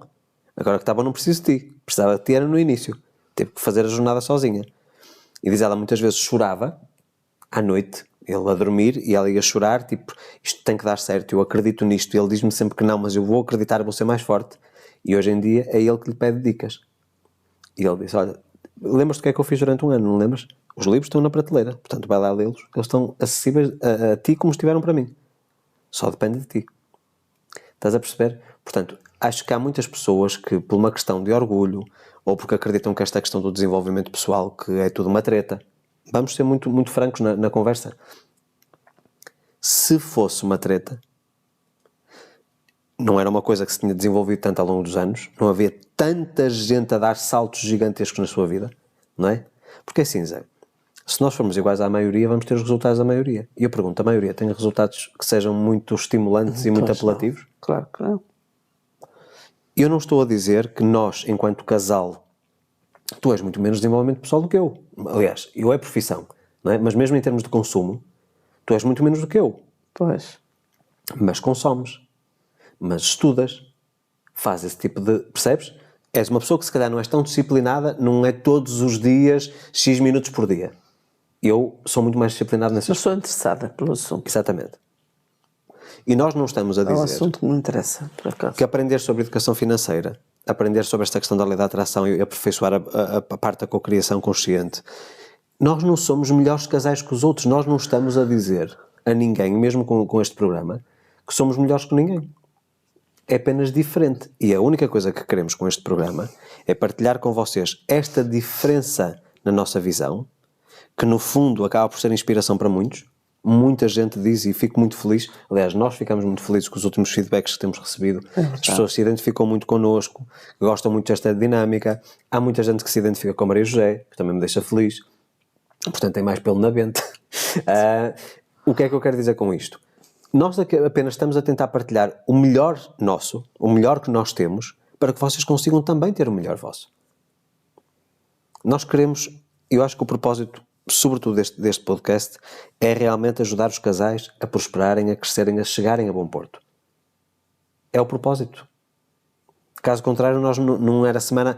não preciso de ti, precisava de ti era no início, teve que fazer a jornada sozinha, e diz ela, muitas vezes chorava, à noite, ele a dormir, e ela ia chorar, tipo, isto tem que dar certo, eu acredito nisto, e ele diz-me sempre que não, mas eu vou acreditar, vou ser mais forte, e hoje em dia é ele que lhe pede dicas, e ele disse, olha, lembras-te do que é que eu fiz durante um ano, não lembras? Os livros estão na prateleira, portanto vai lá lê-los, eles estão acessíveis a ti como estiveram para mim. Só depende de ti. Estás a perceber? Portanto, acho que há muitas pessoas que, por uma questão de orgulho, ou porque acreditam que esta questão do desenvolvimento pessoal, que é tudo uma treta, vamos ser muito, muito francos na conversa. Se fosse uma treta, não era uma coisa que se tinha desenvolvido tanto ao longo dos anos, não havia tanta gente a dar saltos gigantescos na sua vida, não é? Porque assim, Zé, Se nós formos iguais à maioria, vamos ter os resultados da maioria. E eu pergunto, a maioria tem resultados que sejam muito estimulantes e muito apelativos? Não. Claro que não. Eu não estou a dizer que nós, enquanto casal, tu és muito menos desenvolvimento pessoal do que eu. Aliás, eu é profissão, não é? Mas mesmo em termos de consumo, tu és muito menos do que eu. Pois. Mas consomes. Mas estudas. Fazes esse tipo de... Percebes? És uma pessoa que se calhar não és tão disciplinada, não é todos os dias, X minutos por dia. Eu sou muito mais disciplinado nesse Mas sou interessada pelo assunto. Exatamente. E nós não estamos a dizer... É um assunto que me interessa, por acaso. Que aprender sobre educação financeira, aprender sobre esta questão da lei da atração e aperfeiçoar a parte da cocriação consciente, nós não somos melhores casais que os outros. Nós não estamos a dizer a ninguém, mesmo com este programa, que somos melhores que ninguém. É apenas diferente. E a única coisa que queremos com este programa é partilhar com vocês esta diferença na nossa visão, que no fundo acaba por ser inspiração para muitos. Muita gente diz, e fico muito feliz, aliás, nós ficamos muito felizes com os últimos feedbacks que temos recebido. As pessoas se identificam muito connosco, gostam muito desta dinâmica. Há muita gente que se identifica com a Maria José, que também me deixa feliz. Portanto, tem mais pelo na venta. O que é que eu quero dizer com isto? Nós apenas estamos a tentar partilhar o melhor nosso, o melhor que nós temos, para que vocês consigam também ter o melhor vosso. Nós queremos, eu acho que o propósito, sobretudo deste podcast, é realmente ajudar os casais a prosperarem, a crescerem, a chegarem a bom porto. É o propósito. Caso contrário, nós não era semana...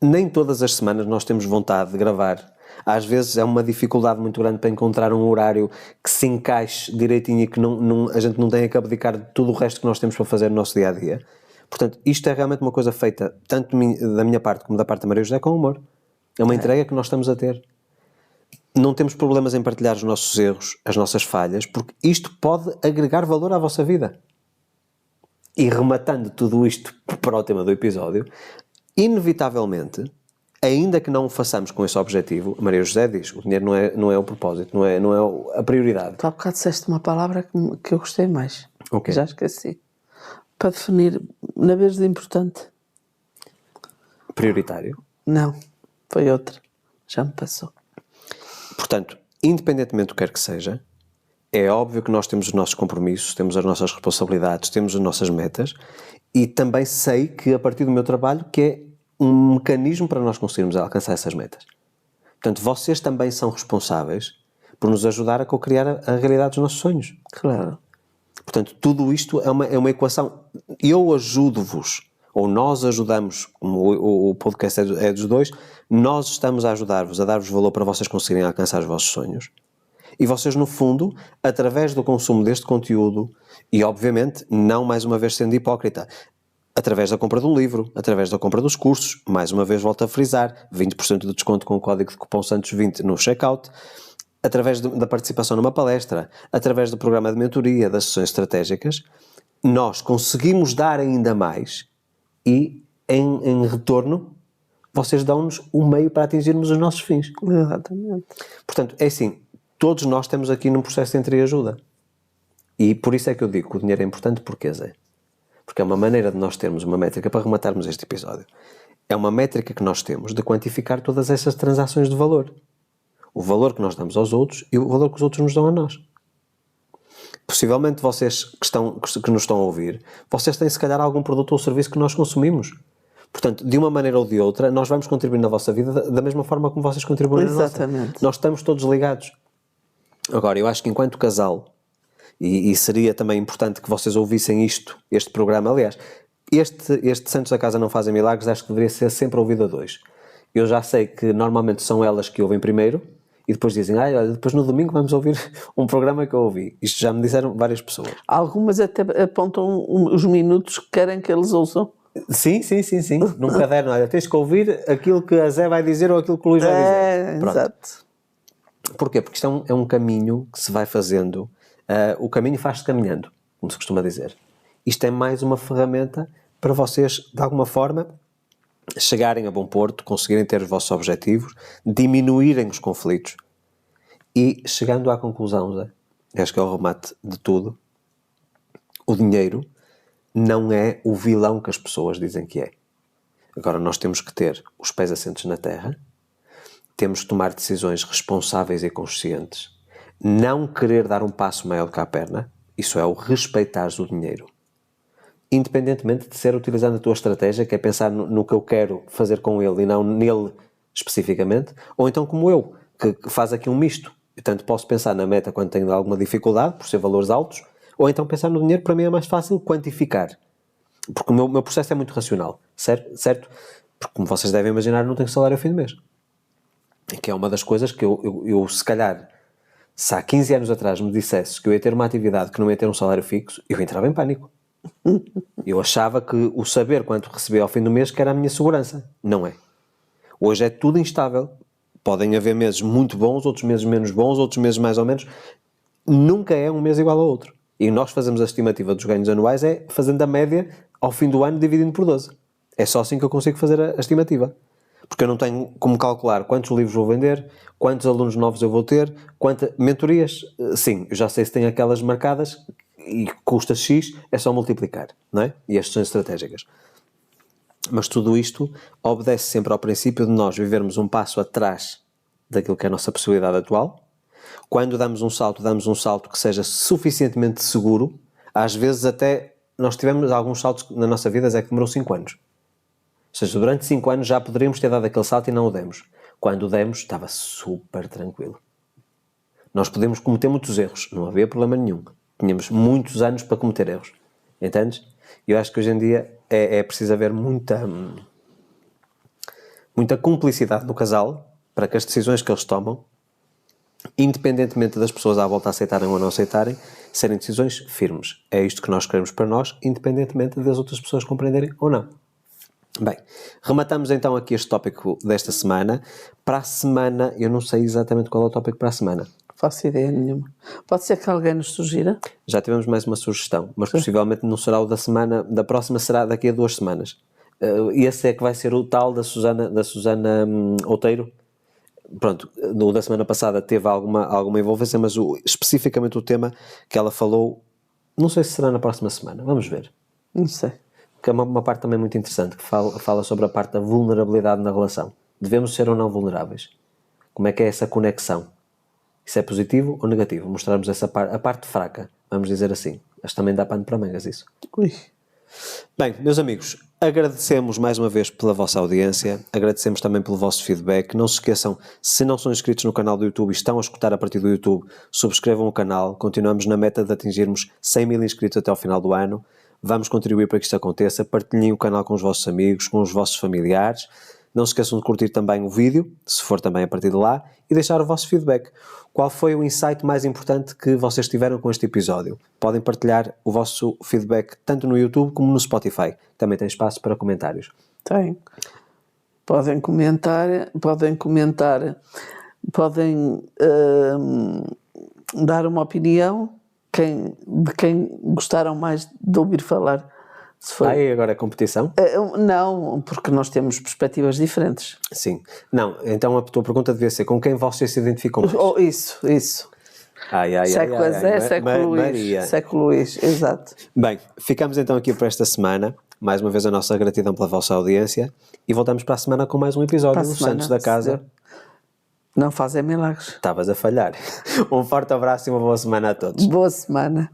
Nem todas as semanas nós temos vontade de gravar. Às vezes é uma dificuldade muito grande para encontrar um horário que se encaixe direitinho e que a gente não tenha que abdicar de tudo o resto que nós temos para fazer no nosso dia-a-dia. Portanto, isto é realmente uma coisa feita, tanto da minha parte como da parte da Maria José, com humor. É uma entrega que nós estamos a ter. Não temos problemas em partilhar os nossos erros, as nossas falhas, porque isto pode agregar valor à vossa vida. E rematando tudo isto para o tema do episódio, inevitavelmente, ainda que não o façamos com esse objetivo, a Maria José diz, o dinheiro não é o propósito, não é a prioridade. Tu há bocado disseste uma palavra que eu gostei mais. Okay. Já esqueci. Para definir, na vez de importante. Prioritário? Não, foi outra. Já me passou. Portanto, independentemente do que quer que seja, é óbvio que nós temos os nossos compromissos, temos as nossas responsabilidades, temos as nossas metas, e também sei que a partir do meu trabalho que é um mecanismo para nós conseguirmos alcançar essas metas. Portanto, vocês também são responsáveis por nos ajudar a co-criar a realidade dos nossos sonhos. Claro. Portanto, tudo isto é uma equação. Eu ajudo-vos, ou nós ajudamos, como o podcast é dos dois, nós estamos a ajudar-vos, a dar-vos valor para vocês conseguirem alcançar os vossos sonhos. E vocês, no fundo, através do consumo deste conteúdo, e obviamente, não mais uma vez sendo hipócrita, através da compra do livro, através da compra dos cursos, mais uma vez volto a frisar, 20% de desconto com o código de cupom Santos20 no checkout, através da participação numa palestra, através do programa de mentoria, das sessões estratégicas, nós conseguimos dar ainda mais e, em retorno, vocês dão-nos o meio para atingirmos os nossos fins. Exatamente. Portanto, é assim, todos nós estamos aqui num processo de entreajuda. E por isso é que eu digo que o dinheiro é importante, porque Zé? Porque é uma maneira de nós termos uma métrica para rematarmos este episódio. É uma métrica que nós temos de quantificar todas essas transações de valor. O valor que nós damos aos outros e o valor que os outros nos dão a nós. Possivelmente vocês que nos estão a ouvir, vocês têm se calhar algum produto ou serviço que nós consumimos. Portanto, de uma maneira ou de outra, nós vamos contribuir na vossa vida da mesma forma como vocês contribuem na nossa. Exatamente. Nós estamos todos ligados. Agora, eu acho que enquanto casal, e seria também importante que vocês ouvissem este programa, aliás, este Santos da Casa Não Fazem Milagres, acho que deveria ser sempre ouvido a dois. Eu já sei que normalmente são elas que ouvem primeiro e depois dizem, olha, depois no domingo vamos ouvir um programa que eu ouvi. Isto já me disseram várias pessoas. Algumas até apontam os minutos que querem que eles ouçam. Sim. Num caderno, olha, tens que ouvir aquilo que a Zé vai dizer ou aquilo que o Luís vai dizer. Pronto. Exato. Porquê? Porque isto é um caminho que se vai fazendo. O caminho faz-se caminhando, como se costuma dizer. Isto é mais uma ferramenta para vocês, de alguma forma, chegarem a bom porto, conseguirem ter os vossos objetivos, diminuírem os conflitos e, chegando à conclusão, Zé, acho que é o remate de tudo, o dinheiro não é o vilão que as pessoas dizem que é. Agora nós temos que ter os pés assentos na terra, temos que tomar decisões responsáveis e conscientes. Não querer dar um passo maior do que a perna, isso é o respeitares o dinheiro. Independentemente de ser utilizando a tua estratégia, que é pensar no que eu quero fazer com ele e não nele especificamente, ou então como eu, que faz aqui um misto. Portanto, posso pensar na meta quando tenho alguma dificuldade, por ser valores altos, ou então pensar no dinheiro, para mim é mais fácil quantificar. Porque o meu processo é muito racional, certo? Porque, como vocês devem imaginar, eu não tenho salário ao fim do mês. Que é uma das coisas que eu se calhar, se há 15 anos atrás me dissesses que eu ia ter uma atividade que não ia ter um salário fixo, eu entrava em pânico. Eu achava que o saber quanto recebia ao fim do mês que era a minha segurança. Não é. Hoje é tudo instável. Podem haver meses muito bons, outros meses menos bons, outros meses mais ou menos. Nunca é um mês igual ao outro. E nós fazemos a estimativa dos ganhos anuais fazendo a média ao fim do ano dividindo por 12. É só assim que eu consigo fazer a estimativa. Porque eu não tenho como calcular quantos livros vou vender, quantos alunos novos eu vou ter, quantas mentorias. Sim, eu já sei se tem aquelas marcadas e custa X, é só multiplicar, não é? E as gestões estratégicas. Mas tudo isto obedece sempre ao princípio de nós vivermos um passo atrás daquilo que é a nossa possibilidade atual. Quando damos um salto que seja suficientemente seguro. Às vezes até nós tivemos alguns saltos na nossa vida é que demorou 5 anos. Ou seja, durante 5 anos já poderíamos ter dado aquele salto e não o demos. Quando o demos, estava super tranquilo. Nós podemos cometer muitos erros, não havia problema nenhum. Tínhamos muitos anos para cometer erros. Entendes? Eu acho que hoje em dia é preciso haver muita cumplicidade no casal para que as decisões que eles tomam, independentemente das pessoas à volta aceitarem ou não aceitarem, serem decisões firmes. É isto que nós queremos para nós, independentemente das outras pessoas compreenderem ou não. Bem, rematamos então aqui este tópico desta semana. Para a semana, eu não sei exatamente qual é o tópico para a semana. Faço ideia nenhuma. Pode ser que alguém nos sugira? Já tivemos mais uma sugestão, mas possivelmente não será o da semana, da próxima será daqui a 2 semanas. Esse é que vai ser o tal da Susana Outeiro. Pronto, o da semana passada teve alguma envolvência, mas especificamente o tema que ela falou, não sei se será na próxima semana, vamos ver. Não sei. Que é uma parte também muito interessante, que fala sobre a parte da vulnerabilidade na relação. Devemos ser ou não vulneráveis? Como é que é essa conexão? Isso é positivo ou negativo? Mostrarmos a parte fraca, vamos dizer assim. Mas também dá pano para mangas isso. Ui. Bem, meus amigos, agradecemos mais uma vez pela vossa audiência, agradecemos também pelo vosso feedback. Não se esqueçam, se não são inscritos no canal do YouTube e estão a escutar a partir do YouTube, subscrevam o canal. Continuamos na meta de atingirmos 100 mil inscritos até ao final do ano. Vamos contribuir para que isto aconteça. Partilhem o canal com os vossos amigos, com os vossos familiares. Não se esqueçam de curtir também o vídeo, se for também a partir de lá, e deixar o vosso feedback. Qual foi o insight mais importante que vocês tiveram com este episódio? Podem partilhar o vosso feedback tanto no YouTube como no Spotify. Também tem espaço para comentários. Tem. Podem comentar, podem dar uma opinião de quem gostaram mais de ouvir falar. Se foi... E agora é competição? Não, porque nós temos perspectivas diferentes. Sim. Não, então a tua pergunta devia ser com quem vocês se identificam mais? Oh, isso. Século Zé, século Luís. Século Luís, exato. Bem, ficamos então aqui para esta semana. Mais uma vez a nossa gratidão pela vossa audiência e voltamos para a semana com mais um episódio dos Santos da Casa. Não fazem milagres. Estavas a falhar. Um forte abraço e uma boa semana a todos. Boa semana.